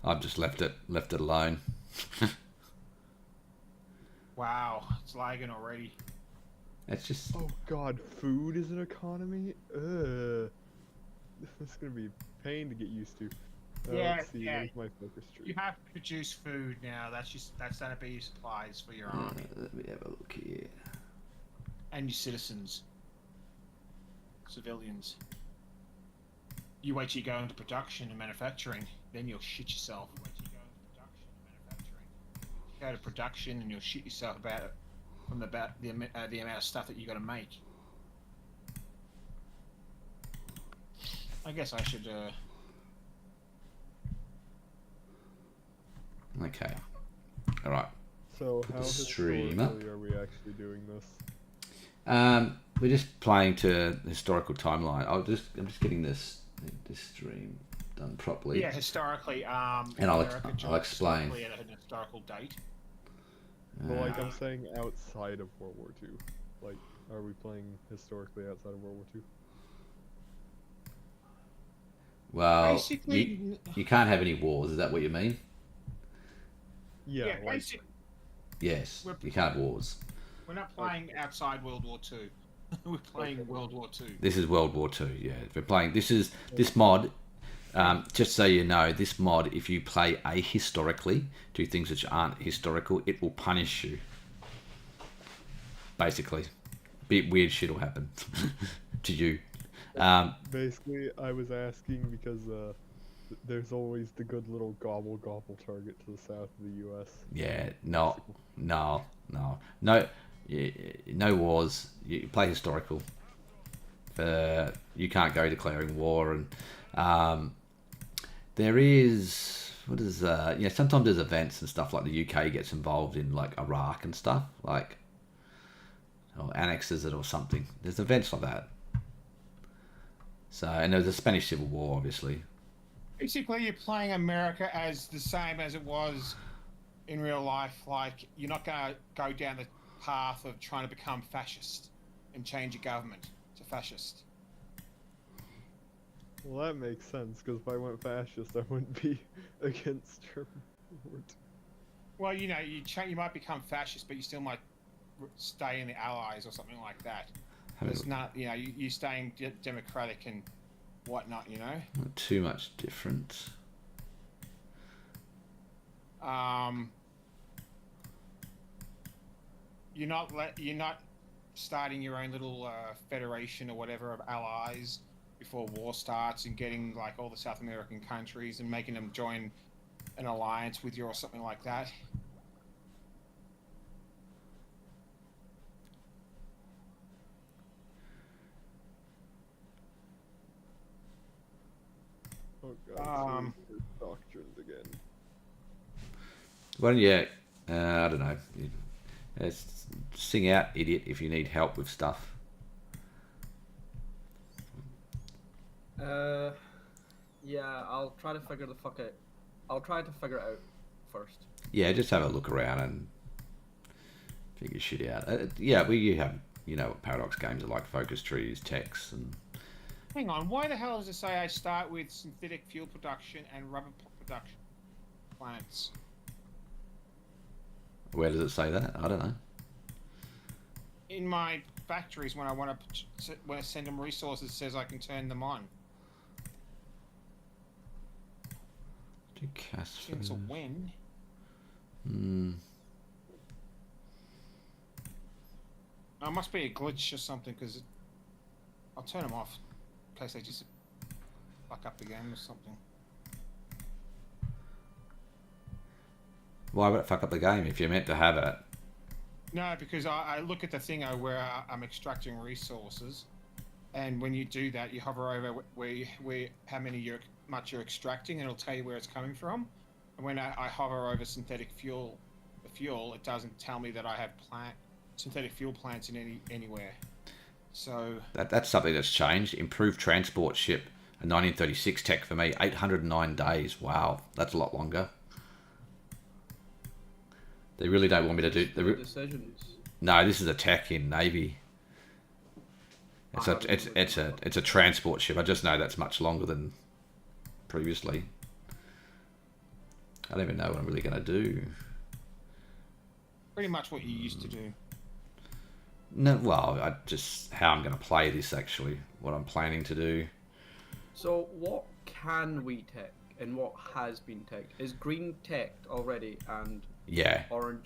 I've just left it alone. Wow, it's lagging already. It's just Oh god, food is an economy? Ugh. This is gonna be a pain to get used to. Yeah, Let's see, yeah. where's my focus You tree? have to produce food now. That's gonna be your supplies for your army let me have a look here. and your citizens, civilians. You wait till you go into production and manufacturing, then you'll shit yourself. Wait till you go into production and manufacturing. Go to production and you'll shit yourself about it from the amount of stuff that you got to make. I guess I should. Okay. All right. So how Streamer. historically are we actually doing this? We're just playing to historical timeline. I'm just getting this stream done properly. Yeah, historically, And I'll explain. At an historical date. But like I'm saying outside of World War II. Like, are we playing historically outside of World War II? Well, Basically, you can't have any wars. Is that what you mean? Yeah, yeah, like, basically, Yes, you can't have wars. we're not playing outside World War Two. We're playing World War Two. This is World War Two. Yeah, we're playing. This mod. Just so you know, this mod, if you play ahistorically, do things which aren't historical, it will punish you. Basically, bit weird shit will happen to you. basically I was asking because there's always the good little gobble target to the south of the US. Yeah, no, no wars. You play historical. You can't go declaring war, and there is sometimes there's events and stuff like the UK gets involved in like Iraq and stuff like, or annexes it or something. There's events like that. So, and there's a Spanish Civil War, obviously. Basically, you're playing America as the same as it was in real life. Like, you're not going to go down the path of trying to become fascist and change your government to fascist. Well, that makes sense, because if I went fascist, I wouldn't be against German War II. Well, you know, you might become fascist, but you still might stay in the Allies or something like that. It's not, you know, you staying democratic and whatnot, you know. Not too much different. You're not starting your own little federation or whatever of allies before war starts and getting like all the South American countries and making them join an alliance with you or something like that. Oh god, so doctrines again. Well, yeah, I don't know. Sing out, idiot, if you need help with stuff. Yeah, I'll try to figure the fuck out. I'll try to figure it out first. Yeah, just have a look around and figure shit out. Yeah, you have, you know, what Paradox games are like, focus trees, text, and... Hang on, why the hell does it say I start with synthetic fuel production and rubber production plants? Where does it say that? I don't know. In my factories, when I send them resources, it says I can turn them on. It's a when. It must be a glitch or something, because I'll turn them off in case they just fuck up the game or something. Why would it fuck up the game if you're meant to have it? No, because I look at the thing where I'm extracting resources, and when you do that, you hover over where how much you're extracting, and it'll tell you where it's coming from. And when I hover over synthetic fuel, it doesn't tell me that I have synthetic fuel plants in anywhere. So That's something that's changed. Improved transport ship, a 1936 tech for me, 809 days. Wow, that's a lot longer. They really don't want me to do Decisions. No, this is a tech in Navy. It's a transport ship. I just know that's much longer than previously. I don't even know what I'm really going to do. Pretty much what you used to do. No, well, I just how I'm going to play this actually. What I'm planning to do. So what can we tech and what has been teched? Is green teched already and Yeah. orange?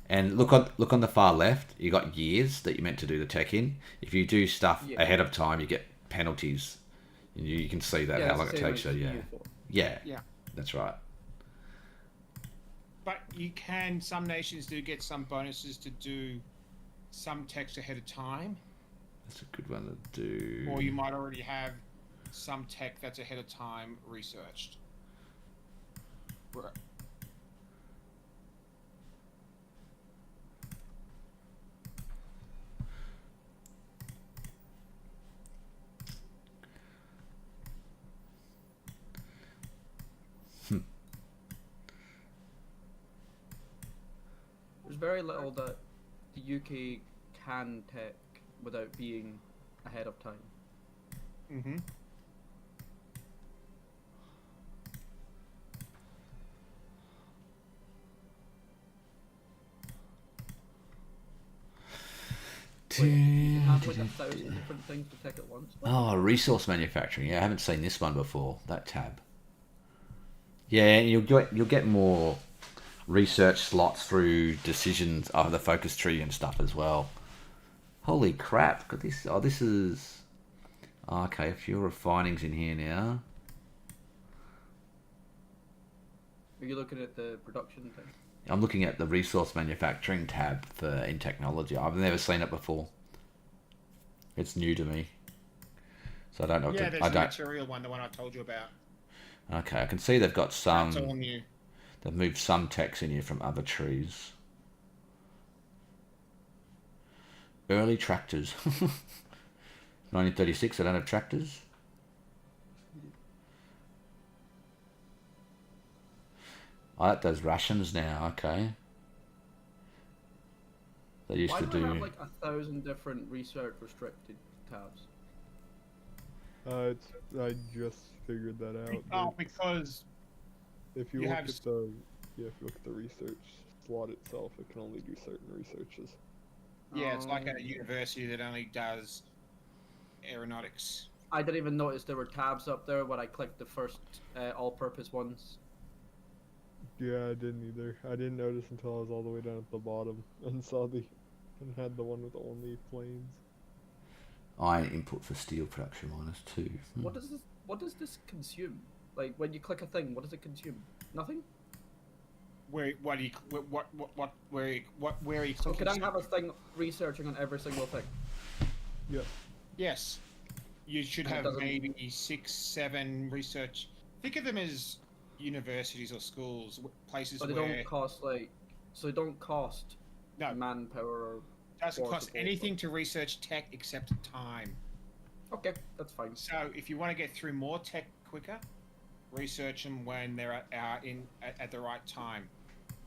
And look on the far left. You got years that you're meant to do the tech in. If you do stuff Yeah. ahead of time, you get penalties. And you can see that how it's long the it same takes. So as yeah, EU4. yeah, Yeah. that's right. But you can. Some nations do get some bonuses to do some text ahead of time, That's a good one to do. or you might already have some tech that's ahead of time researched. Right. There's very little that the UK can tech without being ahead of time. Mm-hmm. Wait, you have like 1,000 different things to tech at once. Oh, resource manufacturing. Yeah, I haven't seen this one before. That tab. Yeah, you'll get more research slots through decisions of the focus tree and stuff as well. Holy crap! Got this. Oh, this is. Okay, a few refinings in here now. Are you looking at the production thing? I'm looking at the resource manufacturing tab for in technology. I've never seen it before. It's new to me, so I don't know. Yeah, What there's to, I the don't. material one, the one I told you about. Okay, I can see they've got That's all some. new. They've moved some text in here from other trees. Early tractors. 1936. I don't have tractors. Oh, that does rations now. Okay. They used Why to do I do. have like 1,000 different research restricted tabs? I just figured that out. Oh, because If you you look have at the if you look at the research slot itself, it can only do certain researches. yeah, it's like Um, a university that only does aeronautics. I didn't even notice there were tabs up there when I clicked the first all-purpose ones. Yeah, I didn't either. I didn't notice until I was all the way down at the bottom and saw and had the one with only planes. Iron input for steel production -2. What does this consume? Like when you click a thing, what does it consume? Nothing. Where what do you where are you So clicking? can I have a thing researching on every single thing? Yes, you should And it have doesn't- maybe 6, 7 research. Think of them as universities or schools, places But they where don't cost like. So they don't cost No. manpower or. doesn't or cost support, anything to research tech except time. Okay, that's fine. So if you want to get through more tech quicker, research them when they're at the right time.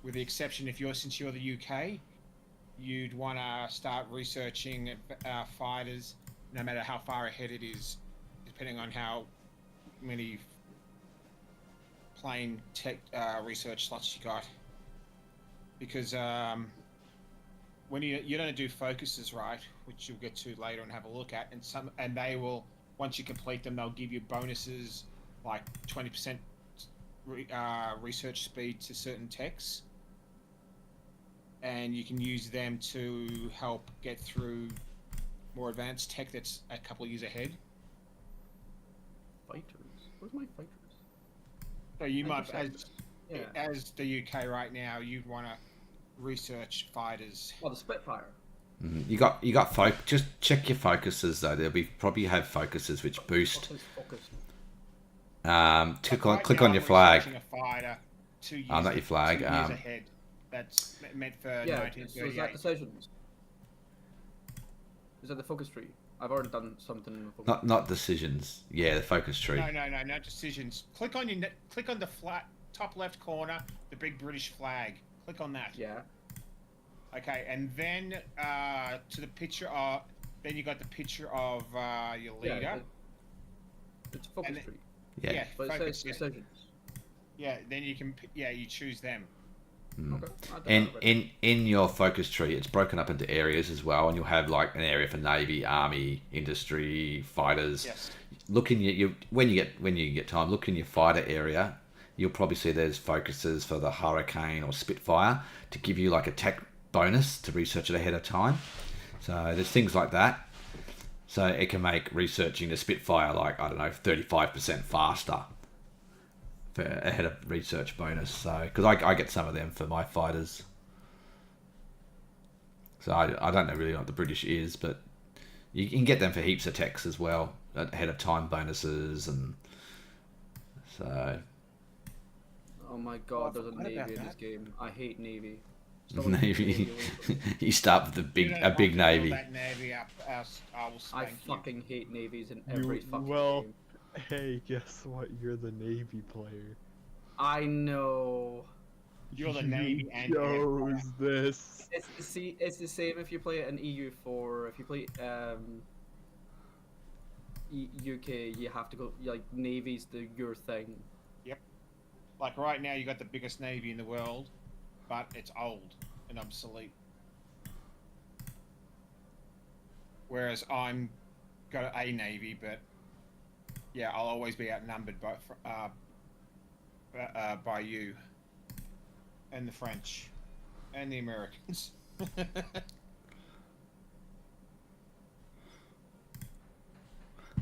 With the exception, since you're the UK, you'd want to start researching fighters, no matter how far ahead it is, depending on how many plane tech research slots you got. Because when you're going to do focuses, right, which you'll get to later and have a look at, and they will, once you complete them, they'll give you bonuses like 20% research speed to certain techs, and you can use them to help get through more advanced tech that's a couple of years ahead. Fighters. Where's my fighters? So you might, Yeah. as the UK right now, you'd want to research fighters. Well, the Spitfire. You got just check your focuses though. There'll be probably have focuses which boost. What is focus? Click Like right on now, your I'm flag. researching a fighter 2 years, Not your flag. 2 years ahead. That's meant for Yeah. So is that 1938. decisions? Is that the focus tree? I've already done something in the focus. Not decisions. Yeah, the focus tree. No decisions. Click on the flat top left corner, the big British flag. Click on that. Yeah. Okay, and then to the picture of, then you got the picture of your leader. Yeah, it's a focus And tree. Yeah. But it focus, says yeah. decisions. Yeah, then you can. Yeah, you choose them. Okay. I did And that already. in your focus tree, it's broken up into areas as well, and you'll have like an area for navy, army, industry, fighters. Yes. Look in your when you get time, look in your fighter area. You'll probably see there's focuses for the Hurricane or Spitfire to give you like a tech bonus to research it ahead of time. So there's things like that. So it can make researching the Spitfire like I don't know 35% faster for ahead of research bonus. So because I get some of them for my fighters. So I don't know really what the British is, but you can get them for heaps of techs as well ahead of time bonuses and so Oh my Oh, I god, there's a forgot navy about in this that. game. I hate navy. Someone keep navy. away from me. You start with You don't a have big to build navy. That navy up. I will I spank you. fucking hate navies in every fucking well, game. hey, guess what? You're the Navy player. I know. You're the You Navy and Air chose this. It's the same if you play it in EU4. If you play UK, you have to go like navy's your thing. Like right now, you got the biggest navy in the world, but it's old and obsolete. Whereas I'm got a navy, but yeah, I'll always be outnumbered by you and the French and the Americans.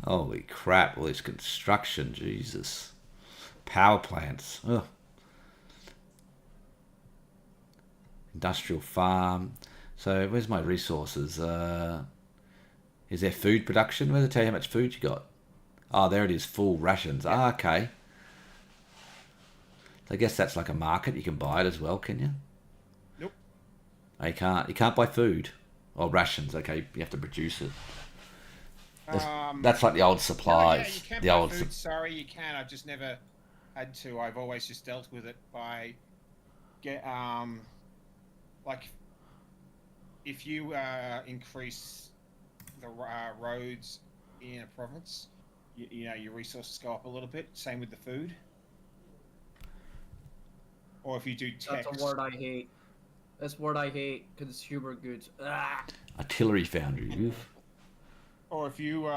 Holy crap! All this construction, Jesus. Power plants. Ugh. Industrial farm. So where's my resources? Is there food production? Where does it tell you how much food you got? Oh, there it is. Full rations. Ah, okay. So I guess that's like a market. You can buy it as well, can you? Nope. Oh, you can't. You can't buy food or rations. Okay, you have to produce it. That's like the old No, supplies. yeah, you can The buy old. food. Sorry, you can. I've just never had to. I've always just dealt with it by like if you increase the roads in a province, you know your resources go up a little bit. Same with the food. Or if you do text, That's a word I hate. That's a word I hate. Consumer goods. Ah. Artillery foundry. Oof. or if you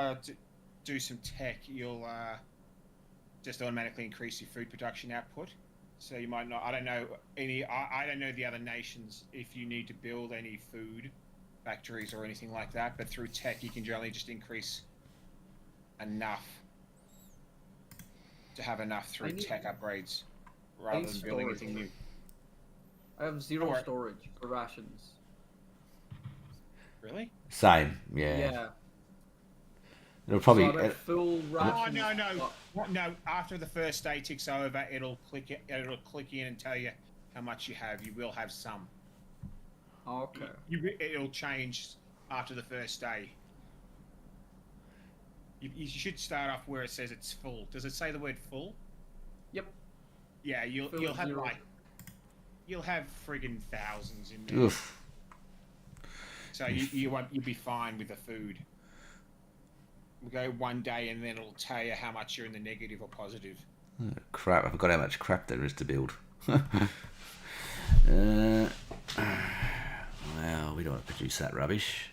do some tech, you'll just automatically increase your food production output. So you might not. I don't know any. I don't know the other nations if you need to build any food factories or anything like that. But through tech, you can generally just increase enough to have enough through need- tech upgrades I rather need than building storage. anything new. I have zero Alright. storage for rations. Really? Same. Yeah. Yeah. It'll probably. So I'm at full Oh rations. no. but- No, after the first day ticks over, it'll click in and tell you how much you have. You will have some. Okay. It'll change after the first day. You should start off where it says it's full. Does it say the word full? Yep. Yeah, you'll Full have zero. you'll have friggin' thousands in there. Oof. So you'll be fine with the food. We'll go one day and then it'll tell you how much you're in the negative or positive. Oh, crap! I forgot how much crap there is to build. Well, we don't want to produce that rubbish.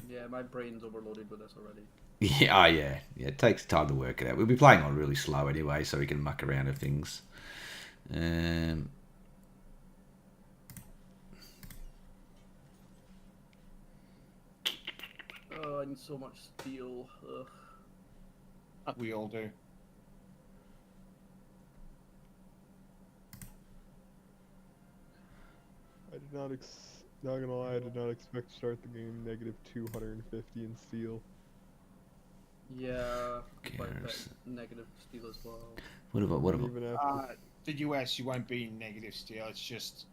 Yeah, my brain's overloaded with this already. Yeah, oh yeah. It takes time to work it out. We'll be playing on really slow anyway, so we can muck around with things. Oh, I need so much steel. Ugh. We all do. I did not not gonna lie, I did not expect to start the game negative 250 in steel. Yeah, quite a bit Cares. negative steel as well. What about Not even after The US, you won't be in negative still. It's just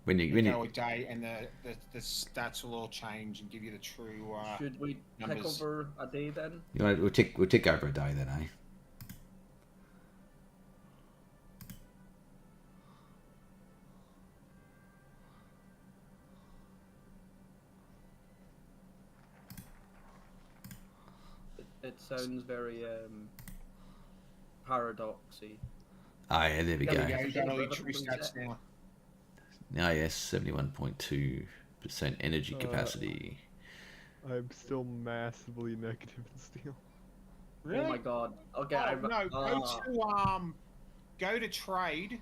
when you you go a day and the stats will all change and give you the true. Should we take numbers. over a day then? you know, we'll tick over a day then, eh? It sounds very paradoxy. Oh, yeah, there we There go. we go. You got all your Another true thing stats there. now. Now, yes, 71.2% energy Uh, capacity. I'm still massively negative in steel. Oh my god. Okay, Oh, no, ah. go to trade.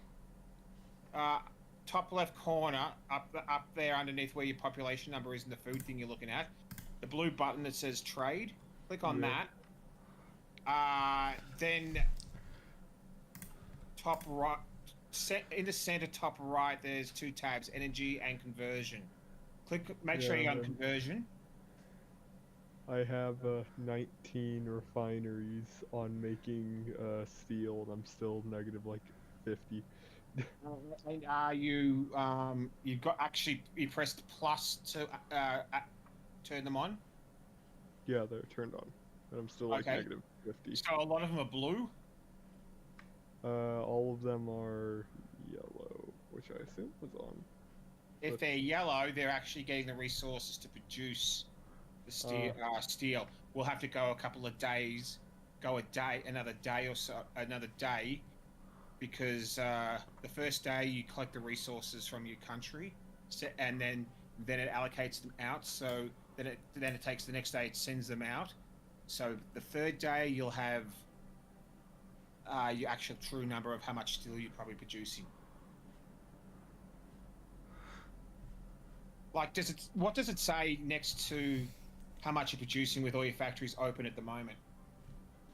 Top left corner, up there underneath where your population number is in the food thing you're looking at. The blue button that says trade. Click on Yeah. that. Then top right, in the center top right, there's 2 tabs: energy and conversion. Make sure Yeah, you're on and conversion. I have 19 refineries on making steel, and I'm still negative like 50. And are you you've got actually you pressed plus to turn them on? Yeah, they're turned on, and I'm still like Okay. negative 50. So a lot of them are blue. All of them are yellow, which I assume was on. If But- they're yellow, they're actually getting the resources to produce the steel. We'll have to go a couple of days, another day or so, because the first day you collect the resources from your country, and then it allocates them out. So then it takes the next day, it sends them out. So the third day you'll have your actual true number of how much steel you're probably producing. Like, what does it say next to how much you're producing with all your factories open at the moment?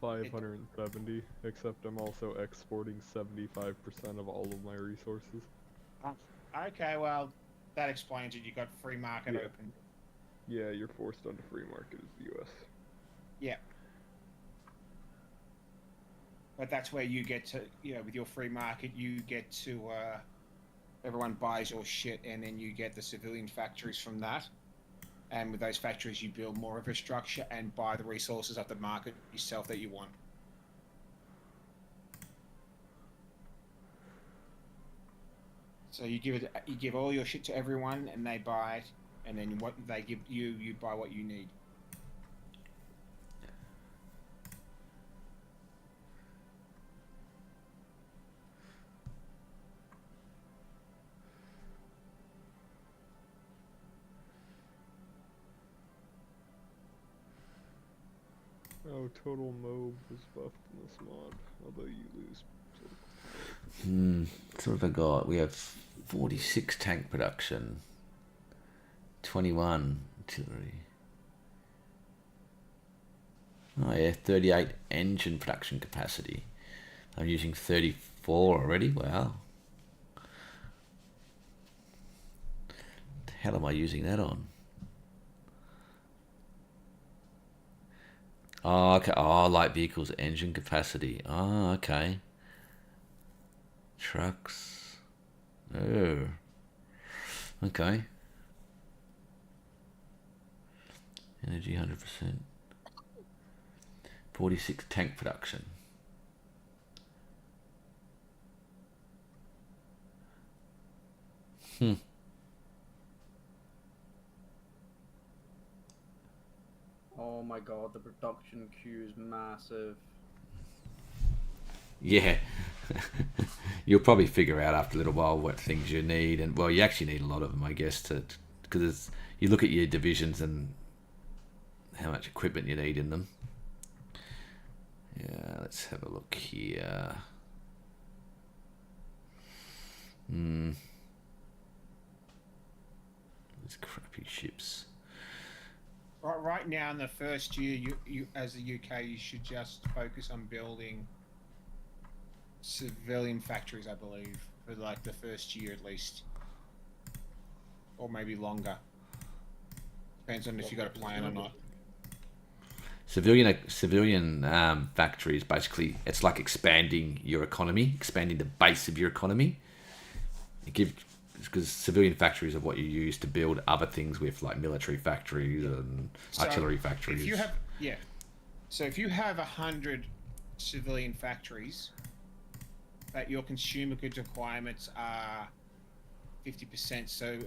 570, except I'm also exporting 75% of all of my resources. Okay, well, that explains it. You got free market Yeah. open. Yeah, you're forced onto free market as the US. Yeah. But that's where you get to, with your free market, you get to, everyone buys your shit, and then you get the civilian factories from that. And with those factories, you build more infrastructure and buy the resources at the market yourself that you want. So you give all your shit to everyone, and they buy it, and then what they give you, you buy what you need. Oh, total mob was buffed in this mod, although you lose. So what have I got? We have 46 tank production, 21 artillery. Oh yeah, 38 engine production capacity. I'm using 34 already. Wow. The hell am I using that on? Oh, okay. Oh, light vehicles engine capacity. Oh, okay. Trucks. Oh. Okay. Energy 100%. 46 tank production. Oh my god, the production queue is massive. Yeah. You'll probably figure out after a little while what things you need, and well, you actually need a lot of them, I guess, because you look at your divisions and how much equipment you need in them. Yeah, let's have a look here. These crappy ships. Right now, in the first year, you as the UK, you should just focus on building civilian factories, I believe, for like the first year at least, or maybe longer. Depends on if you got a plan or not. Civilian factories, basically, it's like expanding your economy, expanding the base of your economy. Because civilian factories are what you use to build other things with, like military factories and artillery factories. If you have, so if you have 100 civilian factories, that your consumer goods requirements are 50%. So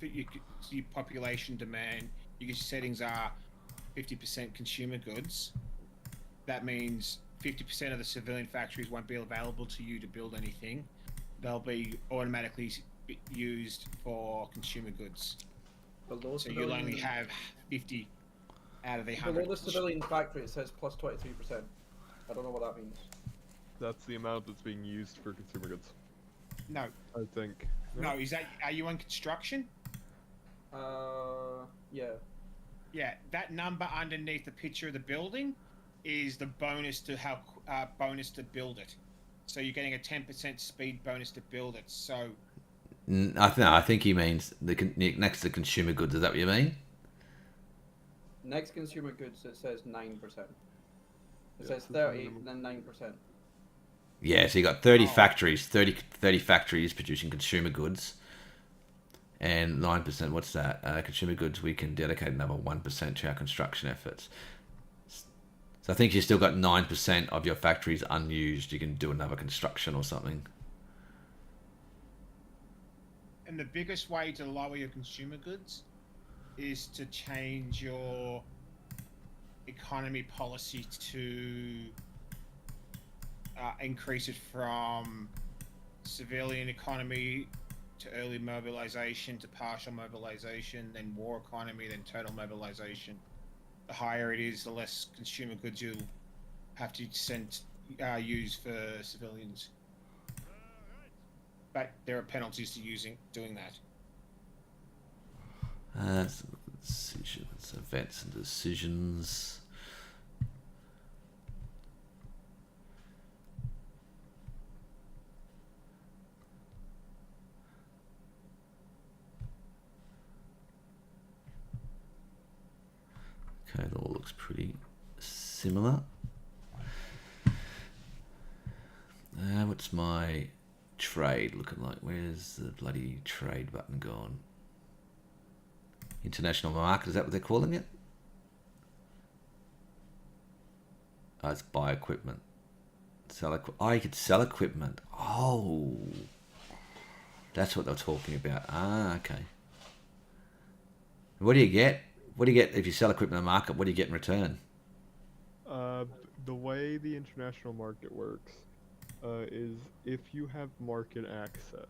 your population demand, your settings are 50% consumer goods. That means 50% of the civilian factories won't be available to you to build anything. They'll be automatically used for consumer goods. Below So you'll only civilian, have 50 out of the below 100. the civilian factory, it says plus 23%. I don't know what that means. That's the amount that's being used for consumer goods. No, I think. no. Is that? Are you on construction? Yeah. Yeah, that number underneath the picture of the building is the bonus to bonus to build it. So you're getting a 10% speed bonus to build it. So I think he means next to consumer goods. Is that what you mean? Next consumer goods, it says 9%. It Yeah, says so 30, minimum. then 9%. Yeah, so you got 30 Oh. factories, 30 factories producing consumer goods, and 9%. What's that? Consumer goods. We can dedicate another 1% to our construction efforts. So I think you still got 9% of your factories unused. You can do another construction or something. and the biggest way to lower your consumer goods is to change your economy policy to increase it from civilian economy to early mobilization to partial mobilization, then war economy, then total mobilization. The higher it is, the less consumer goods you'll have to use for civilians. But there are penalties to doing that. Decisions, events, and decisions. Okay, it all looks pretty similar. What's my trade looking like? Where's the bloody trade button gone? International market, is that what they're calling it? Oh, it's buy equipment. Oh, you could sell equipment. Oh, that's what they're talking about. Ah, okay. What do you get? What do you get if you sell equipment in the market? What do you get in return? The way the international market works is if you have market access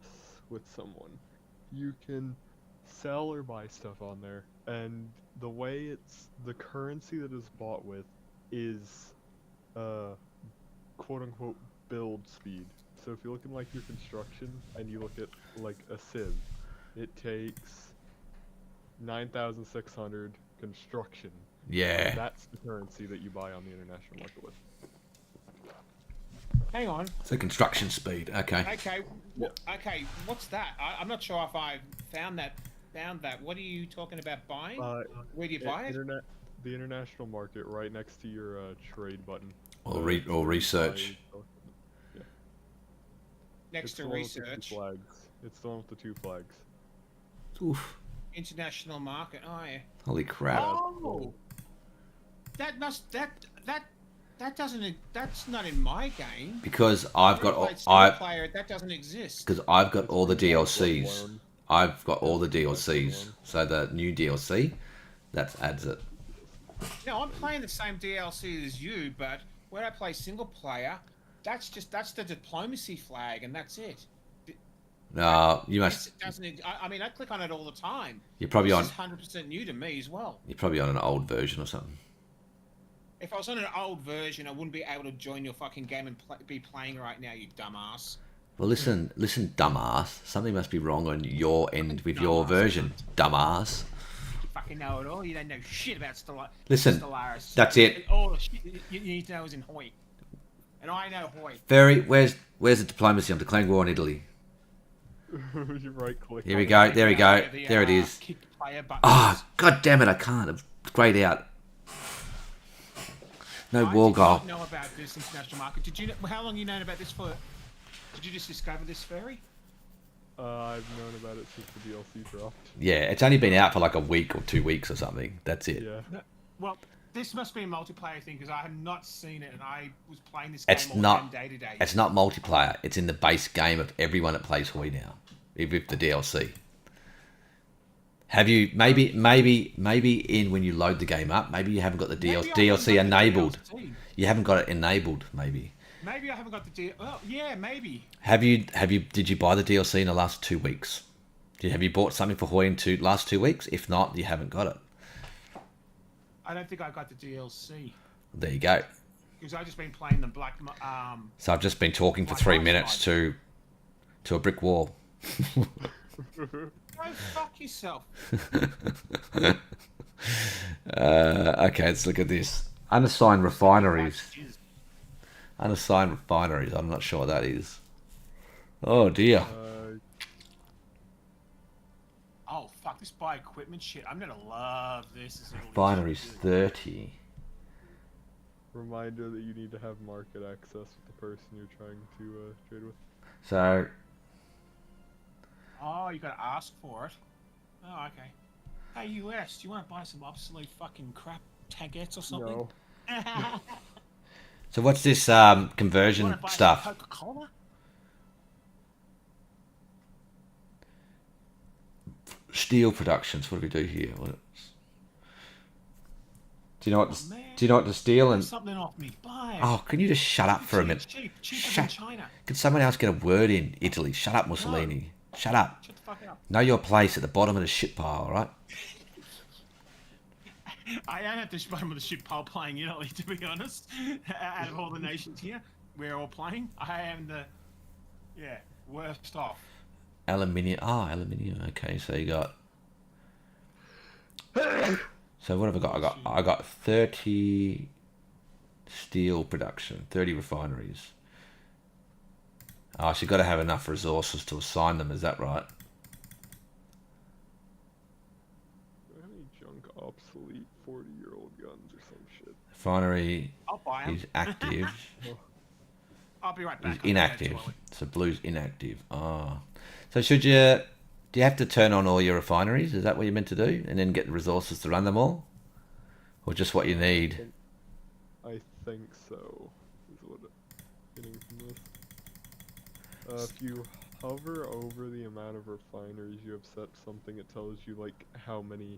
with someone, you can sell or buy stuff on there, and the way the currency that is bought with is quote unquote build speed. So if you look in like your construction and you look at like a civ, it takes 9,600 construction. Yeah. That's the currency that you buy on the international market with. Hang on. So construction speed. Okay. Okay. Okay. What's that? I'm not sure if I found that. What are you talking about buying? Where do you buy it? The international market, right next to your trade button. Or It's where you research. buy- yeah. Next It's to the one with the two research. flags. It's the one with the two flags. Oof. International market. Oh yeah. Holy crap. Oh. That doesn't. That's not in my game. Because I've got Played all, single player. That doesn't exist. because I've got It's all the where you buy DLCs. Bloodborne. I've got all the Yeah, DLCs. Bloodborne. So the new DLC, that adds it. No, I'm playing the same DLC as you, but when I play single player, that's the diplomacy flag, and that's it. No, you must. It doesn't. I mean, I click on it all the time. You're probably on. This is 100% new to me as well. You're probably on an old version or something. If I was on an old version, I wouldn't be able to join your fucking game and be playing right now, you dumbass. Well, listen, dumbass. Something must be wrong on your end with your Dumbass. version, dumbass. You fucking know it all. You don't know shit about Listen, Stellaris. that's it. All the shit you need to know is in Hoy. And I know Hoy. Very. Where's the diplomacy? I'm declaring war on Italy. You right click. Here we go. There we go. The, There it is. Kick player buttons. Ah, god damn it! I can't. It's grayed out. No I war did goal. not know about this international market. Did you know, how long you known about this for? Did you just discover this, Ferry? I've known about it since the DLC dropped. Yeah, it's only been out for like a week or 2 weeks or something. That's it. Yeah. No, well, this must be a multiplayer thing because I have not seen it, and I was playing this It's game all not- day to day. It's not multiplayer. It's in the base game of everyone that plays Hoi now, with the DLC. Have you maybe in when you load the game up, maybe you haven't got the Maybe I haven't DLC got the enabled. DLC. You haven't got it enabled, maybe. Maybe I haven't got the deal. Oh, yeah, maybe. Did you buy the DLC in the last 2 weeks? Have you bought something for Hoi in last 2 weeks? If not, you haven't got it. I don't think I got the DLC There you go. because I've just been playing the Black. So I've just been talking for Like 3 last minutes to a brick wall. Go fuck yourself. Okay, let's look at this. Unassigned refineries. Jizz. Unassigned refineries. I'm not sure what that is. Oh dear. Oh fuck! This buy equipment shit. I'm gonna love this. Refineries 30. Reminder that you need to have market access with the person you're trying to trade with. So Oh, you gotta ask for it. Oh, okay. Hey, US, do you want to buy some obsolete fucking crap tagettes or something? No. so what's this You wanna conversion buy stuff? some Coca-Cola? Steel productions. What do we do here? Do you know what? Oh, man. Do you know what to steal and? Something off me. Buy it. Oh, can you just shut up for a Cheap, minute? cheaper Shut- than China. Can someone else get a word in? Italy. Shut up, Mussolini. Shut up. Shut the fuck up. Know your place at the bottom of the shit pile, all right? I am at the bottom of the ship pile playing Italy, to be honest. Out of all the nations here, we're all playing. I am the, worst off. Aluminium. Oh, aluminium. Okay, so you got. So what have I got? I got 30 steel production, 30 refineries. Oh, so you've got to have enough resources to assign them. Is that right? Any junk obsolete 40-year-old guns or some shit. Refinery I'll buy them. is active. I'll be right Is back. inactive. So blue's inactive. Ah. So do you have to turn on all your refineries? Is that what you're meant to do? And then get the resources to run them all? Or just what you need? I think so. Is what I'm getting from this. If you hover over the amount of refineries you have set something, it tells you like how many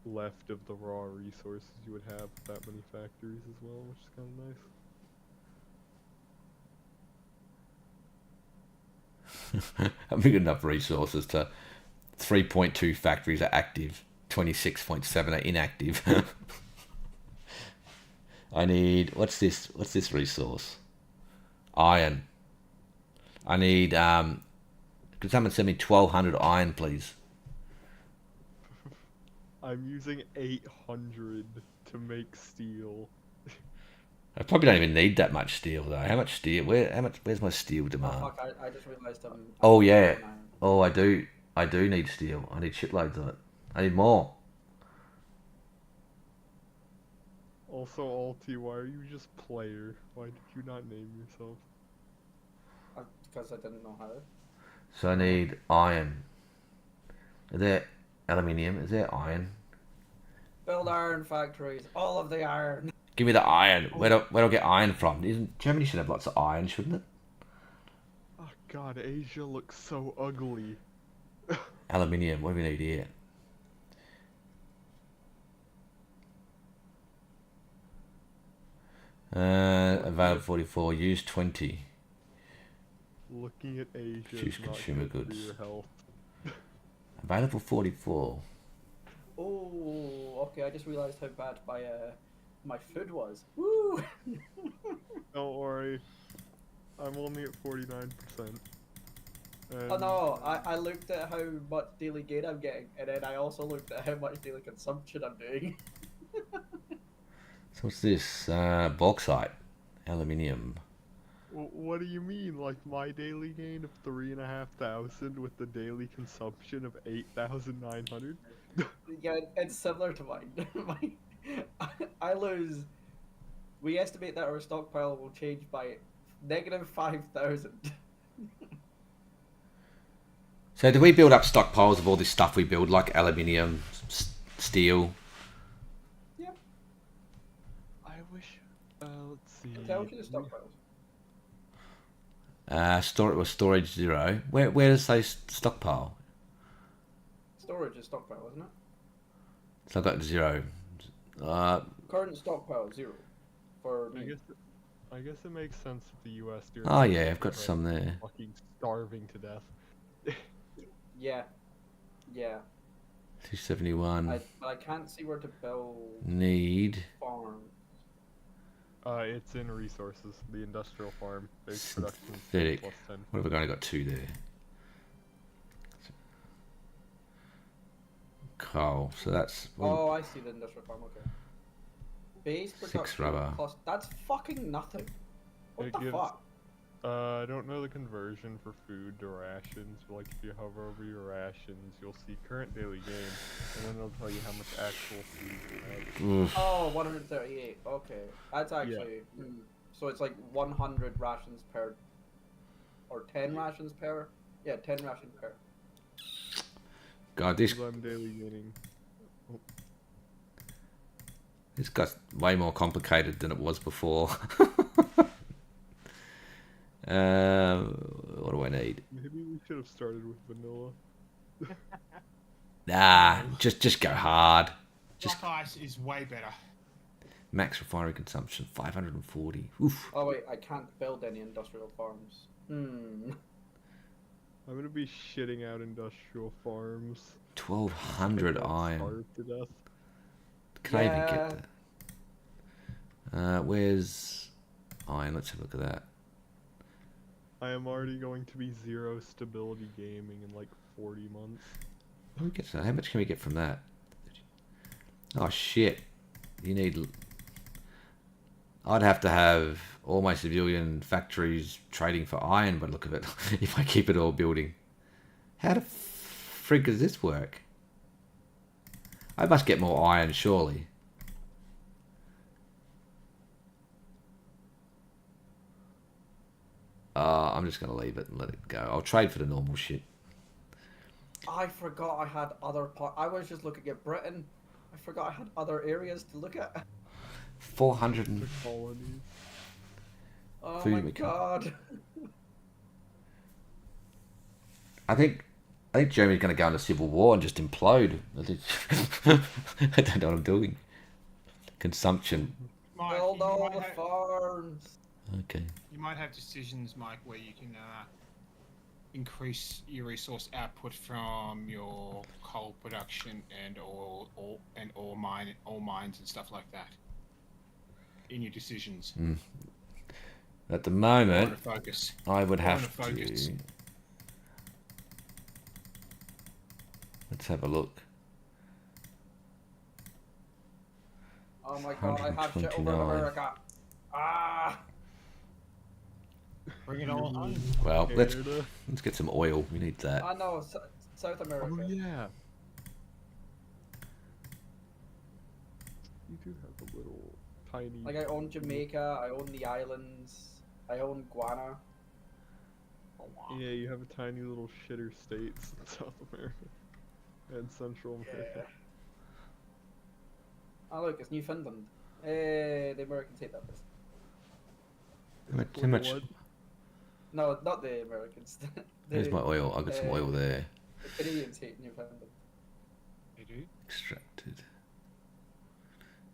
left of the raw resources you would have with that many factories as well, which is kind of nice. Having enough resources to 3.2 factories are active, 26.7 are inactive. I need what's this resource? Iron. I need could someone send me 1200 iron please? I'm using 800 to make steel. I probably don't even need that much steel though. How much steel? Where's my steel Oh, demand? fuck, I just realised I'm. Oh yeah. Oh, I do need steel. I need shitloads of it. I need more. Also, Alti, why are you just player? Why did you not name yourself? Because I didn't know how. So I need iron. Is there aluminium? Is there iron? Build iron factories. All of the iron. Give me the iron. Where do I get iron from? Germany should have lots of iron, shouldn't it? Oh god, Asia looks so ugly. Aluminium. What do we need here? Available 44. Use 20. Looking at Asia Choose is not consumer good for goods. your health. Available 44. Oh, okay. I just realised how bad my food was. Woo! Don't worry, I'm only at 49%. Oh no, I looked at how much daily gain I'm getting, and then I also looked at how much daily consumption I'm doing. So what's this? Bauxite. Aluminium. What do you mean? Like my daily gain of 3,500 with the daily consumption of 8,900? Yeah, it's similar to mine. I lose. We estimate that our stockpile will change by negative 5,000. So do we build up stockpiles of all this stuff we build, like aluminium, steel? Yep. I wish. Let's see. It tells you the stockpiles. Storage 0. Where does they stockpile? Storage. storage is stockpile, isn't it? So I've got 0. Current stockpile 0 for I me. guess it makes sense with the U.S. during. Oh the yeah, war, I've got right? some there. Fucking starving to death. Yeah, yeah. 271. But I can't see where to build Need farms. It's in resources. The industrial farm. Base production synthetic. plus 10. What have I only got 2 there? Coal. So that's Oh, I see the industrial farm. Okay. Base 6 production rubber. plus. That's fucking nothing. What It the gives- fuck? I don't know the conversion for food to rations, but like if you hover over your rations, you'll see current daily gain, and then it'll tell you how much actual food you have. Oof. Oh, 138. Okay, that's actually. So it's like 100 rations per. Or 10 rations per. Yeah, 10 rations per. God, this Because I'm daily gaining. got way more complicated than it was before. What do I need? Maybe we should have started with vanilla. Nah, just go hard. Just Black ice is way better. max refinery consumption 540. Oof. Oh wait, I can't build any industrial farms. Hmm. I'm gonna be shitting out industrial farms. 1200 I'll iron. starve to death. Can I even Yeah. get that? Where's iron? Let's have a look at that. I am already going to be 0 stability gaming in like 40 months. How much can we get from that? Oh shit! You need. I'd have to have all my civilian factories trading for iron by the look of it if I keep it all building. How the frig does this work? I must get more iron, surely. I'm just gonna leave it and let it go. I'll trade for the normal shit. I forgot I had other part. I was just looking at Britain. I forgot I had other areas to look at. 400 The and... colonies. Oh Food my we can- god. I think Germany's going to go into civil war and just implode. I don't know what I'm doing. Consumption. Mike, Build all might the have- farms. Okay. you might have decisions, Mike, where you can increase your resource output from your coal production and ore mines and stuff like that. In your decisions, At the I want moment, to focus. I would I have wanna focus. to. Let's have a look. Oh my god, I have shit over in 129. America. Ah! Bring it all home. Well, let's Canada. get some oil. We need that. I know, South America. Oh yeah. You do have a little tiny. Like I own Jamaica, I own the islands, I own Guana. Yeah, you have a tiny little shitter states in South America and Central America. Oh look, it's Newfoundland. Hey, the Americans hate that place. Too much. What? No, not the Americans. Here's my oil. I've got some oil there. The Canadians hate Newfoundland. They do. Extracted.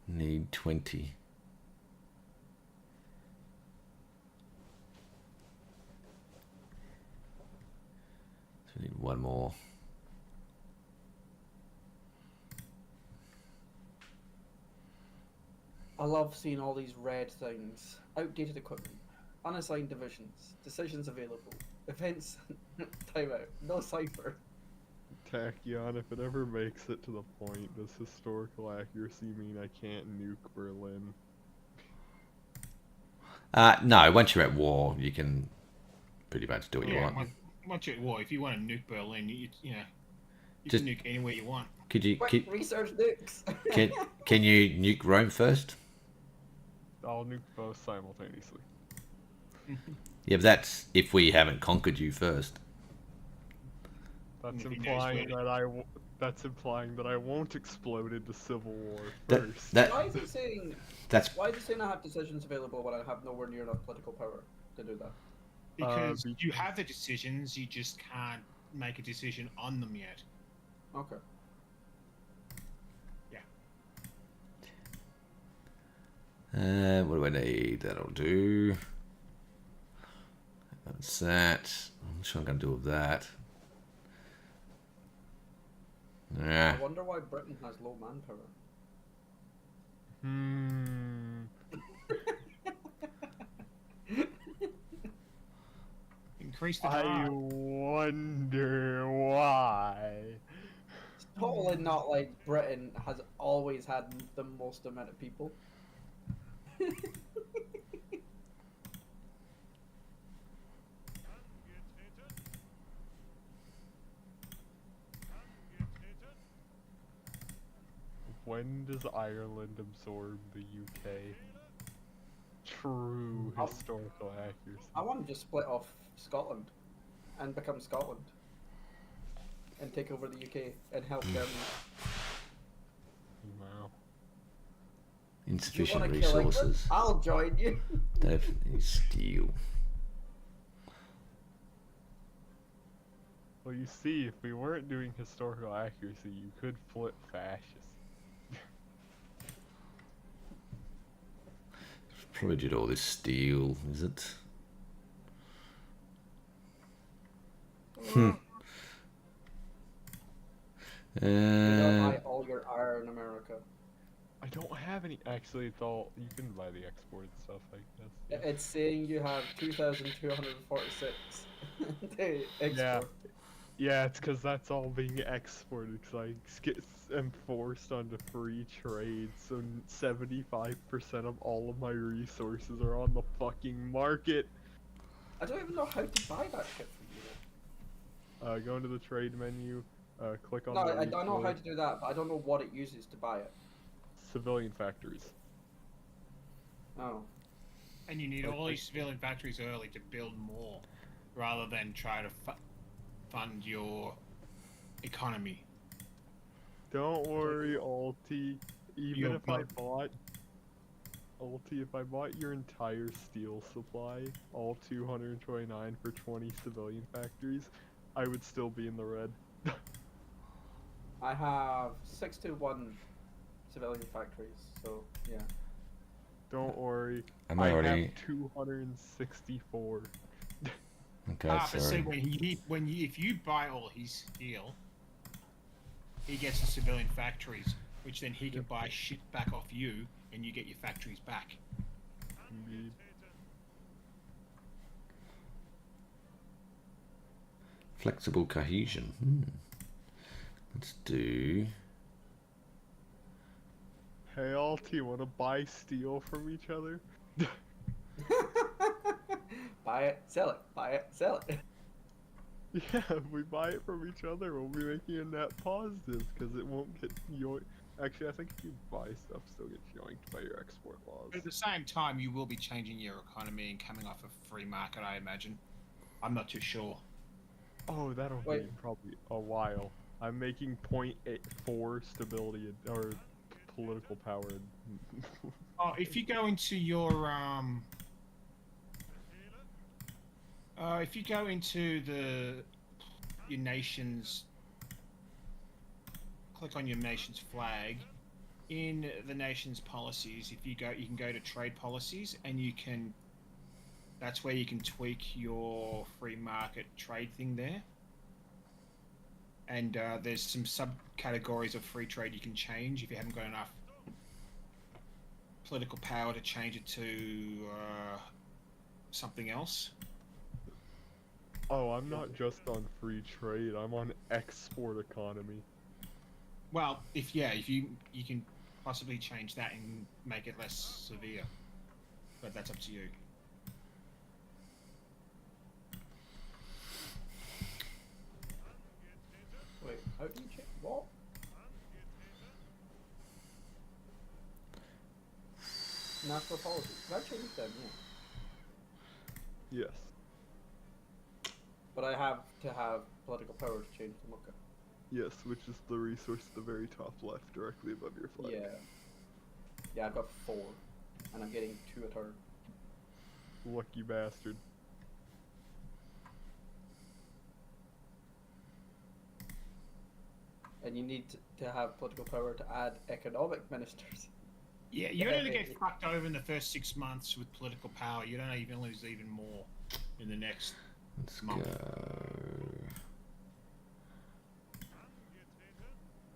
Need 20. So we need one more. I love seeing all these red things. Outdated equipment. Unassigned divisions. Decisions available. Events. Timeout. No cipher. Tachyon, if it ever makes it to the point, does historical accuracy mean I can't nuke Berlin? No, once you're at war, you can pretty much do what you want. Once you're at war, if you want to nuke Berlin, you know, you Just- can nuke anywhere you want. Could you Quick, research nukes. can you nuke Rome first? I'll nuke both simultaneously. Yeah, but that's if we haven't conquered you first. That's If he knows implying where that that's implying that I won't explode into civil war That, first. Why that is it saying? that's Why is it saying I have decisions available when I have nowhere near enough political power to do that? Because you because- have the decisions, you just can't make a decision on them yet. Okay. What do I need? That'll do. That's that. I'm not sure I'm going to do with that. I Yeah. wonder why Britain has low manpower. Increase the I demand. wonder why. It's totally not like Britain has always had the most amount of people. When does Ireland absorb the UK? True Oh. historical accuracy. I want to just split off Scotland and become Scotland and take over the UK and help Germany. Wow. You Insufficient want to kill England? resources. I'll join you. Definitely steel. Well, you see, if we weren't doing historical accuracy, you could flip fascist. Probably did all this steel, is it? You don't Uh, buy all your iron in America. I don't have any. Actually, it's all. You can buy the exported stuff, I guess. It's saying you have 2,246 to export. Yeah. Yeah, it's because that's all being exported. Cause I get enforced onto free trade, so 75% of all of my resources are on the fucking market. I don't even know how to buy that shit from you. Go into the trade menu, click on No, the I don't know how resource, to do that, but I don't know what it uses to buy it. civilian factories. Oh. And you need all these civilian factories early to build more, rather than try to fund your economy. Don't worry, Alti. Even You're if I bu- bought Alti, if I bought your entire steel supply, all 229 for 20 civilian factories, I would still be in the red. I have 61 civilian factories, so yeah. Don't worry. I'm I already. have 264. Okay, But see, sorry. if you buy all his steel, he gets the civilian factories, which then he can Yep. buy shit back off you, and you get your factories back. Indeed. Flexible cohesion. Let's do. Hey, Alti, wanna buy steel from each other? Buy it, sell it, buy it, sell it. Yeah, if we buy it from each other, we'll be making a net positive, because it won't get yoinked. Actually, I think if you buy stuff, still gets yoinked by your export laws. But at the same time, you will be changing your economy and coming off a free market, I imagine. I'm not too sure. Oh, that'll be Wait. in probably a while. I'm making 0.84 stability or political power. Oh, if you go into your if you go into your nation's, click on your nation's flag. In the nation's policies, if you can go to trade policies, and that's where you can tweak your free market trade thing there. And there's some subcategories of free trade you can change if you haven't got enough political power to change it to something else. Oh, I'm not just on free trade. I'm on export economy. Well, if you can possibly change that and make it less severe, but that's up to you. Wait, how do you check what? National policy. Can I change them? Yeah. Yes. But I have to have political power to change them. Okay. Yes, which is the resource at the very top left, directly above your flag. Yeah. Yeah, I've got 4, and I'm getting 2 a turn. Lucky bastard. And you need to have political power to add economic ministers. Yeah, you only get fucked over in the first 6 months with political power. You don't even lose even more in the next Let's month. go.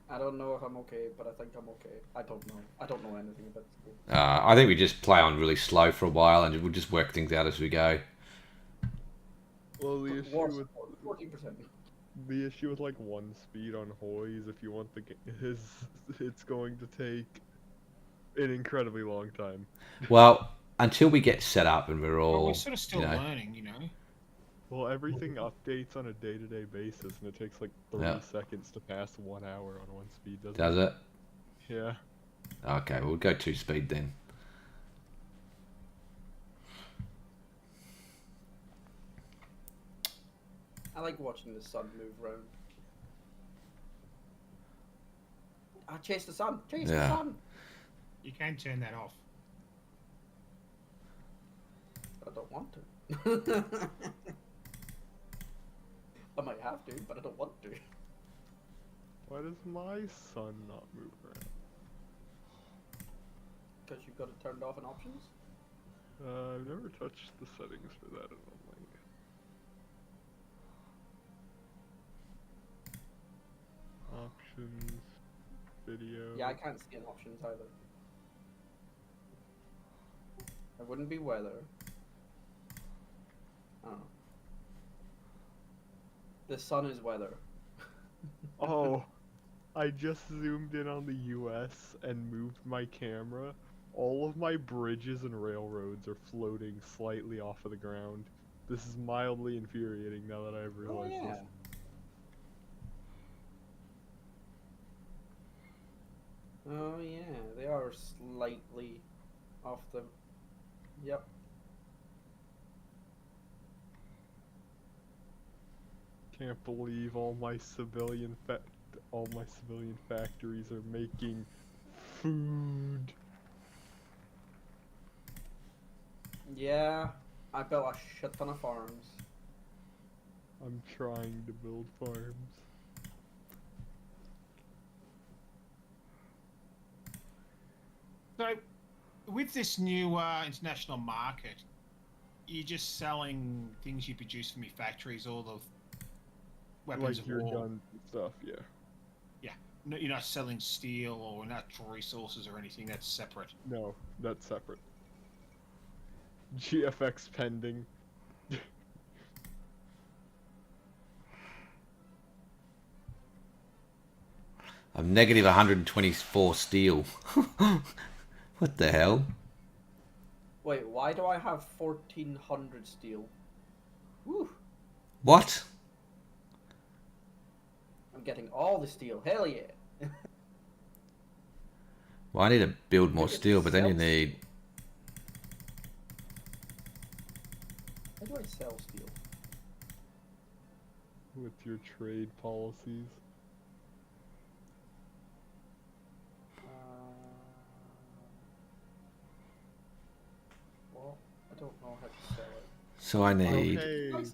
I don't know if I'm okay, but I think I'm okay. I don't know. I don't know anything about school. I think we just play on really slow for a while, and we'll just work things out as we go. Well, the issue War with support, 14%. the issue with like 1 speed on Hoy is if you want the is it's going to take an incredibly long time. Well, until we get set up and we're Well, all, we're sort of still you know, learning, you know. Well, everything updates on a day-to-day basis, and it takes like 30 Yeah. seconds to pass 1 hour on 1 speed, doesn't does it? it? Yeah. Okay, we'll go 2 speed then. I like watching the sun move around. I chase the sun. Chase the Yeah. sun. You can turn that off. I don't want to. I might have to, but I don't want to. Why does my sun not move around? Because you've got it turned off in options. I've never touched the settings for that, I don't think. Options, video. Yeah, I can't see in options either. It wouldn't be weather. I don't know. The sun is weather. Oh, I just zoomed in on the US and moved my camera. All of my bridges and railroads are floating slightly off of the ground. This is mildly infuriating now that I've Oh realized yeah. this. Oh yeah, they are slightly off the. Yep. Can't believe all my civilian factories are making food. Yeah, I built a shit ton of farms. I'm trying to build farms. So, with this new international market, you're just selling things you produce from your factories, all the weapons Like of your war. guns and stuff, yeah. No, you're not selling steel or natural resources or anything. That's separate. No, that's separate. GFX pending. I'm negative 124 steel. What the hell? Wait, why do I have 1400 steel? Woo! What? I'm getting all the steel. Hell yeah! Well, I need to build more Maybe it steel, but then you sells need... How do I sell steel? With your trade policies. Well, I don't know how to sell it. So I need... Okay.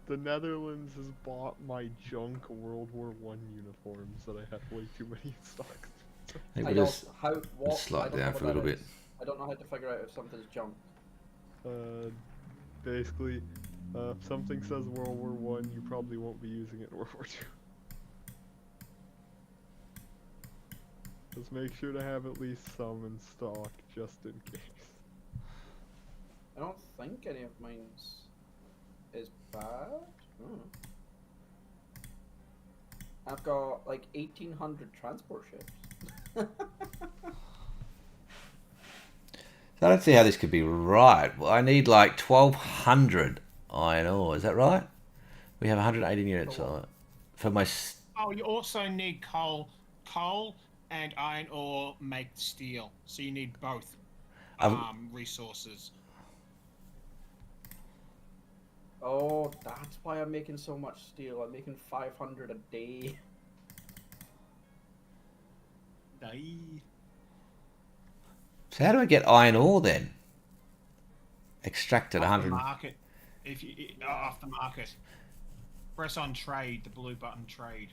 The Netherlands has bought my junk World War I uniforms that I have way too many in stock. Hey, I we'll don't. just How? What? slide I don't down know for a what little that bit. is. I don't know how to figure out if something's junk. Basically, if something says World War I, you probably won't be using it in World War II. Just make sure to have at least some in stock, just in case. I don't think any of mine's is bad. I've got like 1,800 transport ships. I don't see how this could be right. Well, I need like 1,200 iron ore. Is that right? We have 180 units on it. For my... Oh, you also need coal. Coal and iron ore make steel, so you need both resources. Oh, that's why I'm making so much steel. I'm making 500 a day. So how do I get iron ore then? Extracted Off 100... the market. If you off the market, press on trade, the blue button trade.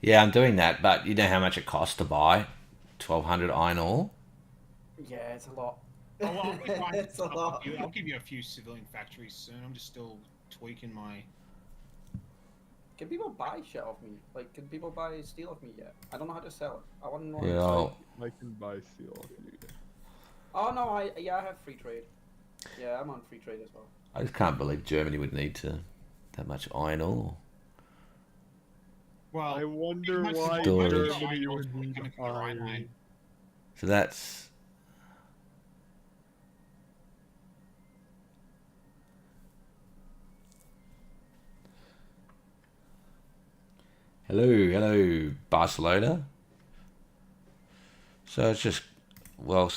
Yeah, I'm doing that, but you know how much it costs to buy? 1,200 iron ore. Yeah, it's a lot. Oh, well, It's a lot. I'll give you a few civilian factories soon. I'm just still tweaking my. Can people buy shit off me? Like, can people buy steel off me yet? I don't know how to sell it. I want to know. Yeah, How to I'll- I can buy steel off you. Oh no, I have free trade. Yeah, I'm on free trade as well. I just can't believe Germany would need that much iron ore. Well, I wonder much why Storage. Germany would Coming need from the Rhine iron. line. So that's... Hello, Barcelona. So it's just, well,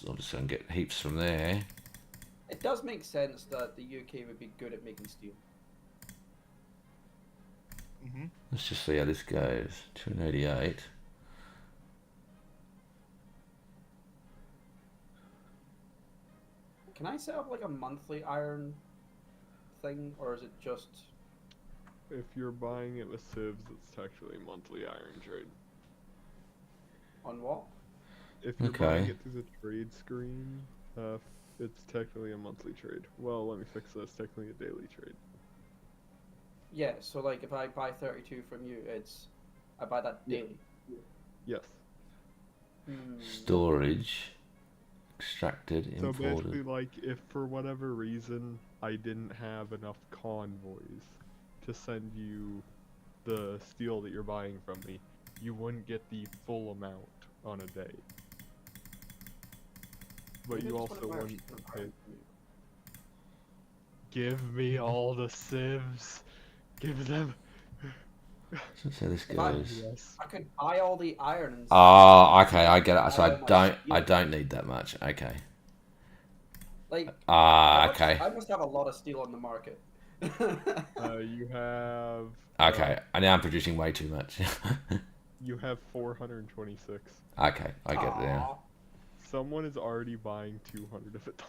I'm just going to get heaps from there. It does make sense that the UK would be good at making steel. Let's just see how this goes. 288. Can I set up like a monthly iron thing, or is it just? If you're buying it with civs, it's technically monthly iron trade. On what? If you're buying Okay. it through the trade screen, it's technically a monthly trade. Well, let me fix this. Technically a daily trade. Yeah, so like if I buy 32 from you, I buy that Yeah. daily. Yes. Hmm. Storage. Extracted, So imported. basically, like, if for whatever reason I didn't have enough convoys to send you the steel that you're buying from me, you wouldn't get the full amount on a day. But Maybe you I just also wanna buy wouldn't iron pay. from you. Give me all the civs. Give them. Let's see how this If I- goes. Yes. I could buy all the iron and Oh, okay, I get it. So Oh, I don't need that much. Okay. like. Ah, how much- okay. I must have a lot of steel on the market. You have. Okay. I now I'm producing way too much. You have 426. Okay, I get it now. Aw. Someone is already buying 200 of it.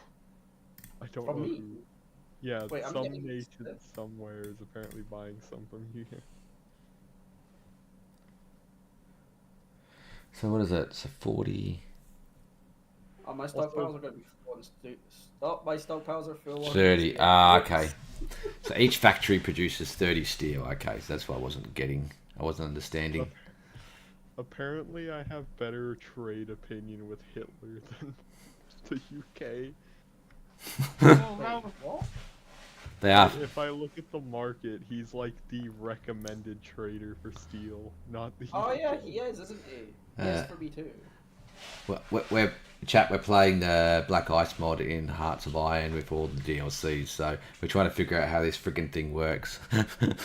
I don't From know me? who. Yeah, Wait, I'm some getting nation this. somewhere is apparently buying some from you. So what is it? So 40, Oh, my stockpiles are going to be full on Stop, my stockpiles are full on 30. steel. Ah, okay. So each factory produces 30 steel. Okay, so that's what I wasn't understanding. Apparently, I have better trade opinion with Hitler than the UK. Well, Wait, how, what? They are. If I look at the market, he's like the recommended trader for steel, not the Oh UK. yeah, he is, isn't he? Yes, for me too. We're playing the Black Ice mod in Hearts of Iron with all the DLCs, so we're trying to figure out how this friggin' thing works. I'm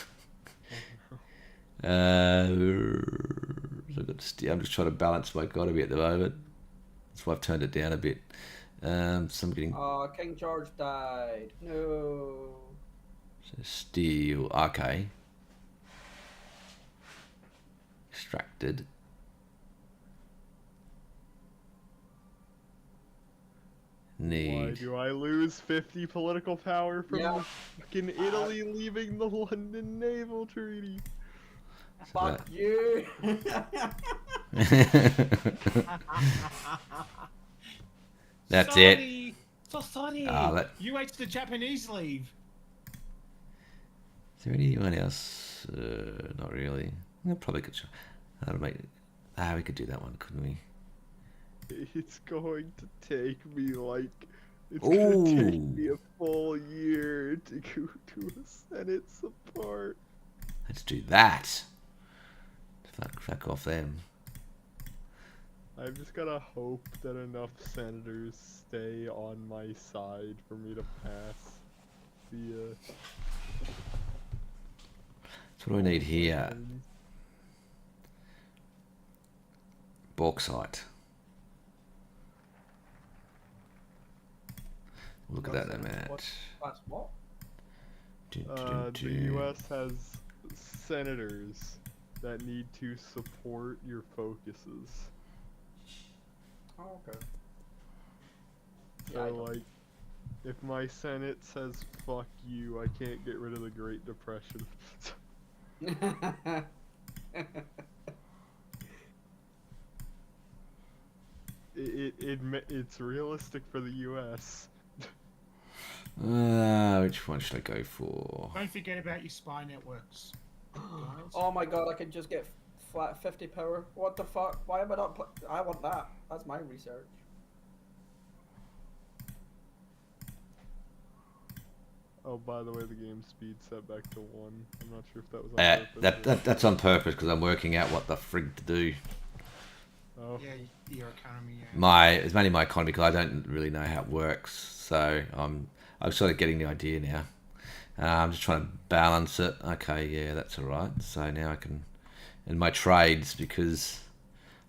just trying to balance my economy at the moment. That's why I've turned it down a bit. So I'm getting King George died. No. steel. Okay. Extracted. Why Need. do I lose 50 political power from Yeah. fucking Italy leaving the London Naval Treaty? Fuck you. That's it. sorry. So sorry. You wait till the Japanese leave. Is there anyone else? Not really. I probably could try. How to make? We could do that one, couldn't we? It's going to take me it's gonna take Ooh. me a full year to go to a Senate support. Let's do that. Fuck off them. I've just gotta hope that enough senators stay on my side for me to pass the So what do we need here? Bauxite. Look at that, then, Matt. That's what? The US has senators that need to support your focuses. Oh, okay. So, I don't- like, if my Senate says fuck you, I can't get rid of the Great Depression. It's realistic for the U.S. Which one should I go for? Don't forget about your spy networks, guys. Oh my god, I can just get flat 50 power. What the fuck? Why am I not? I want that. That's my research. Oh, by the way, the game speed set back to 1. I'm not sure if that was on purpose. That's on purpose because I'm working out what the frig to do. Oh, Yeah, your economy. Yeah. It's mainly my economy because I don't really know how it works. So I'm sort of getting the idea now. I'm just trying to balance it. Okay, yeah, that's all right. So now I can, in my trades, because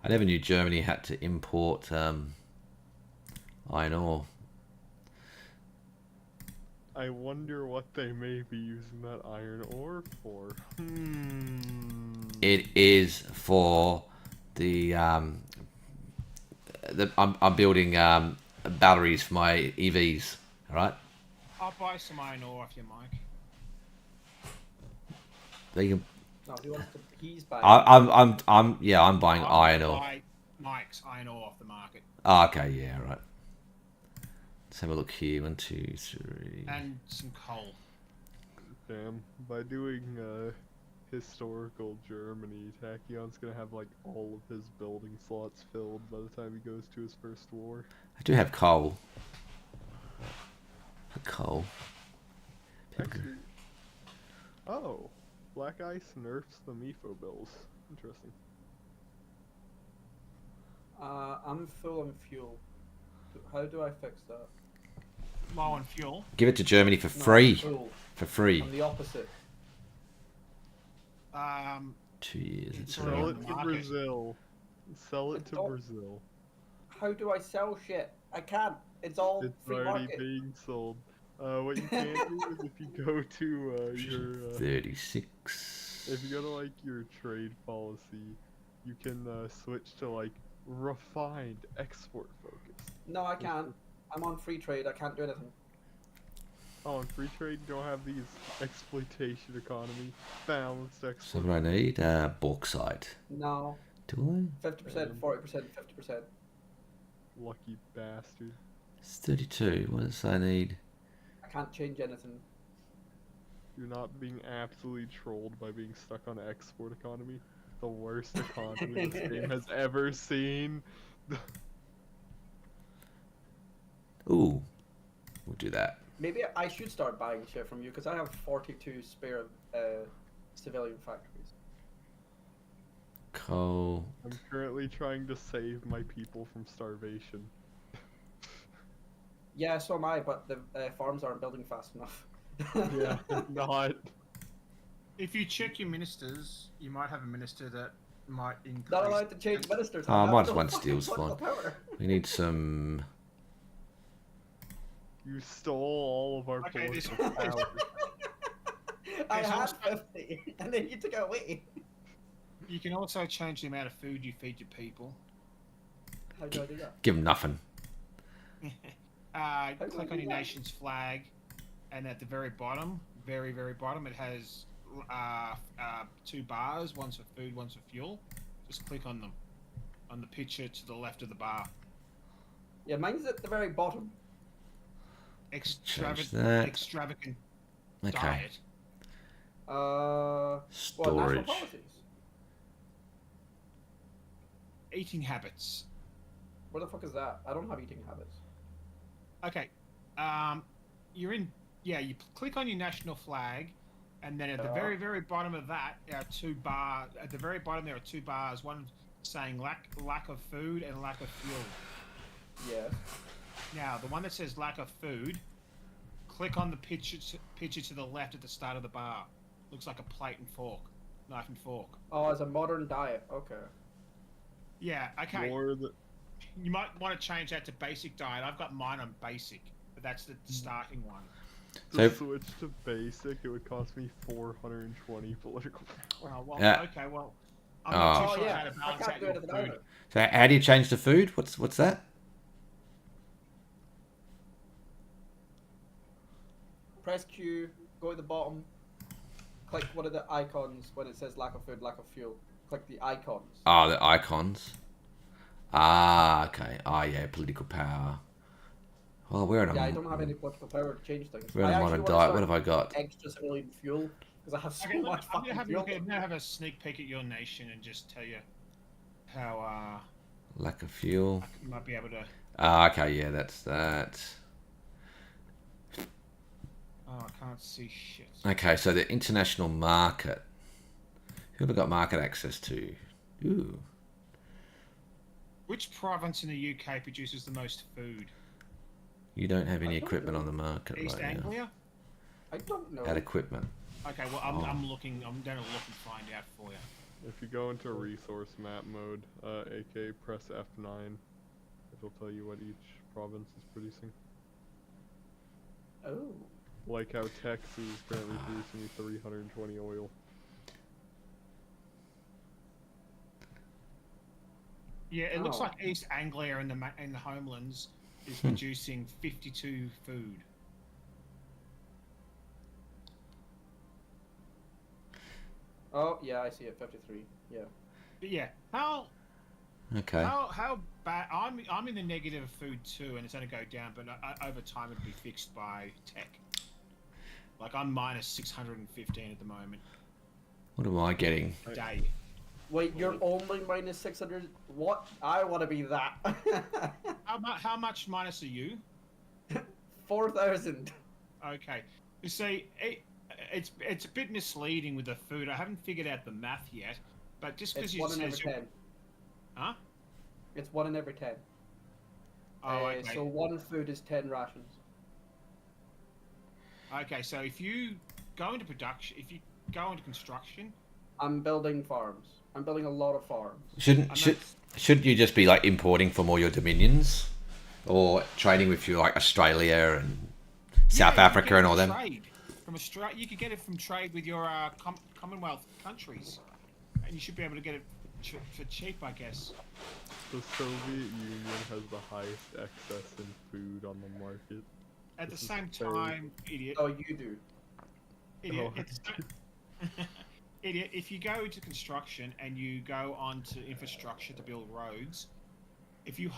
I never knew Germany had to import iron ore. I wonder what they may be using that iron ore for. It is for the I'm building batteries for my EVs. All right. I'll buy some iron ore off you, Mike. They can, No, he wants to. He's buying. I'm buying I'll iron ore. buy Mike's iron ore off the market. Oh, okay, yeah, right. Let's have a look here. 1, 2, 3. And some coal. Damn. By doing historical Germany, Tachyon's gonna have like all of his building slots filled by the time he goes to his first war. I do have coal. Coal. Actually, oh, Black Ice nerfs the Mifo bills. Interesting. I'm full on fuel. How do I fix that? Low on fuel. Give it to Germany for No, free. full. For free. I'm the opposite. 2 years. It's It's already Sell all it on to the market. Brazil. Sell it to Don't- Brazil. How do I sell shit? I can't. It's all It's free already market. being sold. What you can do is if you go to your 36. if you go to like your trade policy, you can switch to like refined export focus. No, I can't. I'm on free trade. I can't do anything. Oh, in free trade you don't have these exploitation economy, balanced So export. what do I need? Bauxite. No. Do 50%, 40%, 50%. Lucky bastard. It's 32. What does I need? I can't change anything. You're not being absolutely trolled by being stuck on export economy. The worst economy this game has ever seen. Ooh. We'll do that. Maybe I should start buying shit from you because I have 42 spare civilian factories. Coal. I'm currently trying to save my people from starvation. Yeah, so am I, but the farms aren't building fast enough. Yeah, not. If you check your ministers, you might have a minister that might increase. Not allowed to change ministers. Oh, I have minus no one fucking steel's fine. political power. We need some. You stole all of our Okay, this- political power. I There's had also- 50, and then you took it away. You can also change the amount of food you feed your people. How do I do that? Give them nothing. Click do on I do your that? nation's flag, and at the very bottom, very bottom, it has 2 bars. One's for food, one's for fuel. Just click on them, on the picture to the left of the bar. Yeah, mine's at the very bottom. Change that. Extravagant Okay. diet. What, national Storage. policies? Eating habits. Where the fuck is that? I don't have eating habits. Okay. You're in. Yeah, you click on your national flag, and then at the Yeah. very bottom of that, there are 2 bars. At the very bottom, there are 2 bars. One saying lack of food and lack of fuel. Yes. Now, the one that says lack of food, click on the picture to the left at the start of the bar. Looks like a plate and fork, knife and fork. Oh, it's a modern diet. Okay. Yeah. Okay. Or the You might want to change that to basic diet. I've got mine on basic, but that's the starting one. to So- switch to basic, it would cost me 420 political power. Well, Yeah. okay. Well, I'm not Oh. too Oh sure how yeah, to I balance can't out do your anything food. either. So how do you change the food? What's that? Press Q, go to the bottom, click one of the icons when it says lack of food, lack of fuel. Click the icons. Oh, the icons. Ah, okay. Oh, yeah, political power. Well, we're on Yeah, I a don't have any political power to change things. we're on I a actually modern want to diet. start What have I got? extra civilian fuel because I have so Okay, look, much I'm gonna fucking have a fuel. look at, I'm gonna have a sneak peek at your nation and just tell you how Lack of fuel. I might be able to. Ah, okay. Yeah, that's that. Oh, I can't see shit. Okay, so the international market. Who have I got market access to? Ooh. Which province in the UK produces the most food? You don't have any I don't equipment know. on the market East right Anglia. I don't know. now. Add equipment. Okay, well Oh. I'm looking. I'm gonna look and find out for you. If you go into resource map mode, aka press F9, it'll tell you what each province is producing. Oh. Like how Texas is currently producing you 320 oil. Yeah, it looks Oh. like East Anglia in the Homelands is producing 52 food. Oh, yeah, I see it. 53. Yeah. But yeah, how Okay. how bad? I'm in the negative of food too, and it's going to go down. But over time, it'll be fixed by tech. Like I'm minus 615 at the moment. What am I getting? A day. Wait, you're only minus 600? What? I want to be that. How much minus are you? 4,000. Okay. You see, it's a bit misleading with the food. I haven't figured out the math yet, but just because It's you 1 in every says 10. huh? It's 1 in every 10. Oh, okay. So 1 food is 10 rations. Okay, so if you go into production, if you go into construction, I'm building farms. I'm building a lot of farms. Should you just be like importing from all your dominions, or trading with you like Australia and South Yeah, you Africa can and all get them? trade from Australia. You could get it from trade with your Commonwealth countries, and you should be able to get it for cheap, I guess. The Soviet Union has the highest excess in food on the market. At the This is same very- time, idiot, Oh, you do. idiot, Oh. it's idiot. If you go into construction and you go onto infrastructure to build roads, if you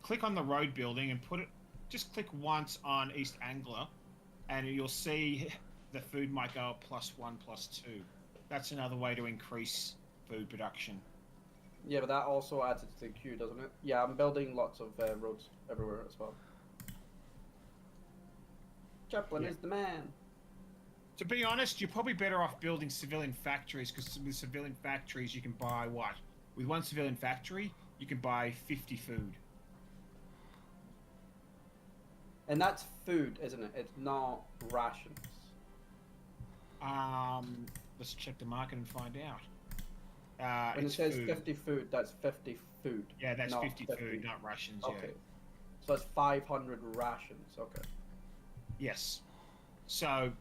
click on the road building and just click once on East Anglia, and you'll see the food might go up +1, +2. That's another way to increase food production. Yeah, but that also adds it to the queue, doesn't it? Yeah, I'm building lots of roads everywhere as well. Chaplin Yeah. is the man. To be honest, you're probably better off building civilian factories, because with civilian factories you can buy what? With one civilian factory, you can buy 50 food. And that's food, isn't it? It's not rations. Let's check the market and find out. When it It's says food. 50 food, that's 50 food. Yeah, that's not 50 food, not rations. Okay. Yeah. So that's 500 rations. Okay. Yes. So,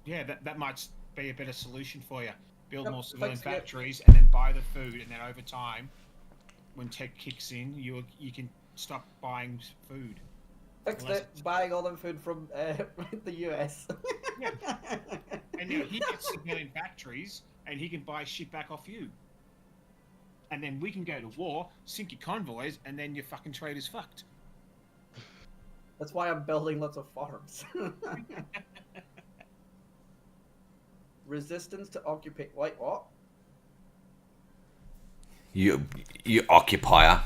yeah, that might be a better solution for you. Build Yep, more civilian thanks, yeah. factories, and then buy the food, and then over time, when tech kicks in, you can stop buying food. Fixed Unless it. Buying all the food from the US. Yeah. And then he gets civilian factories, and he can buy shit back off you. And then we can go to war, sink your convoys, and then your fucking trade is fucked. That's why I'm building lots of farms. Resistance to occupy. Wait, what? You occupier.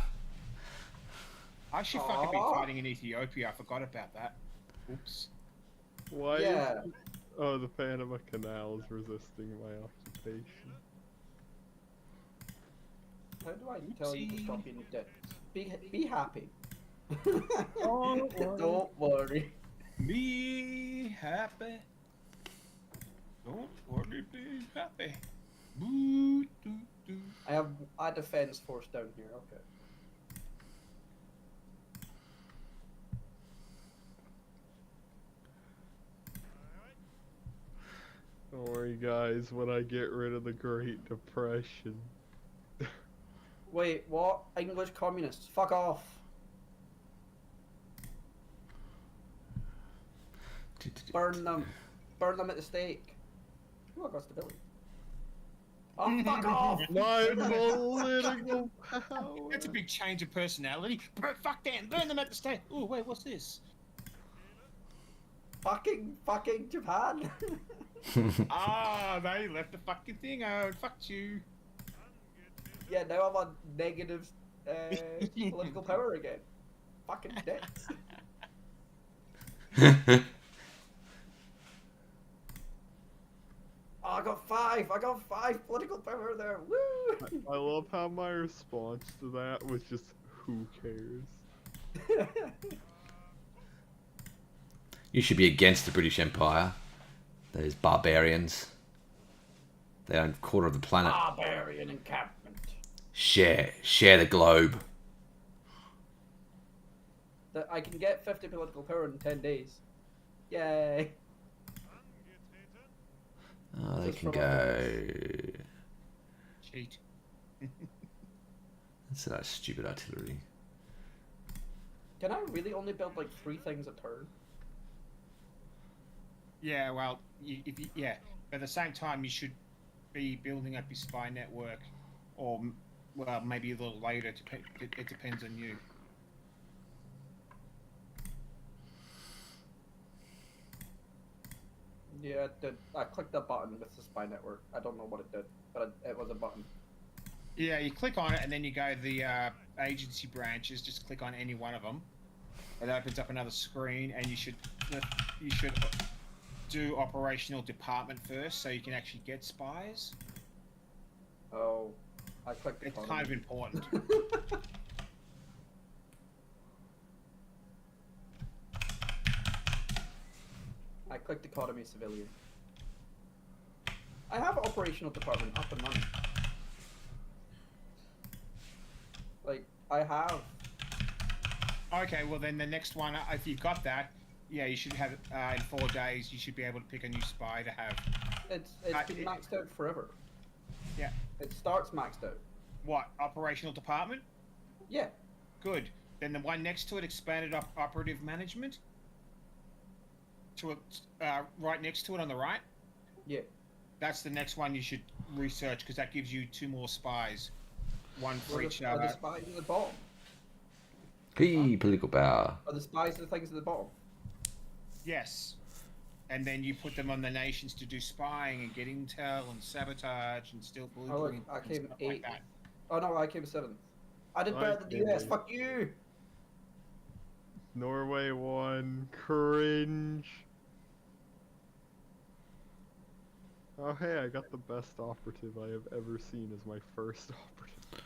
I should fucking be Aw. fighting in Ethiopia. I forgot about that. Oops. Why Yeah. is... Oh, the Panama Canal is resisting my occupation. How do I tell you to Oopsie. stop being a dick? Be happy. Don't worry. Don't worry. Be happy. Don't worry, be happy. Boo, doo, doo. I have a defense force down here. Okay. Don't worry, guys, when I get rid of the Great Depression. Wait, what? English communists? Fuck off. Burn them. Burn them at the stake. Oh, I got stability. Oh, fuck off! My political power. That's a big change of personality. Fuck them, burn them at the stake. Oh wait, what's this? Fucking Japan. Ah, they left the fucking thing out. Fucked you. Yeah, now I'm on negative political power again. Fucking dicks. Oh, I got five political power there. Woo! I love how my response to that was just, who cares? You should be against the British Empire. Those barbarians. They own a quarter of the planet. Barbarian encampment. Share the globe. I can get 50 political power in 10 days. Yay! Oh, they Just can from go. Cheat. That's that stupid artillery. Can I really only build like 3 things a turn? Yeah, well, yeah. But at the same time, you should be building up your spy network, or well, maybe a little later. It depends on you. Yeah, it did. I clicked the button with the spy network. I don't know what it did, but it was a button. Yeah, you click on it, and then you go to the agency branches. Just click on any one of them. It opens up another screen, and you should do operational department first, so you can actually get spies. Oh, I clicked It's economy. kind of important. I clicked economy civilian. I have operational department up and running. Like, I have. Okay, well then the next one, if you've got that, yeah, you should have in 4 days. You should be able to pick a new spy to have. It's been it- maxed out forever. Yeah. It starts maxed out. What, operational department? Yeah. Good. Then the one next to it, expanded operative management. To right next to it on the right. Yeah. That's the next one you should research, because that gives you 2 more spies, one for Are each the, are the other. spies at the bottom? Key political power. Are the spies the things at the bottom? Yes. And then you put them on the nations to do spying and get intel and sabotage and steal Oh, look, blueprints I and came stuff like 8th. that. Oh no, I came 7th. I did better than the US. Okay. Fuck you. Norway won. Cringe. Oh hey, I got the best operative I have ever seen as my first operative.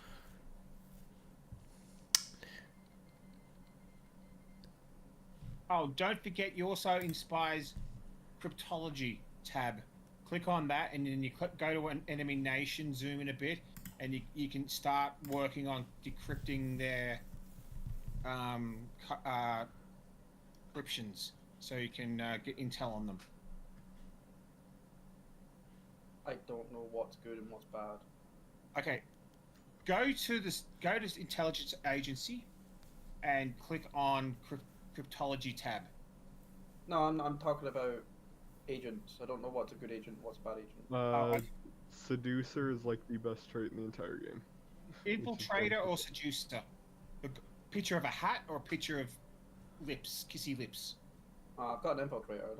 Oh, don't forget you also in Spy's cryptology tab. Click on that, and then you go to an enemy nation, zoom in a bit, and you can start working on decrypting their encryptions, so you can get intel on them. I don't know what's good and what's bad. Okay, go to this intelligence agency, and click on cryptology tab. No, I'm talking about agents. I don't know what's a good agent, what's a bad agent. okay. Seducer is like the best trait in the entire game. Infiltrator or seducer? A picture of a hat or a picture of lips, kissy lips? I've got an infiltrator. I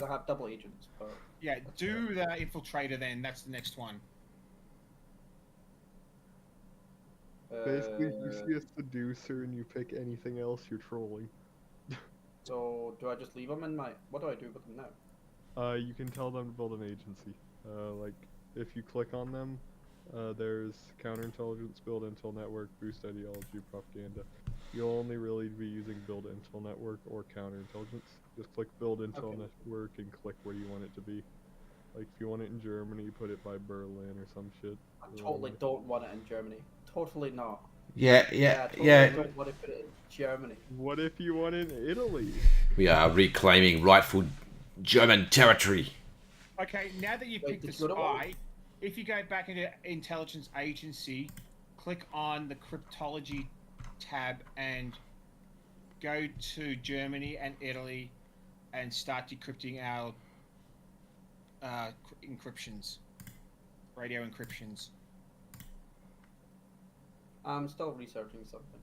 don't have double agents, but Yeah, do the infiltrator then. That's the next one. Basically, if you see a seducer and you pick anything else, you're trolling. So do I just leave them in my? What do I do with them now? You can tell them to build an agency. Like, if you click on them, there's counterintelligence, build intel network, boost ideology, propaganda. You'll only really be using build intel network or counterintelligence. Just click build intel Okay. network and click where you want it to be. Like, if you want it in Germany, put it by Berlin or some shit. I totally don't want it in Germany. Totally not. Yeah. I totally don't want to put it in Germany. What if you want it in Italy? We are reclaiming rightful German territory. Okay, now that you Wait, picked the did you go to one? spy, if you go back into intelligence agency, click on the cryptology tab and go to Germany and Italy and start decrypting our encryptions. radio encryptions. I'm still researching something.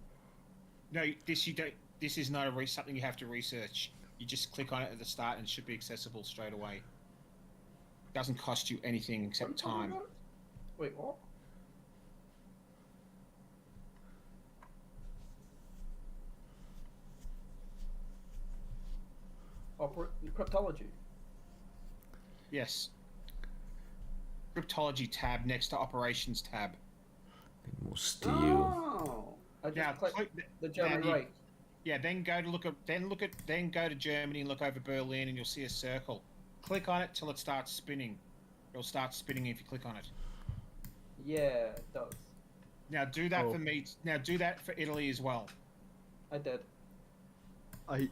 No, this you don't. This is not something you have to research. You just click on it at the start and it should be accessible straight away. Doesn't cost you anything What are except you talking time. about? Wait, what? Cryptology. Yes. Cryptology tab next to operations tab. More steel. Oh, I just Now, clicked click the German now you- right. Yeah, then go to Germany and look over Berlin and you'll see a circle. Click on it till it starts spinning. It'll start spinning if you click on it. Yeah, it does. Now do that Oh. for me. Now do that for Italy as well. I did. I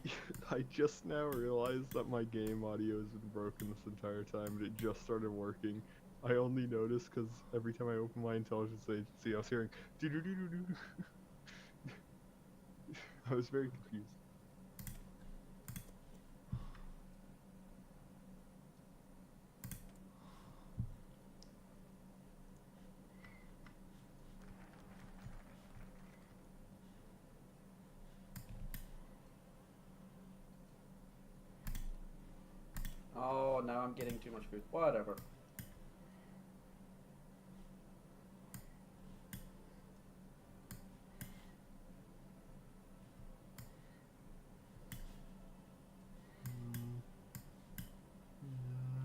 just now realized that my game audio has been broken this entire time, and it just started working. I only noticed because every time I open my intelligence agency, I was hearing doo-doo-doo-doo-doo. I was very confused. Oh, now I'm getting too much food. Whatever.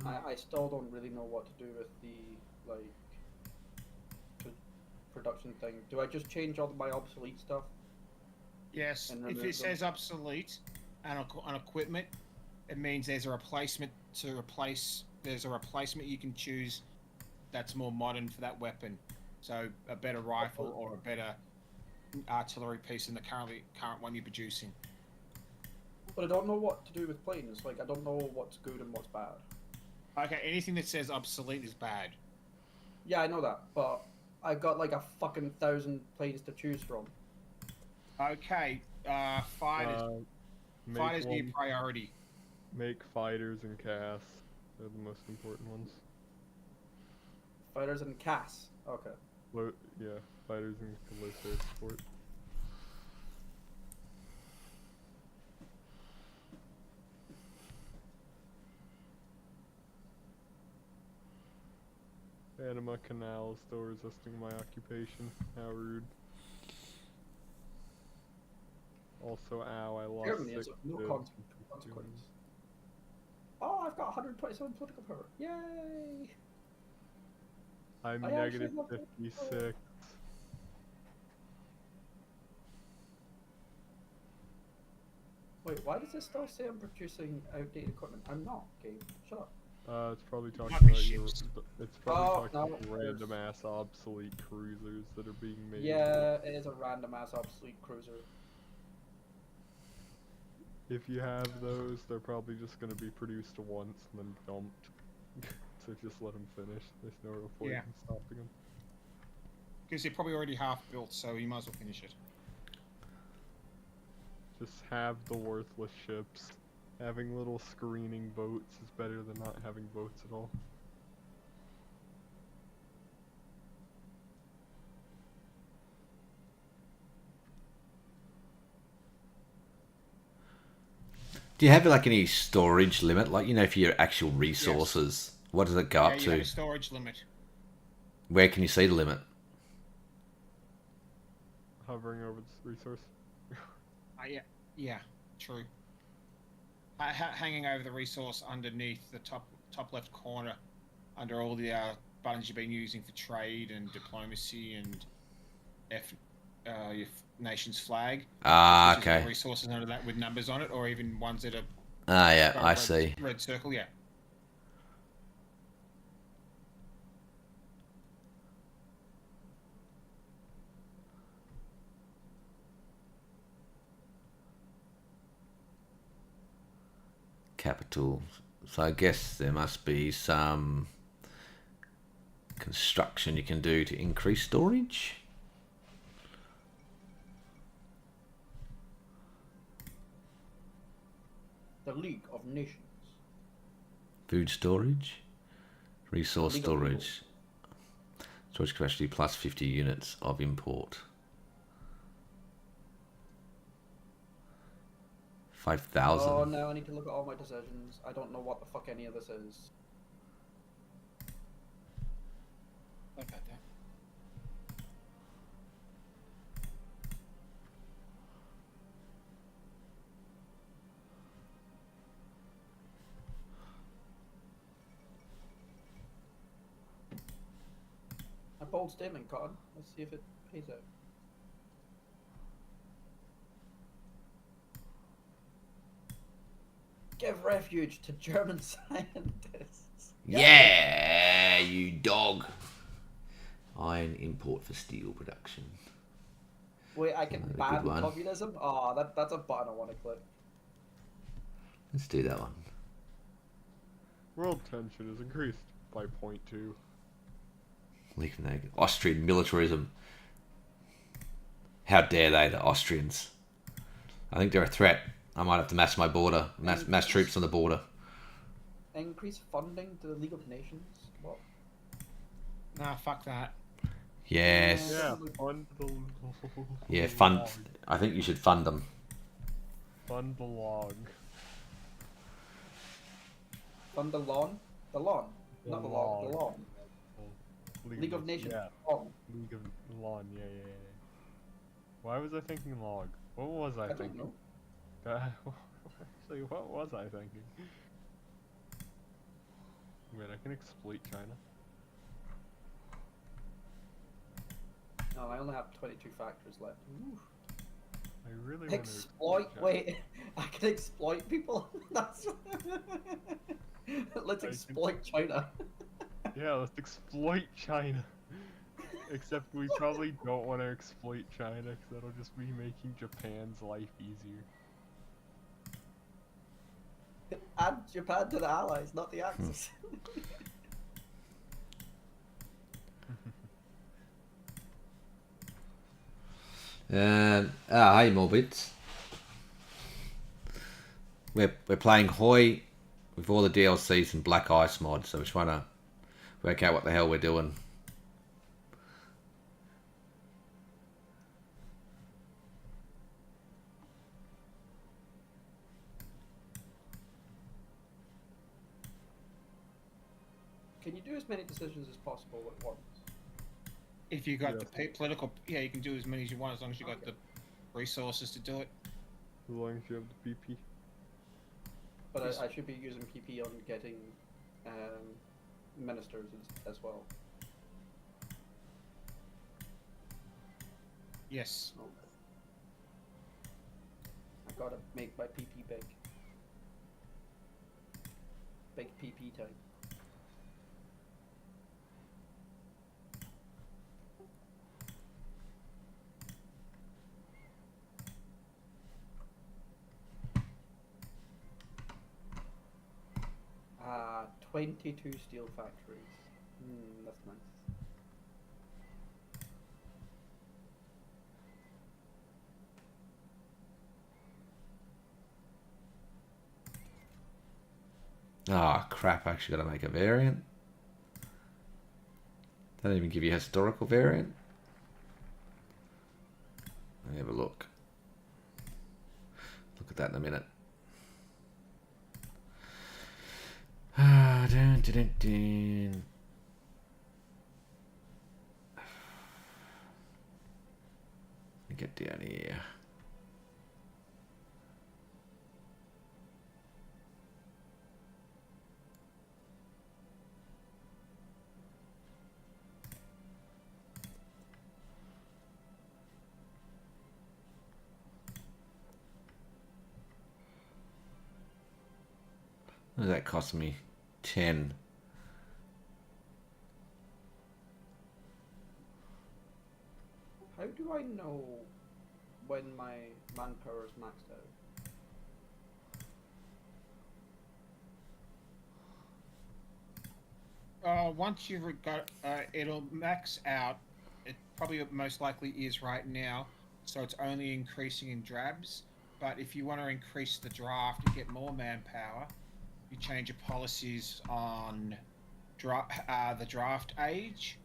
I still don't really know what to do with the, like, production thing. Do I just change all my obsolete stuff? Yes. And If remove it says obsolete and on equipment, it means there's a replacement to replace. There's a replacement you can choose that's more modern for that weapon. So a better rifle or a better artillery piece than the current one you're producing. But I don't know what to do with planes. Like, I don't know what's good and what's bad. Okay, anything that says obsolete is bad. Yeah, I know that, but I got like a fucking 1,000 planes to choose from. Okay, fighters Make be a one, priority. make fighters and CAS. They're the most important ones. Fighters and CAS. Okay. Yeah, fighters and low air support. Panama Canal is still resisting my occupation. How rude. Also, ow, I lost Germany has 6 no to consequence. Oh, I've got 127 political power. Yay! I'm I negative actually love it. 56. Wait, why does this still say I'm producing outdated equipment? I'm not, Gabe. Shut up. It's probably talking Not the about your. ships. It's probably Oh, talking no, about random ass obsolete cruisers that are being made. Yeah, it is a random ass obsolete cruiser. If you have those, they're probably just gonna be produced once and then dumped. So just let them finish. There's no real point Yeah. in stopping them. Because they're probably already half built, so you might as well finish it. Just have the worthless ships. Having little screening boats is better than not having boats at all. Do you have like any storage limit? Like, you know, for your actual resources, what does it go Yeah, up you have to? a storage limit. Where can you see the limit? Hovering over this resource. Yeah, true. Hanging over the resource underneath the top left corner, under all the buttons you've been using for trade and diplomacy and your nation's flag. Ah, Which is the okay. resources under that with numbers on it, or even ones that are Ah, yeah, got a I red, see. red circle. Yeah. Capital. So I guess there must be some construction you can do to increase storage. The League of Nations. Food storage. Resource Legal storage. Storage capacity plus 50 units of import. 5,000. Oh no, I need to look at all my decisions. I don't know what the fuck any of this is. Look at that. A bold statement, Cotton. Let's see if it pays out. Give refuge to German scientists. Yeah, you dog. Iron import for steel production. Wait, I can Another good ban one. communism? Oh, that's a button I want to click. Let's do that one. World tension is increased by 0.2. Austrian militarism. How dare they, the Austrians? I think they're a threat. I might have to mass my border, mass troops on the border. Increase funding to the League of Nations? What? Nah, fuck that. Yes. Yeah, fund the Yeah, fund. log. I think you should fund them. Fund the log. Fund the lawn? The lawn. Not the log, the log. lawn. League of Nations. Yeah, Lawn. League of Lawn. Yeah. Why was I thinking log? What was I I don't thinking? know. Actually, what was I thinking? Wait, I can exploit China. No, I only have 22 factories left. Ooh. I really want to Exploit? China. Wait, I can exploit people? That's... Let's I can- exploit China. Yeah, let's exploit China. Except we probably don't want to exploit China because that'll just be making Japan's life easier. Add Japan to the Allies, not the Axis. Hey Morbid. We're playing Hoi with all the DLCs and Black Ice mod, so we're trying to work out what the hell we're doing. Can you do as many decisions as possible at once? If you got Yeah. the political, yeah, you can do as many as you want as long as you got the resources to do it. As long as you have the PP. But Yes. I should be using PP on getting ministers as well. Yes. Okay. I gotta make my PP big. Big PP time. Ah, 22 steel factories. That's nice. Ah, crap, I actually got to make a variant. Don't even give you a historical variant. Let me have a look. Look at that in a minute. Dun, dun, dun, dun. Let me get down here. What does that cost me? 10. How do I know when my manpower is maxed out? Once you've got, it'll max out. It probably most likely is right now, so it's only increasing in drabs. But if you want to increase the draft and get more manpower, you change your policies on the draft age,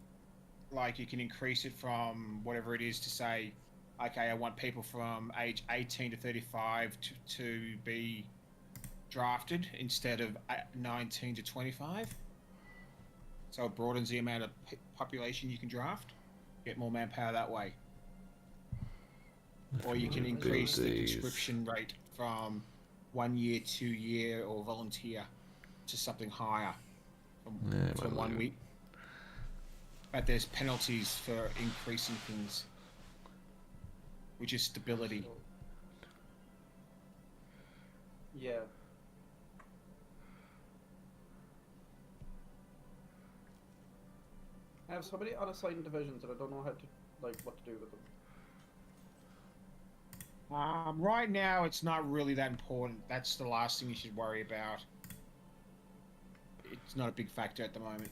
like you can increase it from whatever it is to say, okay, I want people from age 18 to 35 to be drafted instead of 19 to 25. So it broadens the amount of population you can draft. Get more manpower that way. Or you can increase the conscription rate from 1 year, 2 year, or volunteer to something higher from 1 week. But there's penalties for increasing things, which is stability. Yeah. I have so many unassigned divisions and I don't know how to, like, what to do with them. Right now, it's not really that important. That's the last thing you should worry about. It's not a big factor at the moment.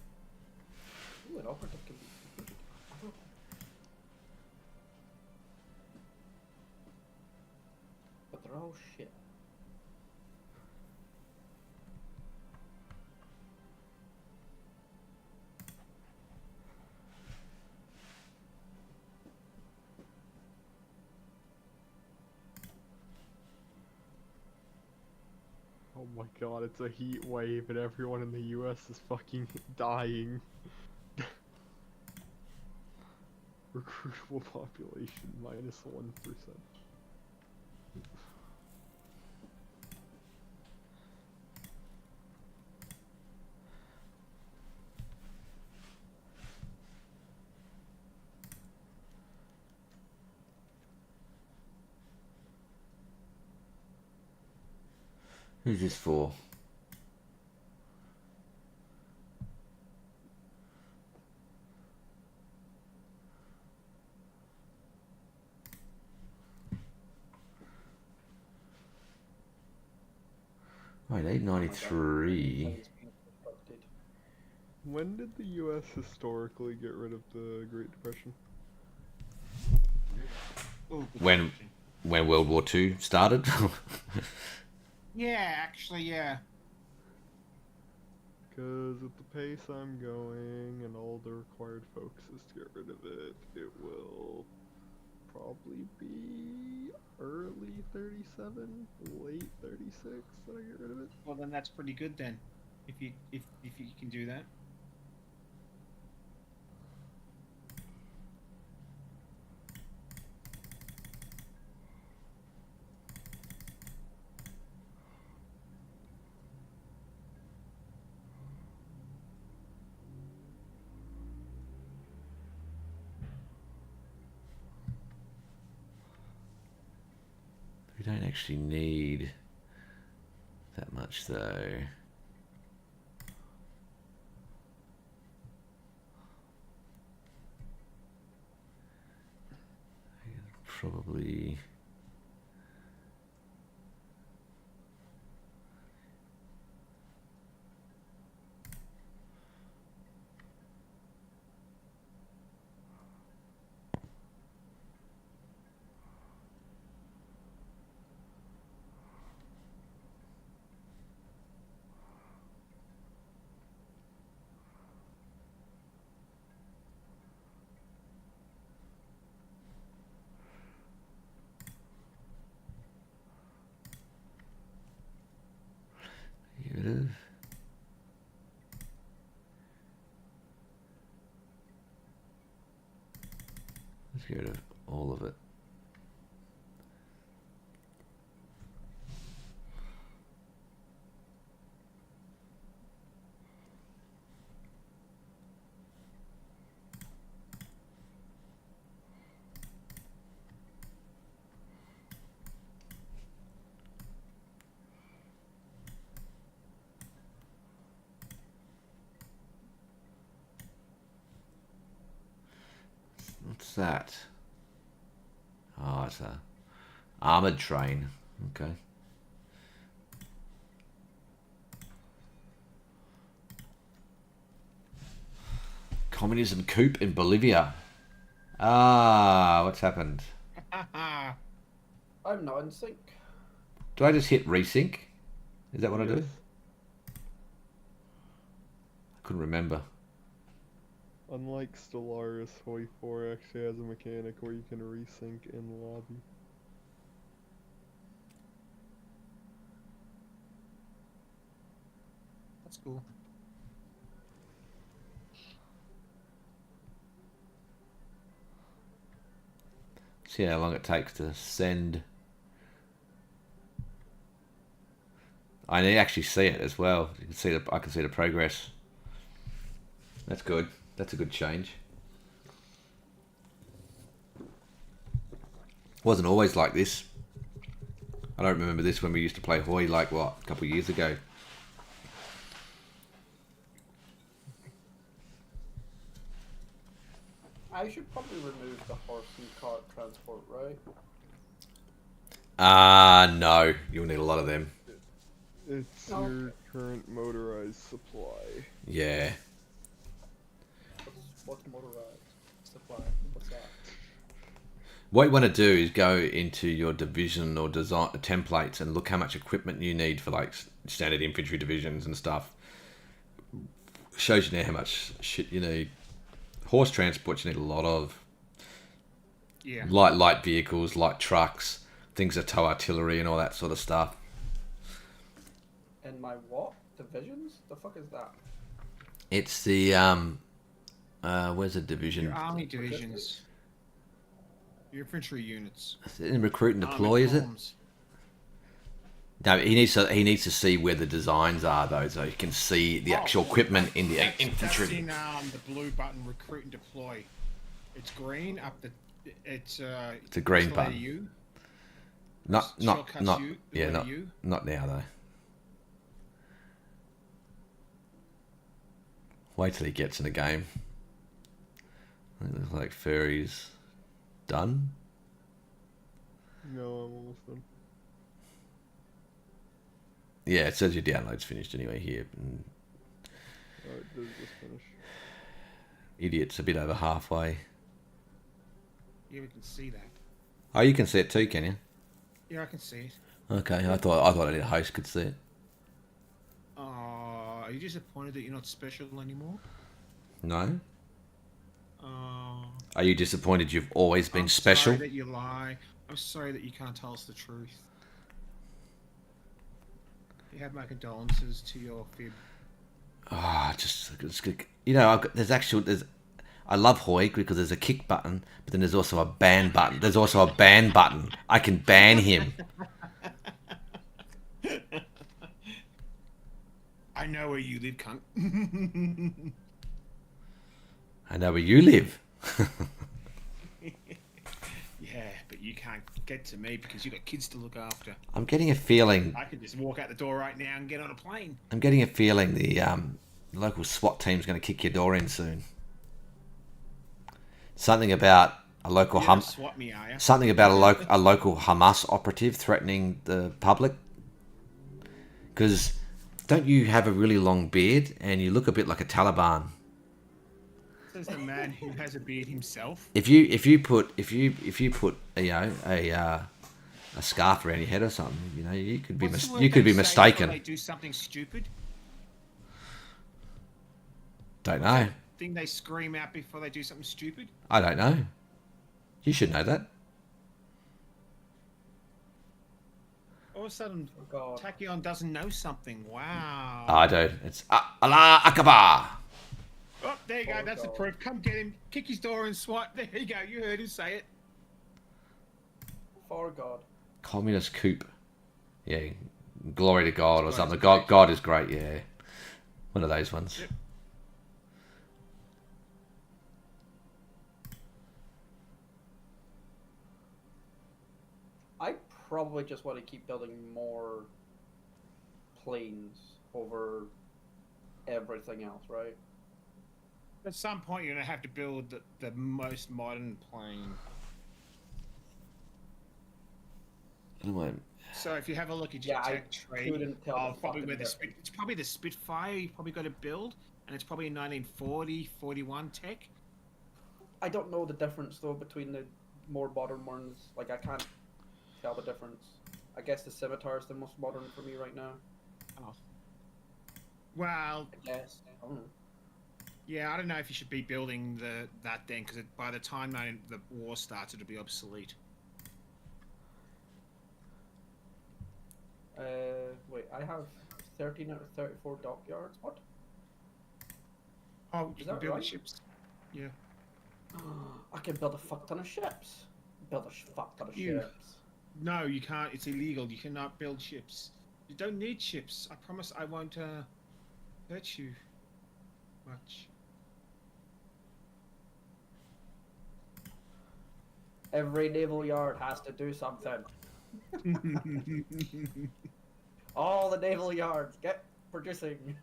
Ooh, an operative can be. But they're all shit. Oh my god, it's a heat wave and everyone in the US is fucking dying. Recruitable population -1%. Who's this for? Wait, 893. When did the US historically get rid of the Great Depression? Ooh, good When question. when World War II started? Yeah, actually, yeah. Because at the pace I'm going and all the required focus is to get rid of it, it will probably be early 37, late 36 that I get rid of it. Well, then that's pretty good then, if you can do that. We don't actually need that much though. Probably. Get rid of. Let's get rid of all of it. What's that? Oh, it's a armored train. Okay. Communism coup in Bolivia. Ah, what's happened? I'm not in sync. Do I just hit resync? Is that what I do? Yes. I couldn't remember. Unlike Stellaris, Hoi 4 actually has a mechanic where you can resync in the lobby. That's cool. See how long it takes to send. I can actually see it as well. You can see I can see the progress. That's good. That's a good change. Wasn't always like this. I don't remember this when we used to play Hoi, like what, a couple of years ago. I should probably remove the horse and cart transport, right? No. You'll need a lot of them. It's Oh. your current motorized supply. Yeah. What's motorized supply? What's that? What you want to do is go into your division or design templates and look how much equipment you need for like standard infantry divisions and stuff. Shows you now how much shit you need. Horse transport you need a lot of. Yeah. Light vehicles, light trucks, things that tow artillery and all that sort of stuff. And my what? Divisions? The fuck is that? It's the where's the division? Your army divisions. Your infantry units. In recruit and Army deploy, is it? forms. No, he needs to see where the designs are though, so he can see the actual equipment in the infantry. That's in the blue button, recruit and deploy. It's green up the. It's a green the letter button. U. Not Shortcuts not U, the yeah, letter not U. not now though. Wait till he gets in the game. It looks like Furry's done. No, I'm almost done. Yeah, it says your download's finished anyway here. Alright, did it just finish? Idiot's a bit over halfway. Yeah, we can see that. Oh, you can see it too, can you? Yeah, I can see it. Okay, I thought only the host could see it. Are you disappointed that you're not special anymore? No? Uh, Are you disappointed you've always been I'm special? sorry that you lie. I'm sorry that you can't tell us the truth. You have my condolences to your fib. Ah, it's good. You know, I love Hoi because there's a kick button, but then there's also a ban button. There's also a ban button. I can ban him. I know where you live, cunt. I know where you live. Yeah, but you can't get to me because you got kids to look after. I'm getting a feeling. I can just walk out the door right now and get on a plane. I'm getting a feeling the local SWAT team's going to kick your door in soon. Something about a local You're gonna swat me, are you? something about a local Hamas operative threatening the public. Because don't you have a really long beard and you look a bit like a Taliban? Says the man who has a beard himself. If you put a scarf around your head or something, you know, you could be What's the word you could they be say mistaken. before they do something stupid. Don't know. Thing they scream out before they do something stupid. I don't know. You should know that. All of a sudden, Oh god. Tachyon doesn't know something. Wow. I do. It's Allah Akbar. Oh, there you go. Oh, That's the God. proof. Come get him. Kick his door and swat. There you go. You heard him say it. For god. Communist coup. Yeah. Glory to God or God something. is great. God is great. Yeah. One of those ones. Yep. I probably just want to keep building more planes over everything else, right? At some point, you're gonna have to build the most modern plane. So if you have a look at your Yeah, I tech tree, couldn't tell the probably fucking where the difference. it's probably the Spitfire you probably got to build, and it's probably a 1940, 41 tech. I don't know the difference though between the more modern ones. Like I can't tell the difference. I guess the Scimitar is the most modern for me right now. Well, I guess. I don't know. Yeah, I don't know if you should be building that then, because by the time the war starts, it'll be obsolete. Wait, I have 13 out of 34 dockyards. What? Oh, you Is can that build right? the ships. Yeah. I can build a fuck ton of ships. Build a fuck ton of You- ships. No, you can't. It's illegal. You cannot build ships. You don't need ships. I promise I won't hurt you much. Every naval yard has to do something. All the naval yards get producing.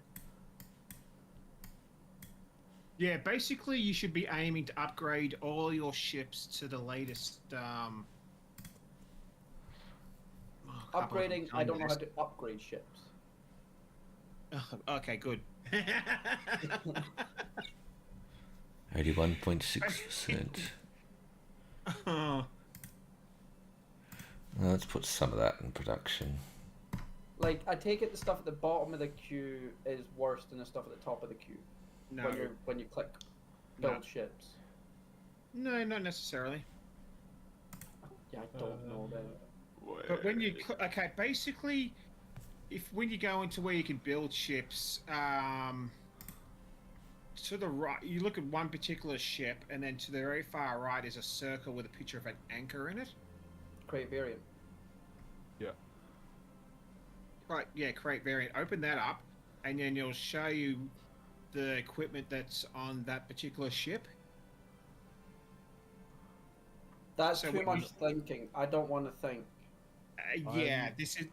Yeah, basically, you should be aiming to upgrade all your ships to the latest. Oh, a couple of them Upgrading, I don't know how done to upgrade ships. this. Okay, good. 81.6%. Oh, Let's put some of that in production. Like, I take it the stuff at the bottom of the queue is worse than the stuff at the top of the queue. no, When you click build No. ships. no, not necessarily. Yeah, I don't know then. But when you okay, basically, when you go into where you can build ships, to the right, you look at one particular ship, and then to the very far right is a circle with a picture of an anchor in it. Create variant. Right, yeah, create variant. Open that up, and then it'll show you the equipment that's on that particular ship. That's So too what you- much thinking. I don't want to think. Yeah, this is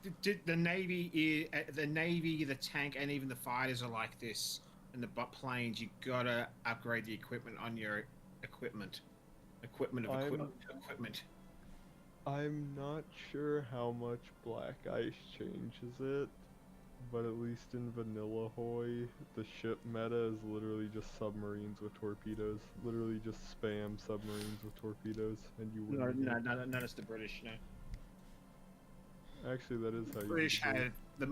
the Navy. The Navy, the tank, and even the fighters are like this. And the planes, you gotta upgrade the equipment on your equipment. Equipment. I'm not sure how much Black Ice changes it, but at least in Vanilla Hoy, the ship meta is literally just submarines with torpedoes. Literally just spam submarines with torpedoes, and you win. No, the game. no, not as the British. No, Actually, that is how you British do it. had the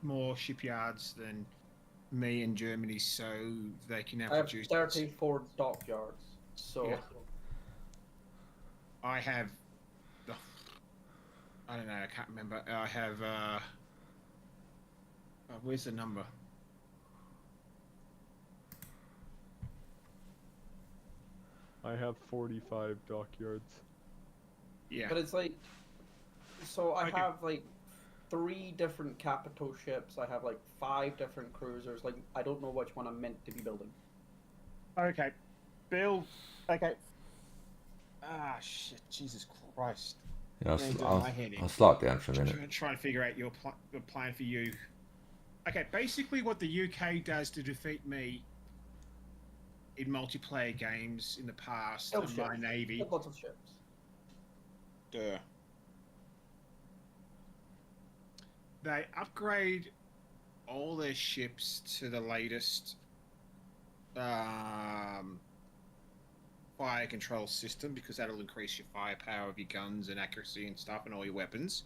more shipyards than me and Germany, so they can now I have produce. 34 dockyards. So Yeah. I have. I don't know. I can't remember. I have. Where's the number? I have 45 dockyards. Yeah. but it's like, so I Okay. have like 3 different capital ships. I have like 5 different cruisers. Like, I don't know which one I'm meant to be building. Okay. Build. Okay. Ah, shit. Jesus Christ. Yeah, I'll, Yeah, sl- do I'll, my head in. I'll slow it down for a minute. Trying to figure out your the plan for you. Okay, basically what the UK does to defeat me in multiplayer games in the past Build and my ships. Navy. Build lots of ships. Duh. They upgrade all their ships to the latest fire control system because that'll increase your firepower of your guns and accuracy and stuff and all your weapons.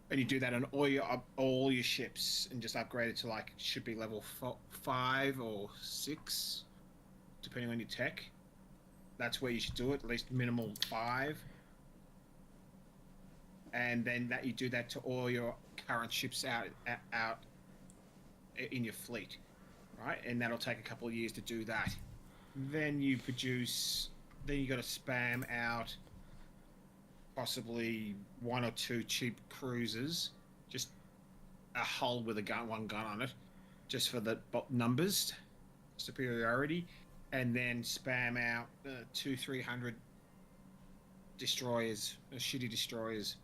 And you do that on all your ships and just upgrade it to like should be level 5 or 6, depending on your tech. That's where you should do it, at least minimal 5. And then that you do that to all your current ships out in your fleet, right? And that'll take a couple of years to do that. Then you produce. Then you got to spam out possibly 1 or 2 cheap cruisers, just a hull with one gun on it, just for the numbers superiority, and then spam out 200-300 destroyers, shitty destroyers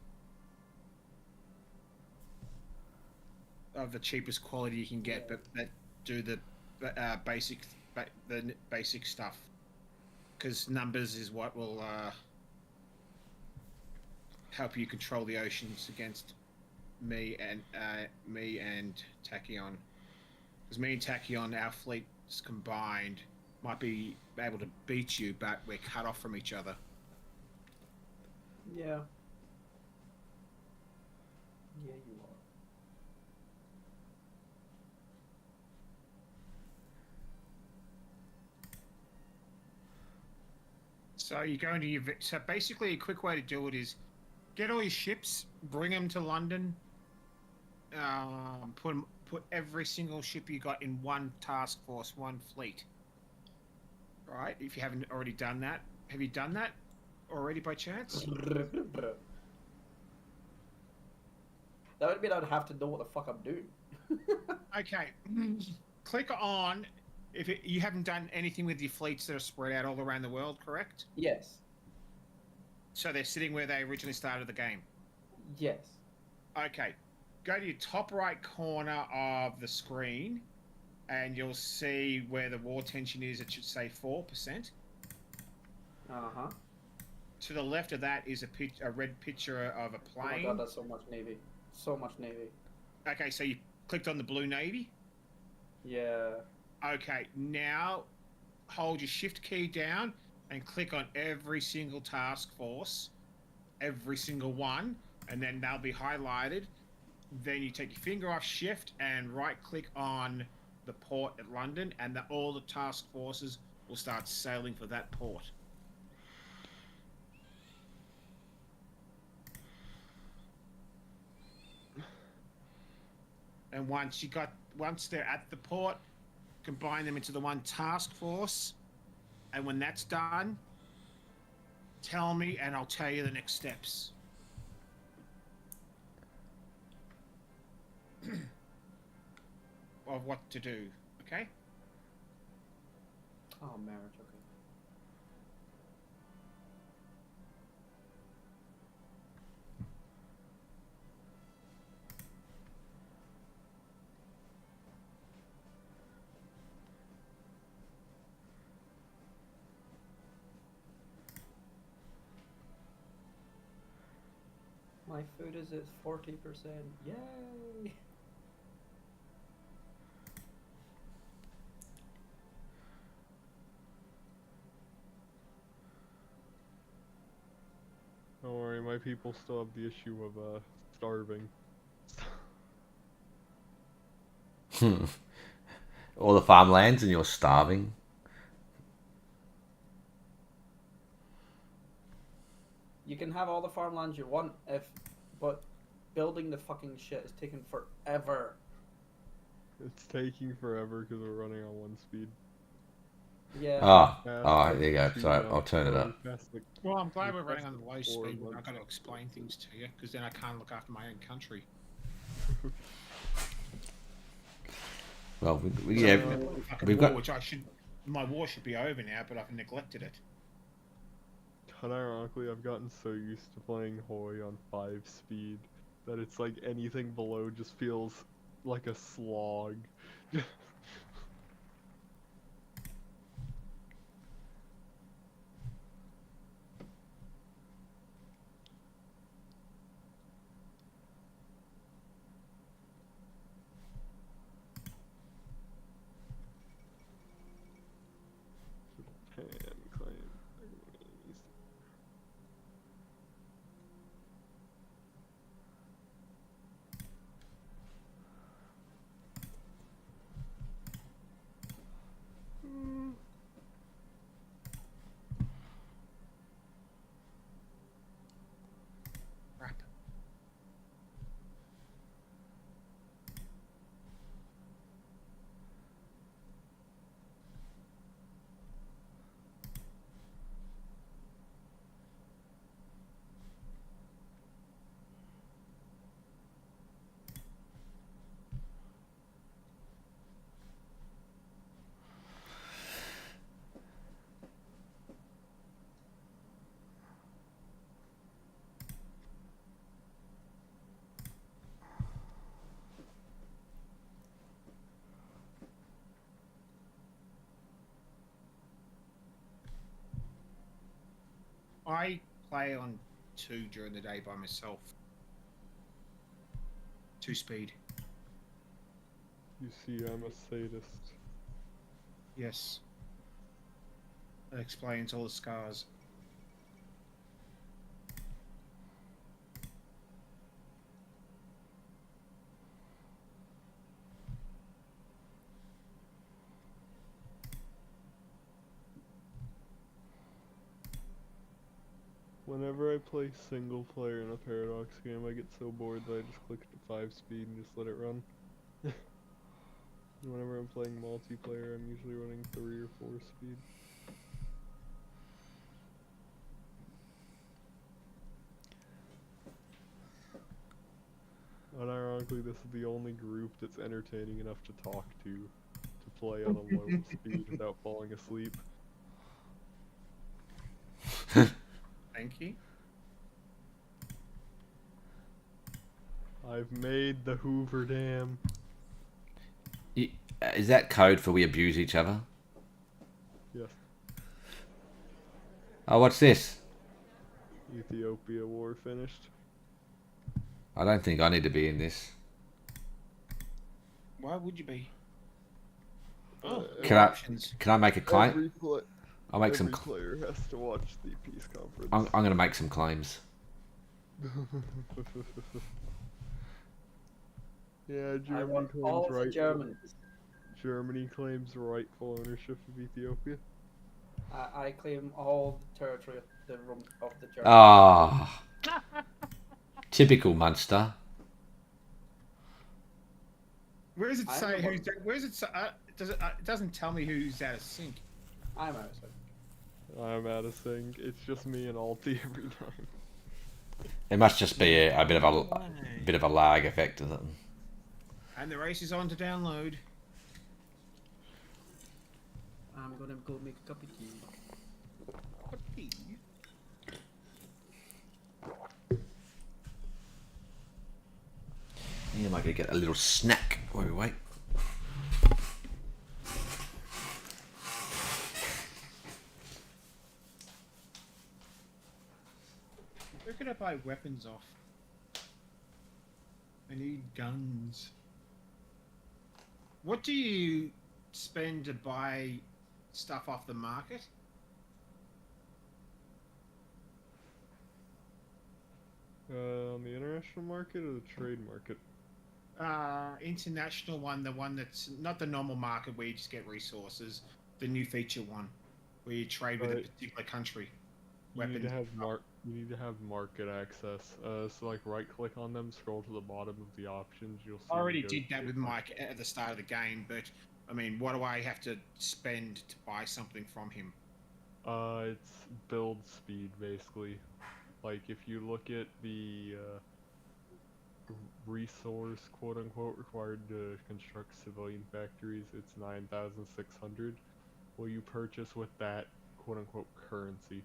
of the cheapest quality you can get, but that do the basic stuff. Because numbers is what will help you control the oceans against me and Tachyon. Because me and Tachyon, our fleets combined, might be able to beat you, but we're cut off from each other. Yeah. Yeah, you are. So you go into your so basically a quick way to do it is get all your ships, bring them to London, put every single ship you got in one task force, one fleet. Right? If you haven't already done that, have you done that already by chance? That would mean I'd have to know what the fuck I'm doing. Okay. Click on you haven't done anything with your fleets that are spread out all around the world, correct? Yes. So they're sitting where they originally started the game. Yes. Okay. Go to your top right corner of the screen and you'll see where the war tension is. It should say 4%. Uh-huh. To the left of that is a red picture of a Oh my plane. god, that's so much Navy. So much Navy. Okay, so you clicked on the blue Navy. Yeah. Okay, now hold your shift key down and click on every single task force, every single one, and then they'll be highlighted. Then you take your finger off shift and right click on the port at London, and all the task forces will start sailing for that port. And once they're at the port, combine them into the one task force, and when that's done, tell me and I'll tell you the next steps. Of what to do, okay? Oh, marriage, okay. My food is at 40%. Yay! Don't worry, my people still have the issue of starving. All the farmlands and you're starving. You can have all the farmlands you want, but building the fucking shit is taking forever. It's taking forever because we're running on 1 speed. Yeah. There you go. Sorry, I'll turn it up. Well, I'm glad we're running on the low speed. I've got to explain things to you, because then I can't look after my own country. Well, Fucking we've war, got. which my war should be over now, but I've neglected it. Unironically, I've gotten so used to playing Hoi on 5 speed that it's like anything below just feels like a slog. Japan claim enemies. Crap. I play on 2 during the day by myself. 2 speed. You see, I'm a sadist. Yes. That explains all the scars. Whenever I play single player in a Paradox game, I get so bored that I just click the 5 speed and just let it run. Whenever I'm playing multiplayer, I'm usually running 3 or 4 speed. Unironically, this is the only group that's entertaining enough to talk to play on a low speed without falling asleep. Thank you. I've made the Hoover Dam. Is that code for we abuse each other? Yes. Oh, what's this? Ethiopia war finished. I don't think I need to be in this. Why would you be? Uh, Can I- options. Can I make a claim? I'll make Every some. player has to watch the peace conference. I'm going to make some claims. Yeah, I Germany want claims all the right. Germans. Germany claims rightful ownership of Ethiopia. I claim all the territory of the Germans. Ah, typical Munster. Where does it I say don't who's? Where does it say? It doesn't tell me who's out of sync. I'm out of sync. I'm out of sync. It's just me and Alti every time. It must just be a bit of a lag effect, is it? And the race is on to download. I'm gonna go make a cup of tea. Yeah, I might get a little snack while we wait. Where could I buy weapons off? I need guns. What do you spend to buy stuff off the market? On the international market or the trade market? International one, the one that's not the normal market where you just get resources, the new feature one, where you trade with a Right. particular country. You need to Weapons. have market access. So like right click on them, scroll to the bottom of the options, you'll see. I already did that with negotiate. Mike at the start of the game, but I mean, what do I have to spend to buy something from him? It's build speed basically. Like if you look at the resource quote unquote required to construct civilian factories, it's 9,600. Will you purchase with that quote unquote currency?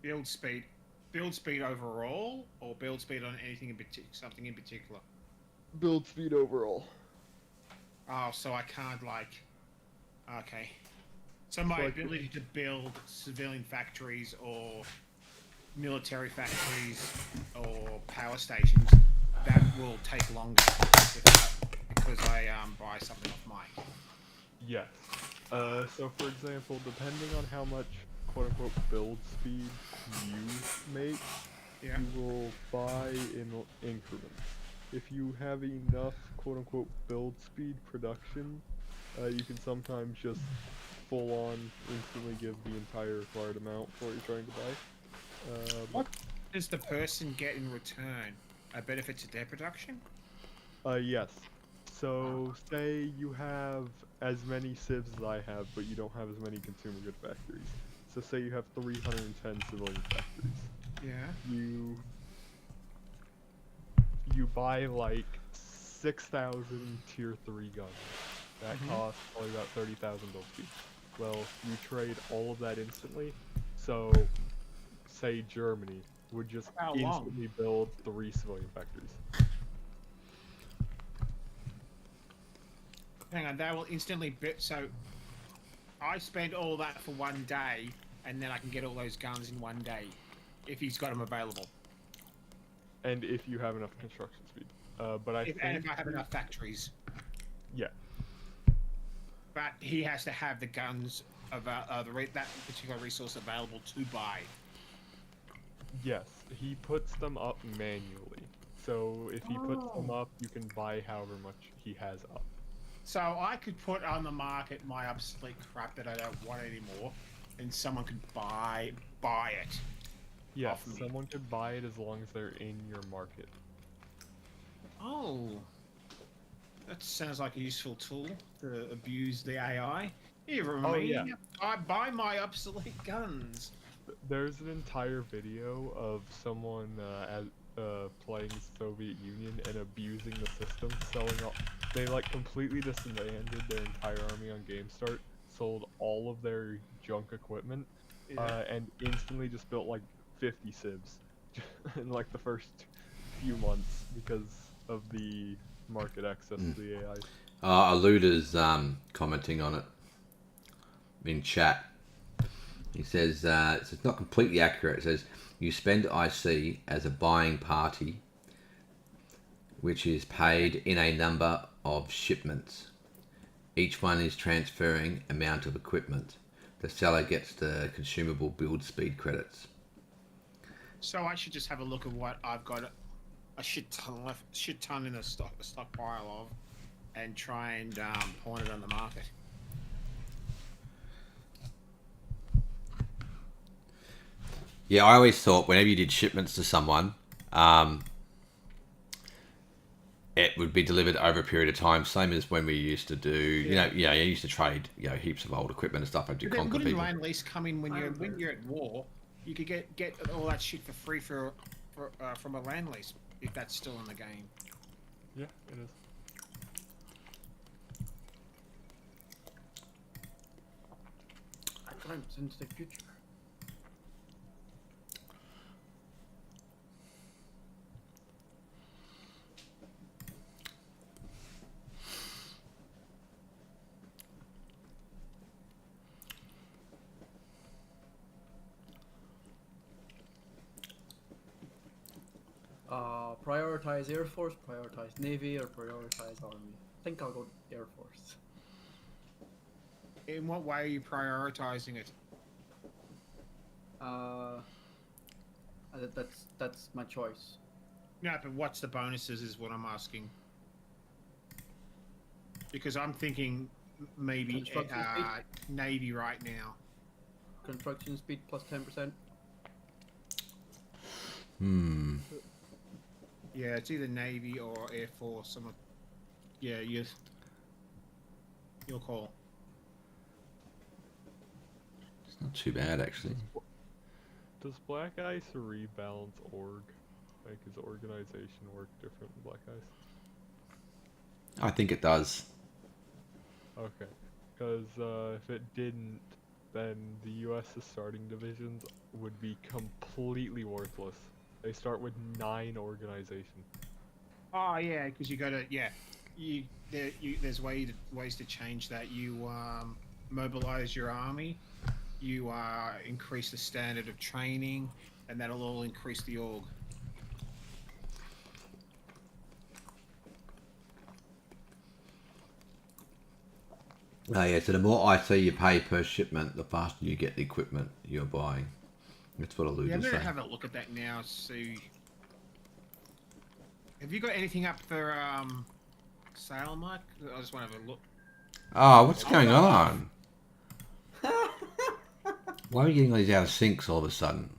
Build speed overall, or build speed on anything in something in particular? Build speed overall. Oh, so I can't like. Okay. So my like- ability to build civilian factories or military factories or power stations, that will take longer because I buy something off Mike. Yes. So for example, depending on how much quote unquote build speed you make, Yeah. you will buy in increments. If you have enough quote unquote build speed production, you can sometimes just full on instantly give the entire required amount for what you're trying to buy. What does the person get in return? A benefit to their production? Yes. So say you have as many civs as I have, but you don't have as many consumer good factories. So say you have 310 civilian factories. Yeah. You buy like 6,000 tier 3 guns. That Mhm. costs probably about 30,000 build speed. Well, you trade all of that instantly. So say Germany would just How long? instantly build 3 civilian factories. Hang on, that will instantly bit. So I spend all that for one day, and then I can get all those guns in one day, if he's got them available. And if you have enough construction speed. But I think And if I have enough factories. Yeah. But he has to have the guns that particular resource available to buy. Yes, he puts them up manually. So if he puts them up, you can buy however much he has up. So I could put on the market my obsolete crap that I don't want anymore, and someone could buy it. Yes, Off me. someone could buy it as long as they're in your market. Oh, that sounds like a useful tool to abuse the AI. Here, Oh, me, yeah. I buy my obsolete guns. There's an entire video of someone playing Soviet Union and abusing the system, selling all. They like completely disbanded their entire army on GameStart, sold all of their junk equipment, and instantly just built like 50 civs in like the first few months because of the market access to the AI. Aluda's commenting on it in chat. He says it's not completely accurate. It says you spend IC as a buying party, which is paid in a number of shipments. Each one is transferring amount of equipment. The seller gets the consumable build speed credits. So I should just have a look at what I've got a shit ton in a stockpile of, and try and pawn it on the market. Yeah, I always thought whenever you did shipments to someone, it would be delivered over a period of time, same as when we used to do, you used to trade, heaps of old equipment and stuff. I'd do conquer Wouldn't people. land lease come in when you're at war? You could get all that shit for free from a land lease if that's still in the game. Yeah, it is. I glimpse into the future. Prioritize Air Force, prioritize Navy, or prioritize Army. I think I'll go Air Force. In what way are you prioritizing it? That's my choice. No, but what's the bonuses is what I'm asking. Because I'm thinking maybe Construction speed? Navy right now. Construction speed plus 10%. Yeah, it's either Navy or Air Force. Yeah, your call. It's not too bad, actually. Does Black Ice rebalance org? Like, his organization work different than Black Ice? I think it does. Okay, because if it didn't, then the U.S.'s starting divisions would be completely worthless. They start with 9 organization. Oh yeah, because you got to there's ways to change that. You mobilize your army, you increase the standard of training, and that'll all increase the org. Oh yeah, so the more IC you pay per shipment, the faster you get the equipment you're buying. That's what Yeah, I'm Aluda's gonna saying. have a look at that now. See, have you got anything up for sale, Mike? I just want to have a look. Oh, what's going on? Why are we getting these out of syncs all of a sudden?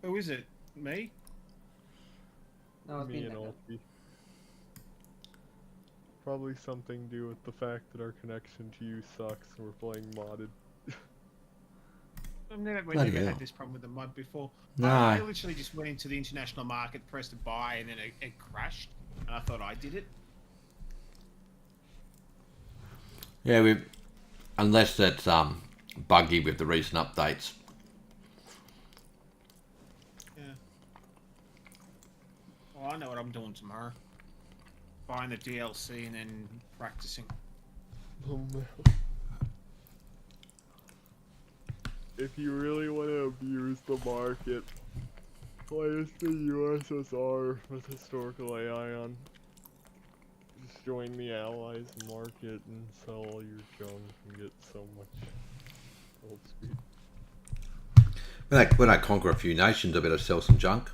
Who is it? Me? No, it's Me me and and Ulti. Probably something to do with the fact that our connection to you sucks and we're playing modded. I've never Bloody hell. had this problem with the mod before. No. I literally just went into the international market, pressed a buy, and then it crashed. And I thought I did it. Yeah, unless that's buggy with the recent updates. Yeah. Well, I know what I'm doing tomorrow. Buying the DLC and then practicing. Oh no. If you really want to abuse the market, play as the USSR with historical AI on. Just join the Allies market and sell all your junk and get so much gold speed. When I conquer a few nations, I better sell some junk.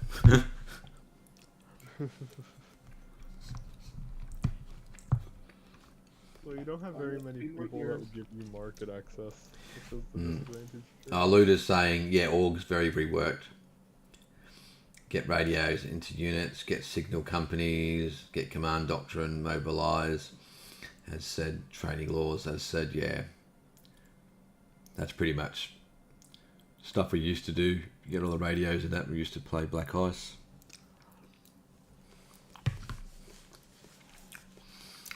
Well, you don't have very many Few more people that years. would give you market access, which is the disadvantage. Luda's saying, yeah, org's very reworked. Get radios into units, get signal companies, get command doctrine, mobilize. As said, training laws, as said, yeah. That's pretty much stuff we used to do. Get all the radios and that. We used to play Black Ice.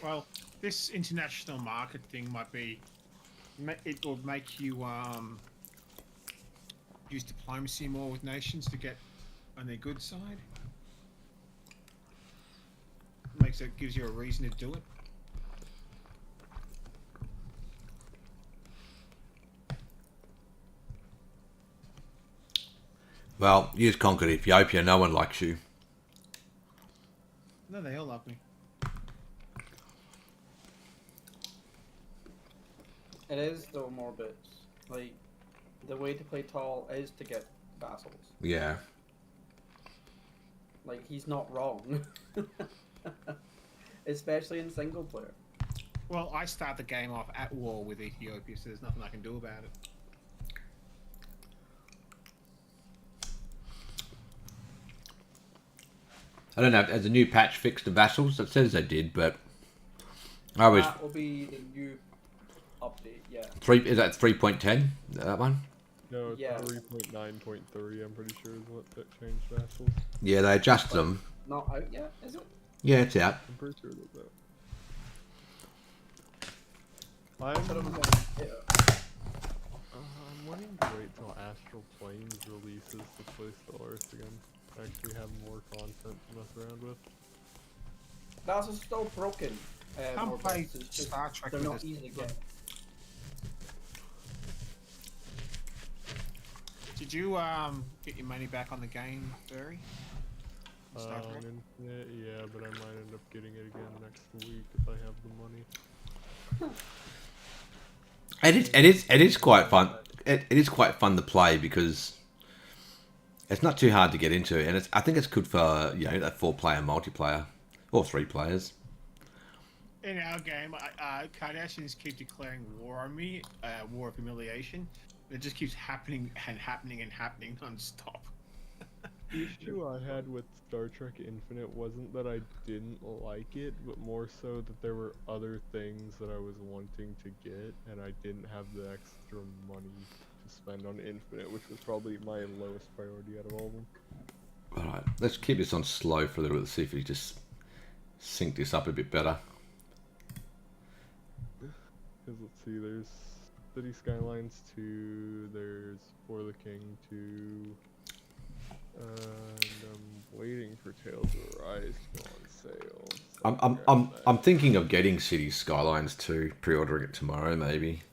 Well, this international market thing might be. It will make you use diplomacy more with nations to get on their good side. Gives you a reason to do it. Well, you just conquered Ethiopia. No one likes you. No, they all love me. It is though, Morbits. Like, the way to play tall is to get vassals. Yeah. Like, he's not wrong. Especially in single player. Well, I start the game off at war with Ethiopia, so there's nothing I can do about it. I don't know. Has the new patch fixed the vassals? It says they did, but I was That will be the new update, yeah. Is that 3.10? That one? No, it's Yeah. 3.9.3, I'm pretty sure is what that changed vassals. Yeah, they adjusted them. Not out yet, is it? Yeah, it's out. I'm pretty sure that's that. I thought it was I'm wanting to wait till Astral Planes releases to play Stellaris again. Actually have more content to mess around with. Vassals are still broken. Come Morbits. play It's just- Star Trek they're with not us. easy to get. Did you get your money back on the game, Barry? Star Trek? On Infinite, yeah, but I might end up getting it again next week if I have the money. It is quite fun. It is quite fun to play because it's not too hard to get into, and I think it's good for a 4-player multiplayer or 3 players. In our game, Kardashians keep declaring war on me, war of humiliation. It just keeps happening and happening and happening non-stop. The issue I had with Star Trek Infinite wasn't that I didn't like it, but more so that there were other things that I was wanting to get, and I didn't have the extra money to spend on Infinite, which was probably my lowest priority out of all of them. Alright, let's keep this on slow for a little bit to see if we just sync this up a bit better. Because let's see, there's City Skylines 2, there's For the King 2, and I'm waiting for Tales of Arise to go on sale. So I'm thinking of getting City Skylines 2, pre-ordering it tomorrow maybe,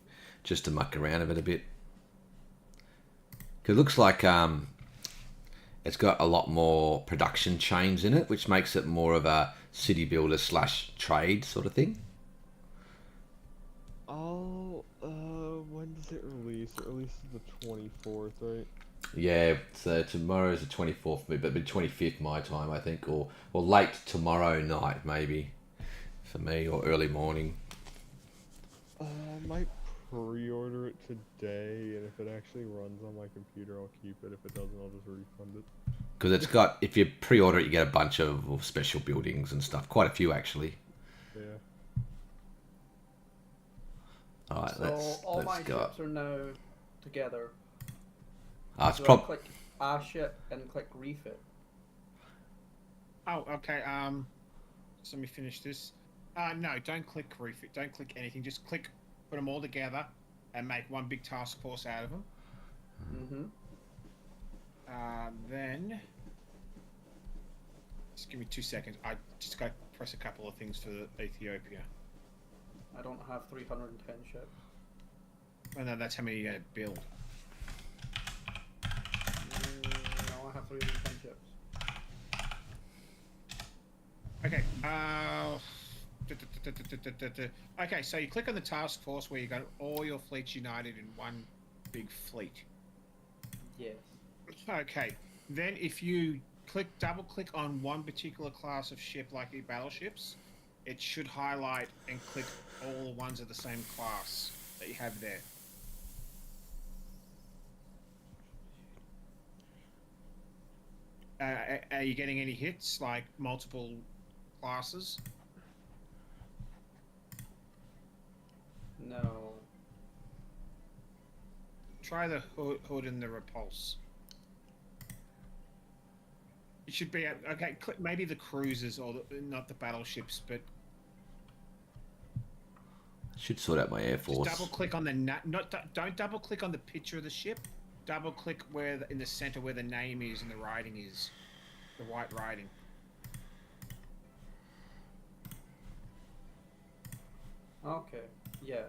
just to muck around with it a bit. Cause it looks like it's got a lot more production chains in it, which makes it more of a city builder / trade sort of thing. Oh, when does it release? It releases the 24th, right? Yeah, so tomorrow's the 24th for me, but it'll be 25th my time, I think, or late tomorrow night maybe for me, or early morning. I might pre-order it today, and if it actually runs on my computer, I'll keep it. If it doesn't, I'll just refund it. Because it's got, if you pre-order it, you get a bunch of special buildings and stuff. Quite a few actually. Yeah. All right, So all my let's go. ships are now together. It's So I prob click a ship and click refit. Oh, okay. So let me finish this. No, don't click refit. Don't click anything. Just click, put them all together, and make one big task force out of them. Mm-hmm. Then, just give me 2 seconds. I just got to press a couple of things for Ethiopia. I don't have 310 ships. Oh, no, that's how many you build. No, I have 310 ships. Okay. Okay, so you click on the task force where you got all your fleets united in one big fleet. Yes. Okay. Then if you double click on one particular class of ship, like the battleships, it should highlight and click all the ones of the same class that you have there. Are you getting any hits, like multiple classes? No. Try the hood and the repulse. It should be okay. Maybe the cruisers or not the battleships, but Should sort out my Air just Force. double click on the don't double click on the picture of the ship. Double click in the center where the name is and the writing is, the white writing. Okay. Yeah.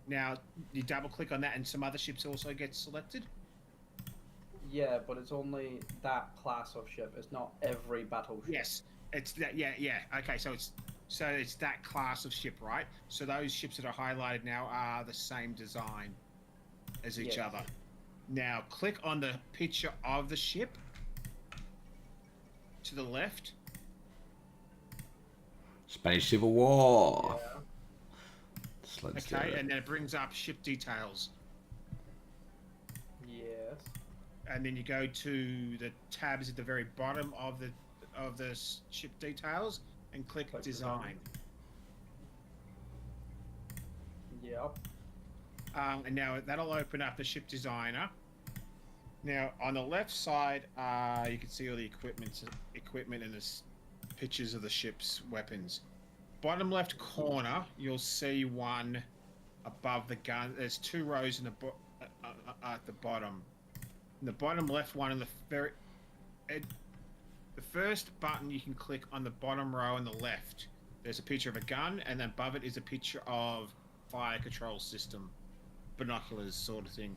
Now you double click on that, and some other ships also get selected. Yeah, but it's only that class of ship. It's not every battleship. Yes, it's that. Yeah, yeah. Okay, so it's that class of ship, right? So those ships that are highlighted now are the same design as each Yes. other. Now click on the picture of the ship to the left. Spanish Civil War. Yeah. Let's do Okay, it. and then it brings up ship details, Yes. and then you go to the tabs at the very bottom of the ship details and click Click design. Yep. And now that'll open up the ship designer. Now on the left side, you can see all the equipment and the pictures of the ship's weapons. Bottom left corner, you'll see one above the gun. There's two rows in at the bottom. In the bottom left one, and the first button you can click on the bottom row on the left. There's a picture of a gun, and then above it is a picture of fire control system, binoculars sort of thing.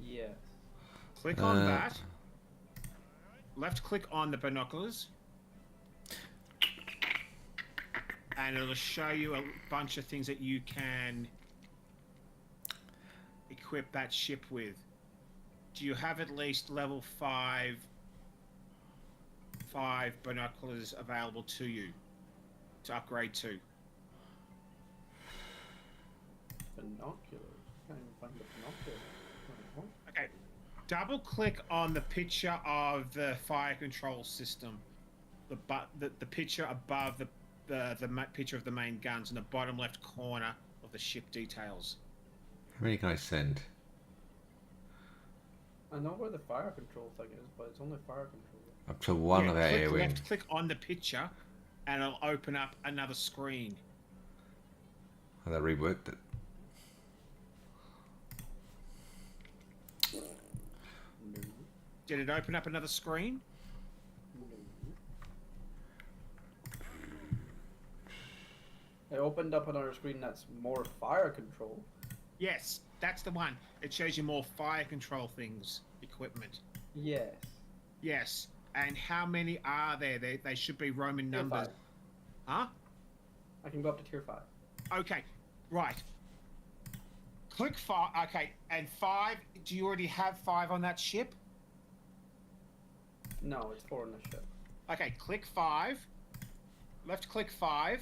Yes. Click on that. Left click on the binoculars. And it'll show you a bunch of things that you can equip that ship with. Do you have at least level 5 binoculars available to you to upgrade to? Binoculars. Can't even find the binoculars. What? Okay. Double click on the picture of the fire control system. The picture above the picture of the main guns in the bottom left corner of the ship details. How many can I send? I know where the fire control thing is, but it's only fire control. Up to one of our click air wing. left click on the picture and it'll open up another screen. Oh, they reworked it. No. Did it open up another screen? No. It opened up another screen that's more fire control. Yes, that's the one. It shows you more fire control things, equipment. Yes. Yes. And how many are there? They should be Roman Tier numbers. 5. Huh? I can go up to tier 5. Okay, right. Click 5. Okay, and 5. Do you already have 5 on that ship? No, it's 4 on the ship. Okay, click 5. Left click 5.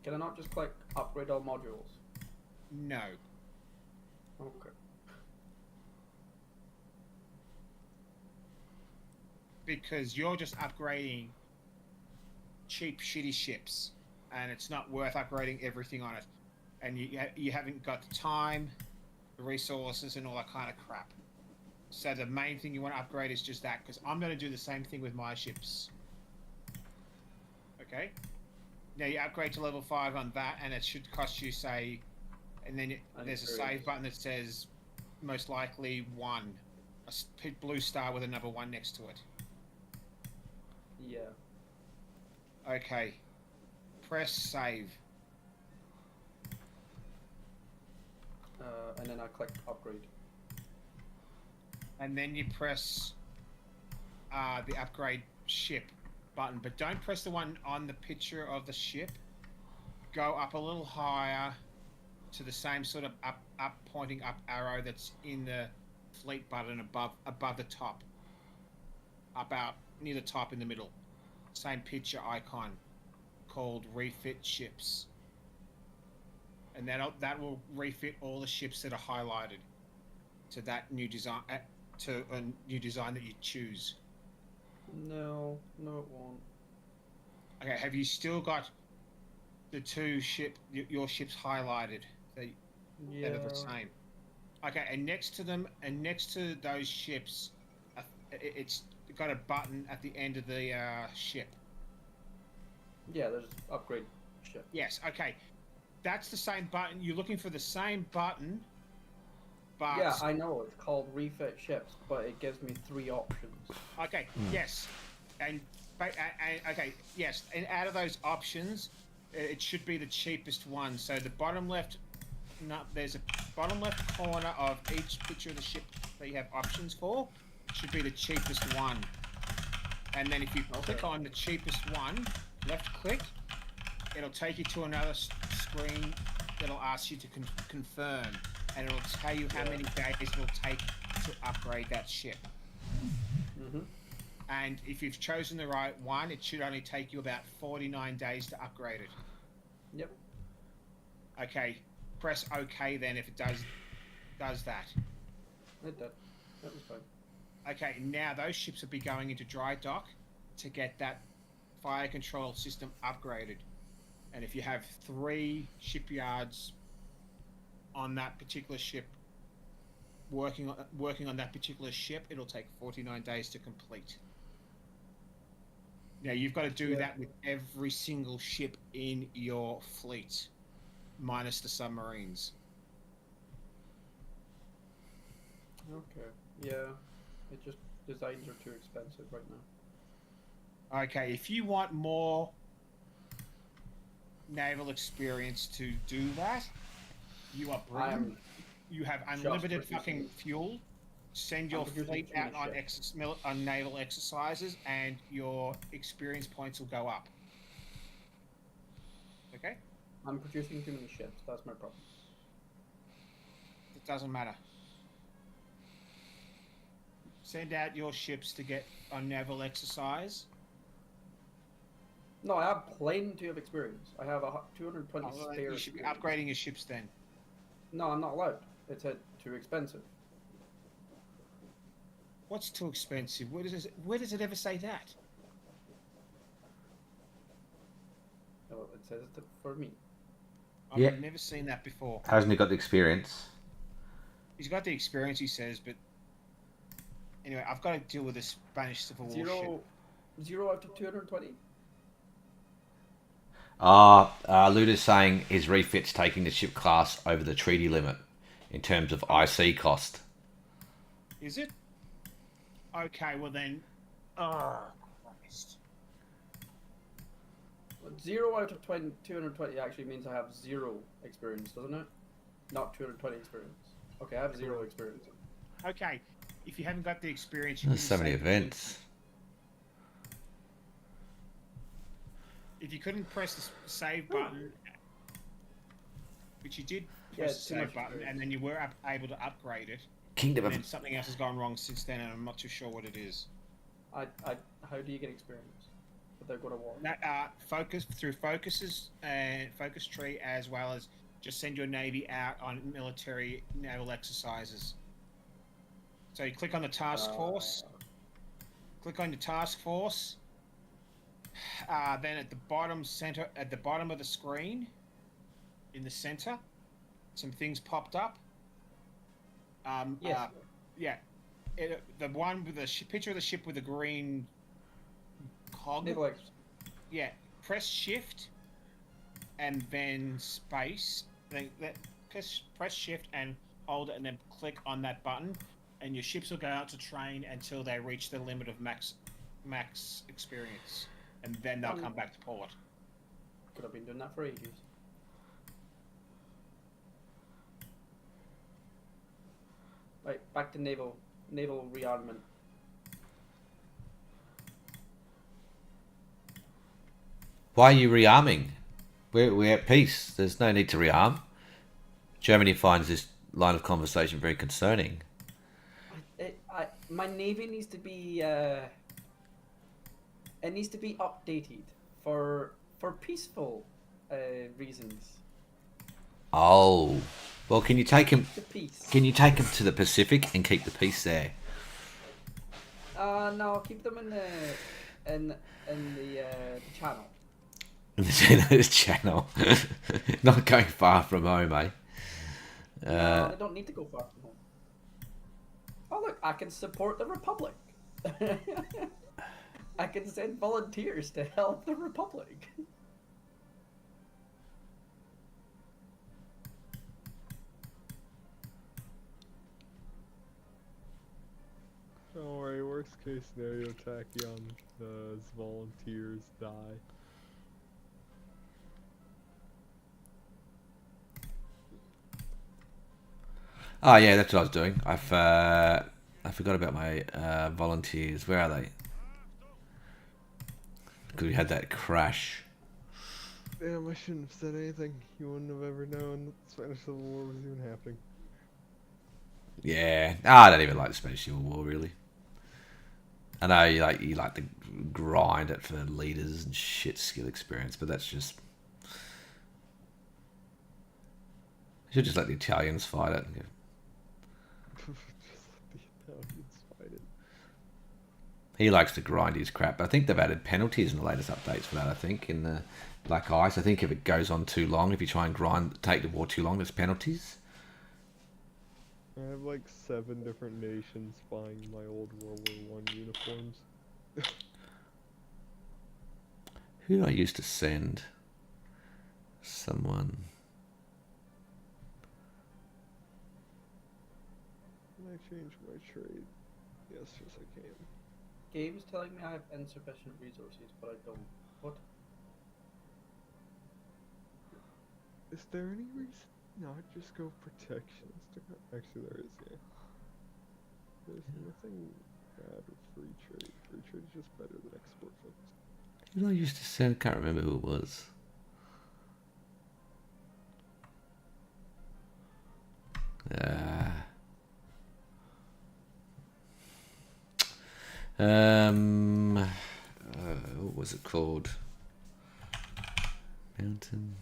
Can I not just click upgrade all modules? No. Okay. Because you're just upgrading cheap, shitty ships, and it's not worth upgrading everything on it. And you haven't got the time, the resources, and all that kind of crap. So the main thing you want to upgrade is just that, because I'm going to do the same thing with my ships. Okay? Now you upgrade to level 5 on that, and it should cost you, say, and then there's a save button that says, most likely 1. A blue star with a number 1 next to it. Yeah. Okay. Press save. And then I click upgrade. And then you press the upgrade ship button, but don't press the one on the picture of the ship. Go up a little higher to the same sort of up pointing up arrow that's in the fleet button above the top. About near the top in the middle. Same picture icon. called refit ships, and that will refit all the ships that are highlighted to that new design, to a new design that you choose. No, no, it won't. Okay, have you still got the your ships highlighted that Yeah. are the same? Okay, and next to them, and next to those ships, it's got a button at the end of the ship. Yeah, there's upgrade ship. Yes, okay. That's the same button. You're looking for the same button, but... Yeah, I know. It's called refit ships, but it gives me 3 options. Okay, yes. And okay, yes. And out of those options, it should be the cheapest one. So the bottom left... No, there's a bottom left corner of each picture of the ship that you have options for. Should be the cheapest one. And then if you click on the cheapest one, left click, it'll take you to another screen that'll ask you to confirm, and it'll tell you how many days it'll take to upgrade that ship. Mhm. And if you've chosen the right one, it should only take you about 49 days to upgrade it. Yep. Okay, press OK then if it does that. It did. That was fine. Okay, now those ships will be going into dry dock to get that fire control system upgraded. And if you have 3 shipyards on that particular ship, working on that particular ship, it'll take 49 days to complete. Now you've got to do that with every single ship in your fleet, minus the submarines. Okay. Yeah. It just designs are too expensive right now. Okay, if you want more naval experience to do that, you are brilliant. You have unlimited fucking fuel. Send your fleet out on naval exercises, and your experience points will go up. Okay? I'm producing too many ships. That's my problem. It doesn't matter. Send out your ships to get on naval exercise. No, I have plenty of experience. I have 220 spare. You should be upgrading your ships then. No, I'm not allowed. It's too expensive. What's too expensive? Where does it ever say that? No, it says it for me. I've never seen that before. Hasn't he got the experience? He's got the experience, he says, but anyway, I've got to deal with this Spanish Civil War ship. 0 out of 220. Luda's saying his refit's taking the ship class over the treaty limit in terms of IC cost. Is it? Okay, well then... Oh, Christ. 0 out of 220 actually means I have 0 experience, doesn't it? Not 220 experience. Okay, I have 0 experience. Okay, if you haven't got the experience... You There's so many save events. If you couldn't press the save button, which you did press the save button, and then you were able to upgrade it, Kingdom and of... then something else has gone wrong since then, and I'm not too sure what it is. How do you get experience without going to war? Focus through focuses and focus tree, as well as just send your navy out on military naval exercises. So you click on the task force. Click on the task force. Then at the bottom center, at the bottom of the screen, in the center, some things popped up. Yes. The one with the picture of the ship with the green cog. Yeah. Press Shift, and then space. Then press Shift and hold it, and then click on that button, and your ships will go out to train until they reach the limit of max experience. And then they'll come back to port. Could have been doing that for ages. Right, back to naval rearmament. Why are you rearming? We're at peace. There's no need to rearm. Germany finds this line of conversation very concerning. My navy needs to be... it needs to be updated for for peaceful reasons. Oh, well, can you take him? The peace. Can you take him to the Pacific and keep the peace there? No, keep them in the channel. In the channel, not going far from home, eh? No, they don't need to go far from home. Oh look, I can support the Republic. I can send volunteers to help the Republic. Don't worry, worst case scenario, Tachyon, the volunteers die. Oh yeah, that's what I was doing. I forgot about my volunteers. Where are they? Because we had that crash. Damn, I shouldn't have said anything. You wouldn't have ever known that the Spanish Civil War was even happening. Yeah, I don't even like the Spanish Civil War really. I know you like to grind it for leaders and shit skill experience, but that's just. You should just let the Italians fight it. Just let the Italians fight it. He likes to grind his crap. I think they've added penalties in the latest updates for that. I think in the Black Ice. I think if it goes on too long, if you try and take the war too long, there's penalties. I have like 7 different nations buying my old World War I uniforms. Who did I used to send? Someone. Can I change my trade? Yes, I can. Game's telling me I have insufficient resources, but I don't. What? Is there any reason not just go protections? Actually, there is, yeah. There's nothing bad with free trade. Free trade is just better than export focus. Who did I used to send? I can't remember who it was. What was it called? Mountain.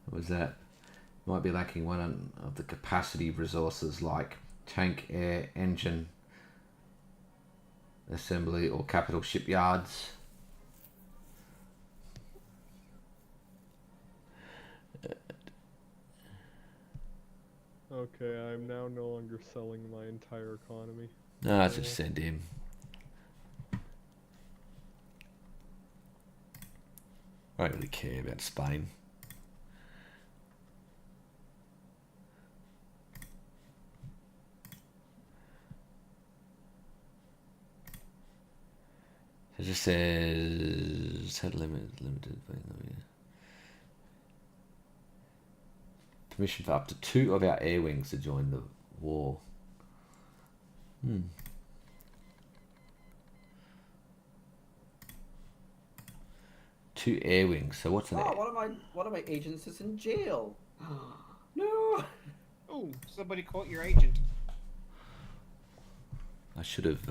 What was that? Might be lacking one of the capacity resources like tank, air, engine, assembly, or capital shipyards. Okay, I'm now no longer selling my entire economy. No, I should send him. I don't really care about Spain. It just says had limited. Permission for up to 2 of our air wings to join the war. 2 air wings. So what's an air? One of my agents is in jail. No. Oh, somebody caught your agent. I should have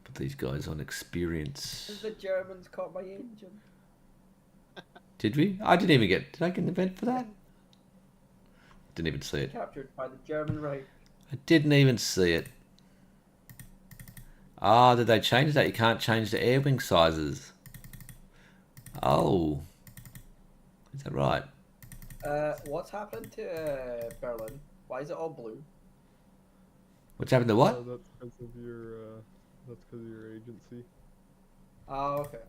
put these guys on experience. The Germans caught my agent. Did we? I didn't even get. Did I get an event for that? Didn't even see it. Captured by the German Reich. I didn't even see it. Ah, did they change that? You can't change the air wing sizes. Oh. Is that right? What's happened to Berlin? Why is it all blue? What's happened to what? That's because of your agency. Oh, okay.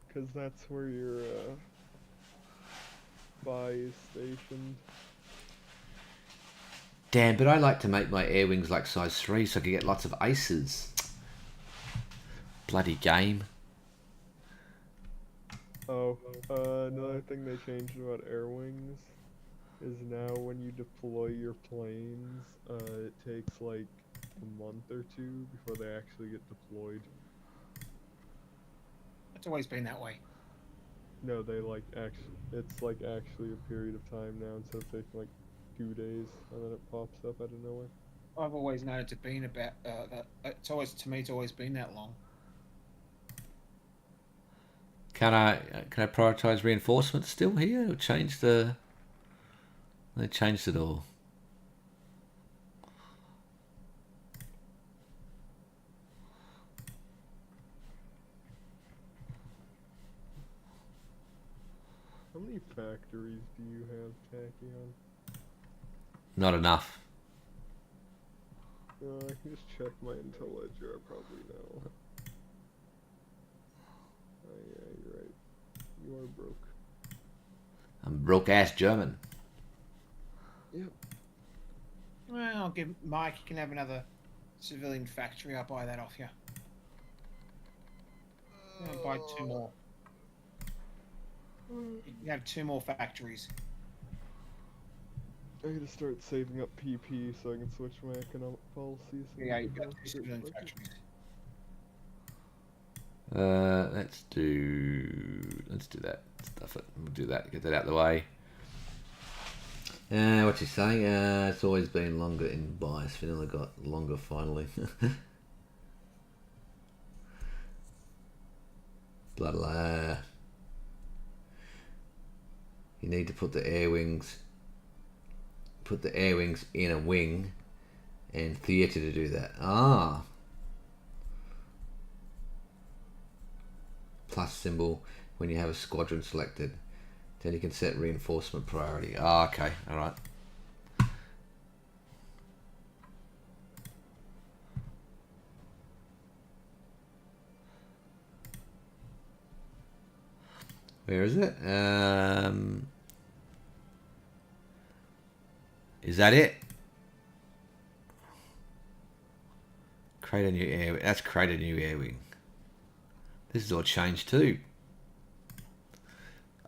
Because that's where your spy is stationed. Damn, but I like to make my air wings like size 3 so I can get lots of aces. Bloody game. Oh, another thing they changed about air wings is now when you deploy your planes, it takes like a month or 2 before they actually get deployed. It's always been that way. No, it's like actually a period of time now instead of taking like 2 days and then it pops up out of nowhere. I've always known it to been about that. It's always to me. It's always been that long. Can I prioritize reinforcements still here? Or change the? They changed it all. How many factories do you have, Tachyon? Not enough. I can just check my Intel ledger, I probably know. Oh yeah, you're right. You are broke. I'm broke ass German. Yep. Well, I'll give Mike. You can have another civilian factory. I'll buy that off you. I'll buy 2 more. You can have 2 more factories. I gotta start saving up PP so I can switch my economic policies. Yeah, you've got 2 civilian factories. Let's do that. Stuff it. We'll do that. Get that out of the way. What's he saying? It's always been longer in bias. Vanilla got longer finally. Blah blah. You need to put the air wings. Put the air wings in a wing, and theatre to do that. Ah. Plus symbol when you have a squadron selected. Then you can set reinforcement priority. Ah, okay, alright. Where is it? Is that it? Create a new air. That's create a new air wing. This is all changed too.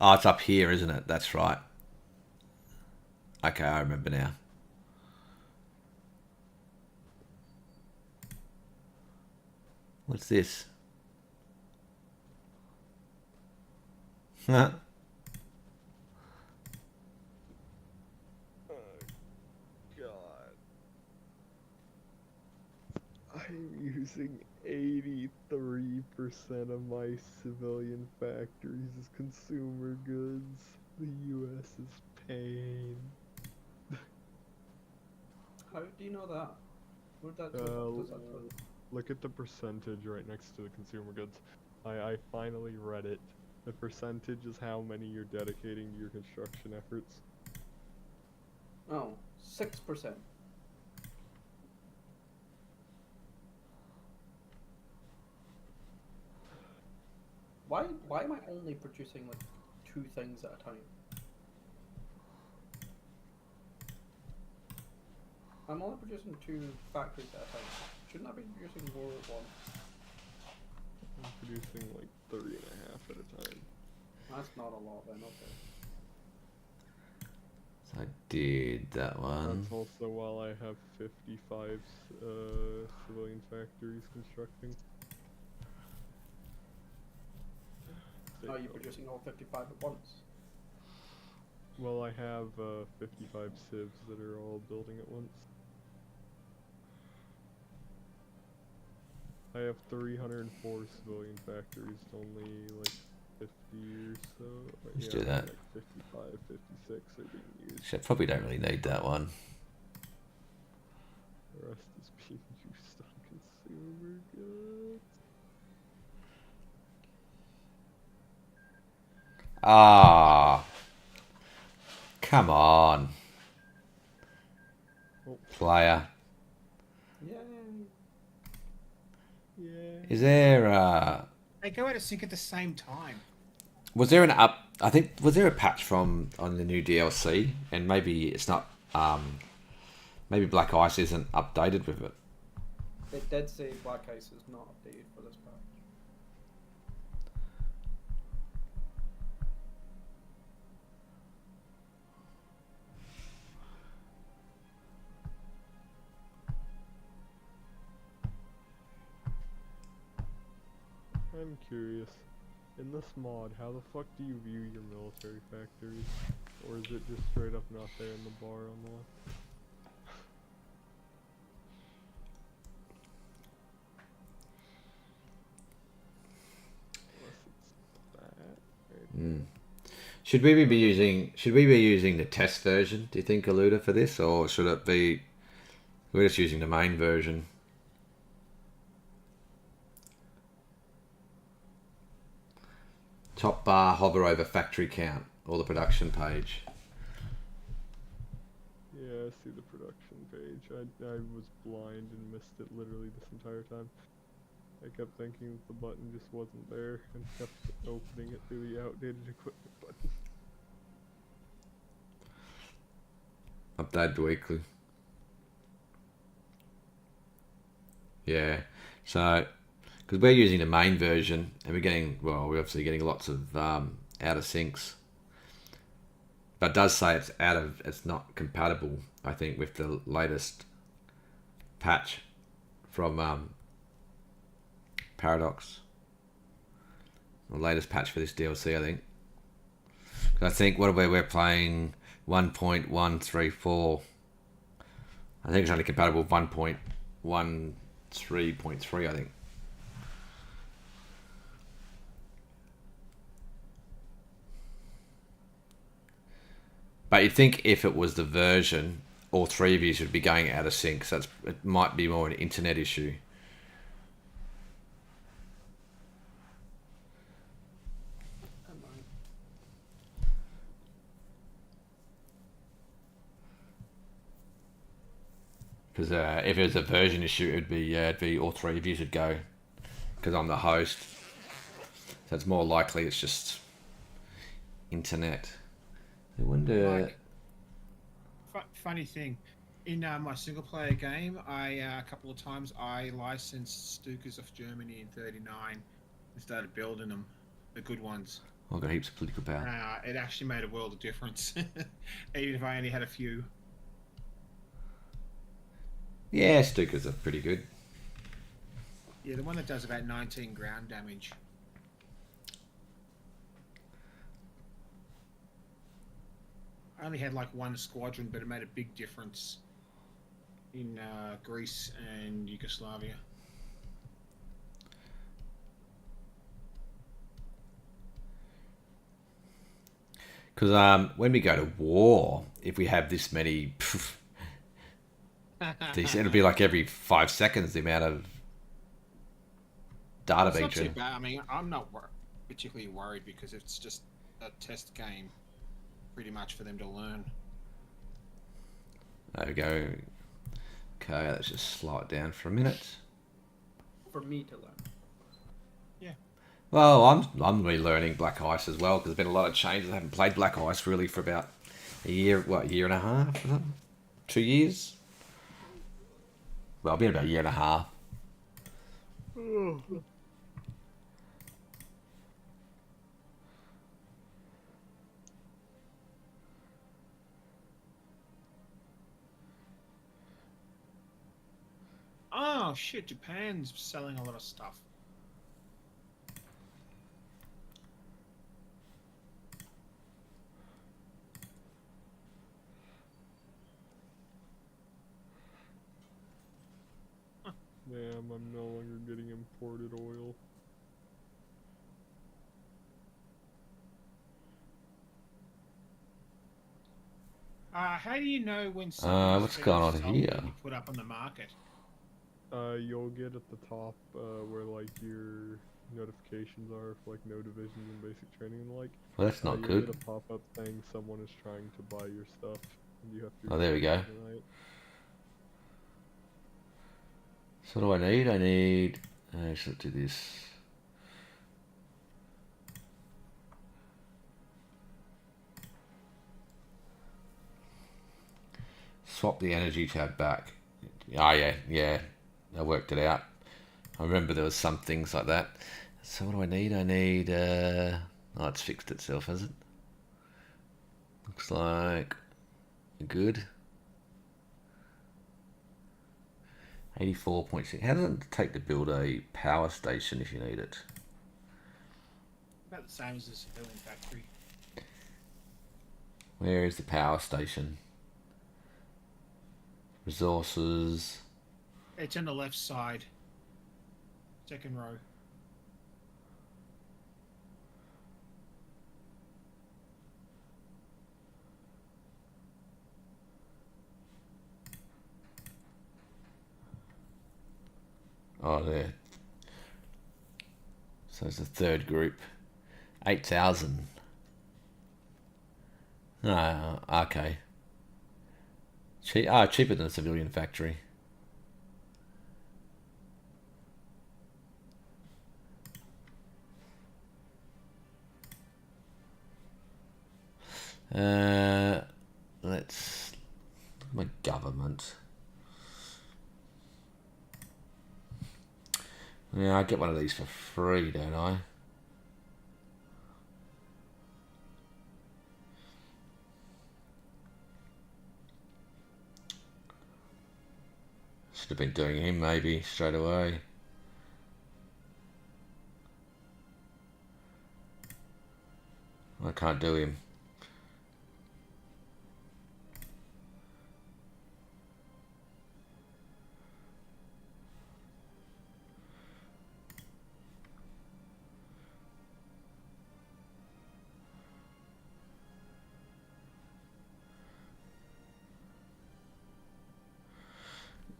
Oh, it's up here, isn't it? That's right. Okay, I remember now. What's this? Huh? God. I'm using 83% of my civilian factories as consumer goods. The US is pain. How do you know that? What that does that do? Look at the percentage right next to the consumer goods. I finally read it. The percentage is how many you're dedicating to your construction efforts. Oh, 6%. Why am I only producing like 2 things at a time? I'm only producing 2 factories at a time. Shouldn't I be producing more at once? I'm producing like 3.5 at a time. That's not a lot then, okay. So I did that one. That's also while I have 55 civilian factories constructing. Oh, you're producing all 55 at once? Well, I have 55 civs that are all building at once. I have 304 civilian factories, only like 50 or so. Let's do that. Like 55, 56 are being used. Shit, probably don't really need that one. The rest is being used on consumer goods. Ah, come on, Oh, player. Yay! yeah. Is there They go out of sync at the same time. was there an up? I think was there a patch from on the new DLC, and maybe it's not. Maybe Black Ice isn't updated with it. It did say Black Ice is not updated for this patch. I'm curious. In this mod, how the fuck do you view your military factories? Or is it just straight up not there in the bar on the left? Should we be using the test version? Do you think, Aluda, for this, or should it be we're just using the main version? Top bar, hover over factory count or the production page. Yeah, I see the production page. I was blind and missed it literally this entire time. I kept thinking that the button just wasn't there and kept opening it through the outdated equipment button. Update weekly. Yeah, so because we're using the main version and we're obviously getting lots of out of syncs, but it does say it's not compatible, I think, with the latest patch from Paradox, the latest patch for this DLC, I think. I think we're playing 1.134. I think it's only compatible with 1.13.3, I think. But you'd think if it was the version, all three of you should be going out of sync. So it might be more an internet issue. Because if it was a version issue, it'd be all three of you should go. Because I'm the host, so it's more likely it's just internet. I wonder. Funny thing, in my single player game, a couple of times I licensed Stukas of Germany in '39 and started building them, the good ones. I've got heaps of political power. It actually made a world of difference, even if I only had a few. Yeah, Stukas are pretty good. Yeah, the one that does about 19 ground damage. I only had like one squadron, but it made a big difference in Greece and Yugoslavia. Because when we go to war, if we have this many, it'll be like every 5 seconds the amount of data It's being not too generated. bad. I mean, I'm not particularly worried because it's just a test game, pretty much for them to learn. There we go. Okay, let's just slow it down for a minute. For me to learn. Well, I'm relearning Black Ice as well because there's been a lot of changes. I haven't played Black Ice really for about a year and a half, or something? 2 years. Well, it's been about a year and a half. Oh shit! Japan's selling a lot of stuff. Damn, I'm no longer getting imported oil. How do you know when What's something's going on sold here? when you put up on the market? You'll get at the top where like your notifications are for like no divisions and basic training and the like. Well, that's not You'll good. get a pop-up saying someone is trying to buy your stuff, and you have to. Oh, there we go. deny it. So what do I need? I need. Let's do this. Swap the energy tab back. Oh yeah. I worked it out. I remember there was some things like that. So what do I need? I need. Oh, it's fixed itself, has it? Looks like good. 84.6. How does it take to build a power station if you need it? About the same as a civilian factory. Where is the power station? Resources. It's on the left side. Second row. Oh, there. So it's the third group. 8,000. No, okay. Cheaper than a civilian factory. Let's my government. Yeah, I get one of these for free, don't I? Should have been doing him maybe straight away. I can't do him.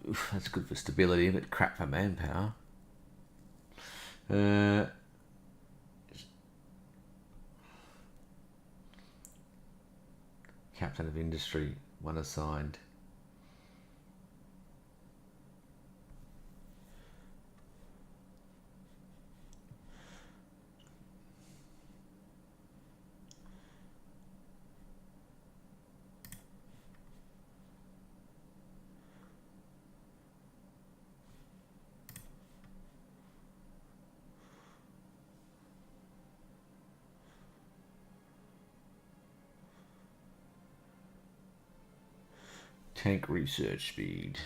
Oof, that's good for stability, but crap for manpower. Captain of Industry, one assigned. Tank research speed.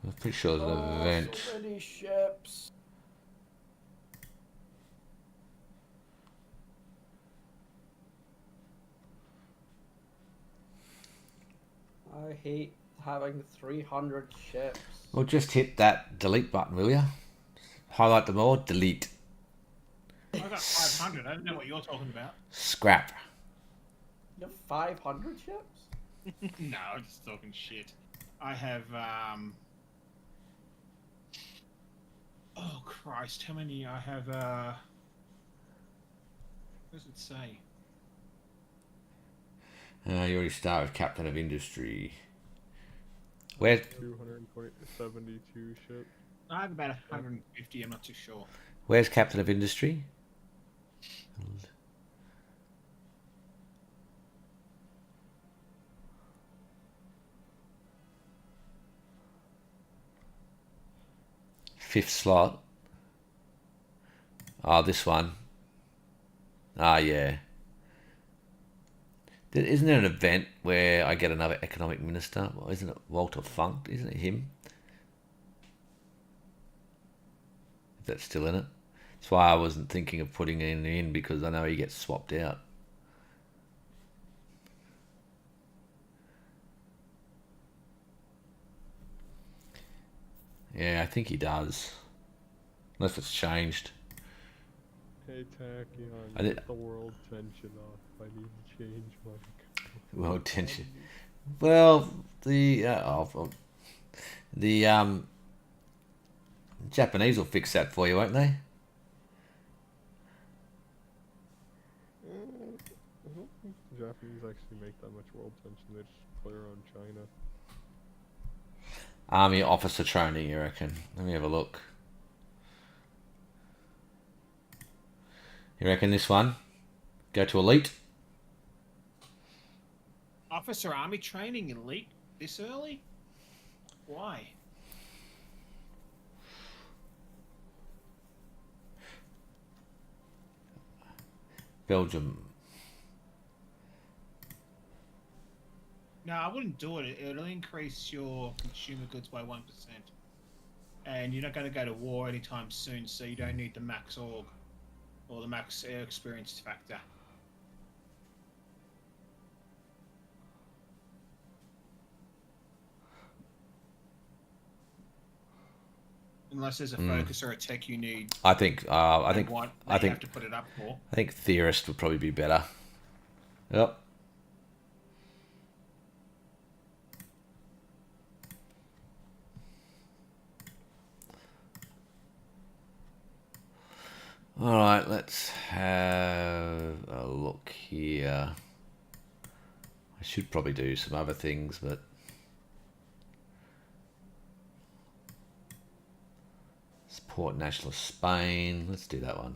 I'm pretty sure there's an event. So many ships. I hate having 300 ships. Well, just hit that delete button, will you? Highlight them all, delete. I got 500. I don't know what you're talking about. Scrap. You have 500 ships? No, I'm just talking shit. I have, oh, Christ. How many? I have, what does it say? You already start with Captain of Industry. Where? 272 ships. I have about 150. I'm not too sure. Where's Captain of Industry? Fifth slot. Oh, this one. Ah, yeah. Isn't there an event where I get another economic minister? Well, isn't it Walter Funk? Isn't it him? Is that still in it? That's why I wasn't thinking of putting it in because I know he gets swapped out. Yeah, I think he does. Unless it's changed. Hey, Tachyon, I did- get the world tension off. I need to change my... Well, tension. Well, the Japanese will fix that for you, won't they? I don't think the Japanese actually make that much world tension. They just play around China. Army officer training, you reckon? Let me have a look. You reckon this one? Go to elite? Officer Army training elite this early? Why? Belgium. No, I wouldn't do it. It'll increase your consumer goods by 1%. And you're not going to go to war anytime soon, so you don't need the max org or the max air experience factor. Unless there's a focus or a tech you need. I think. I think. You I have to put it up for. I think theorist would probably be better. Yep. All right, let's have a look here. I should probably do some other things, but support National Spain. Let's do that one.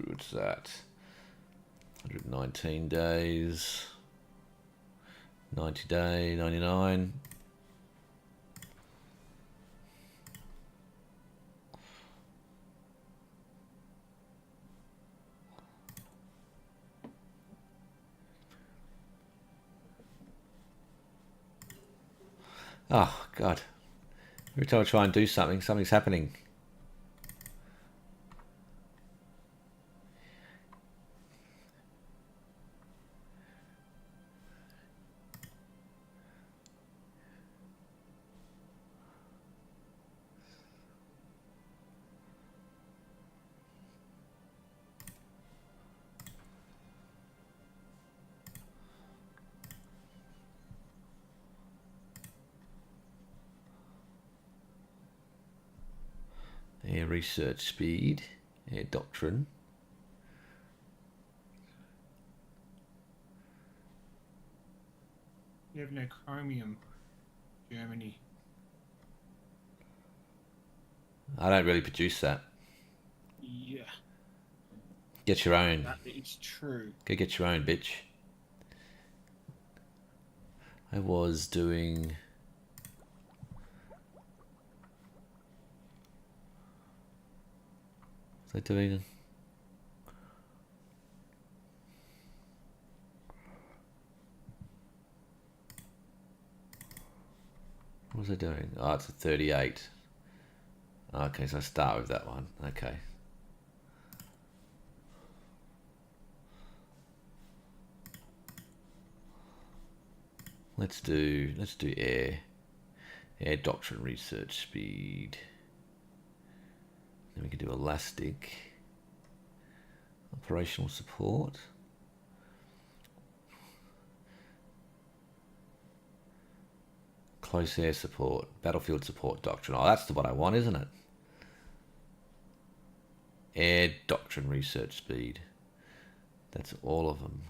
What's that? 119 days. 90 day, 99. Oh, God. Every time I try and do something, something's happening. Air research speed, air doctrine. You have no chromium, Germany. I don't really produce that. Yeah, Get your own. that is true. Go get your own, bitch. I was doing... Was I doing... What was I doing? Oh, it's a 38. Okay, so I start with that one. Okay. Let's do air doctrine research speed. Then we can do elastic operational support. Close air support, battlefield support doctrine. Oh, that's the one I want, isn't it? Air doctrine research speed. That's all of them.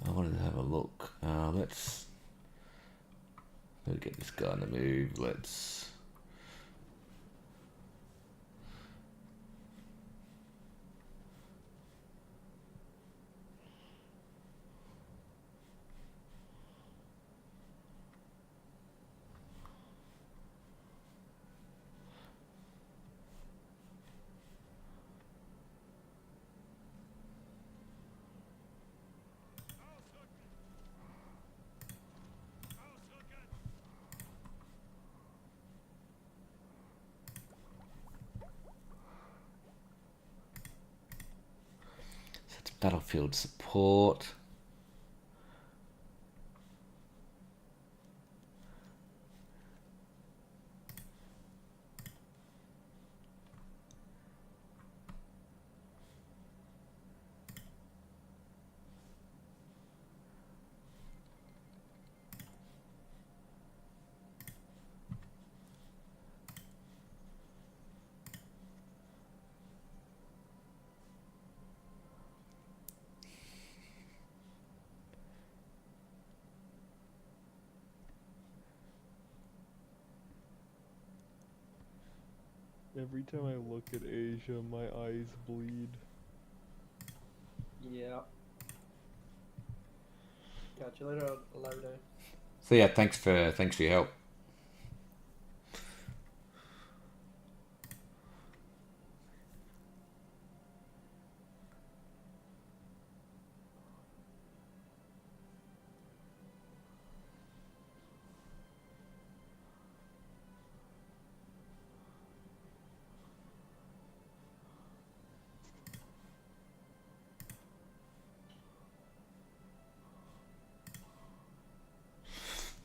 I wanted to have a look. Let's get this guy on the move. Let's Battlefield support. Every time I look at Asia, my eyes bleed. Yeah. Catch you later, Lauda. So yeah, thanks for your help.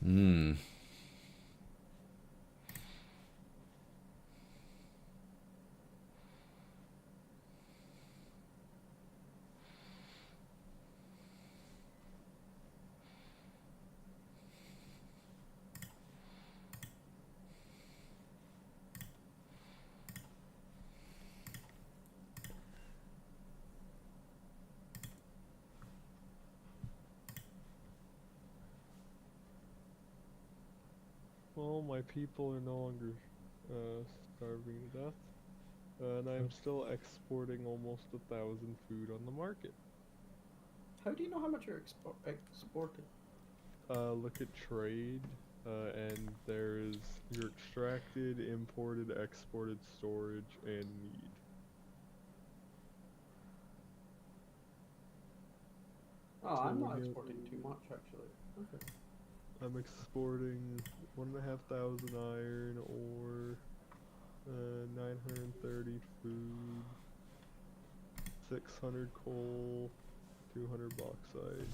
Hmm. Well, my people are no longer starving to death, and I am still exporting almost 1,000 food on the market. How do you know how much you're exporting? Look at trade, and there's your extracted, imported, exported, storage, and need. Oh, So I'm not when you- exporting too much actually. Okay. I'm exporting 1,500 iron ore, 930 food, 600 coal, 200 bauxite,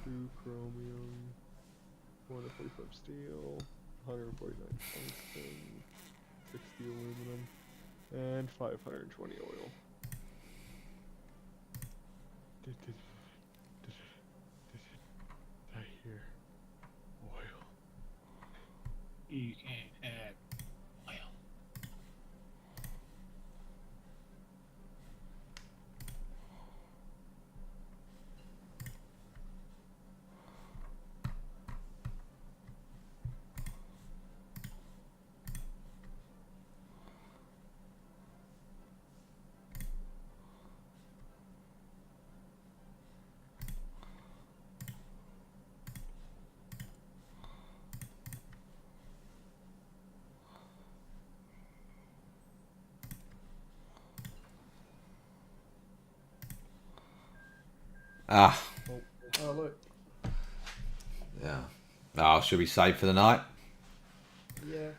2 chromium, 145 steel, 149 tungsten, 60 aluminum, and 520 oil. I hear oil. You can add oil. Ah, Oh look. yeah. Oh, should we save for the night? Yeah.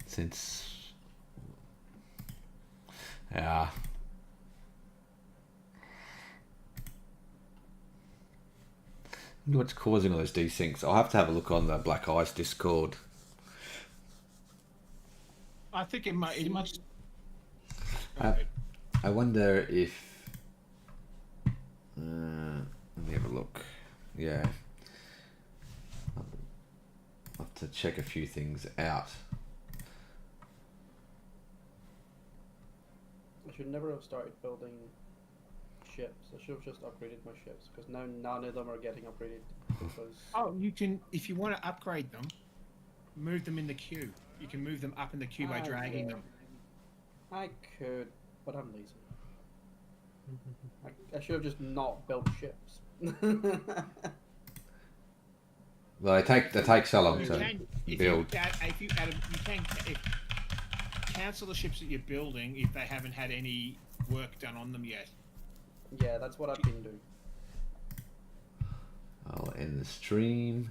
Since, yeah. I wonder what's causing all those desyncs. I'll have to have a look on the Black Ice Discord. I think it might. It must. Uh, I wonder if. Let me have a look. Yeah. I'll have to check a few things out. I should never have started building ships. I should have just upgraded my ships because now none of them are getting upgraded. Because Oh, you can. If you want to upgrade them, move them in the queue. You can move them up in the queue by dragging them. I could, but I'm lazy. I should have just not built ships. Well, they take so long You to can, if build. you can cancel the ships that you're building if they haven't had any work done on them yet. Yeah, that's what I've been doing. I'll end the stream.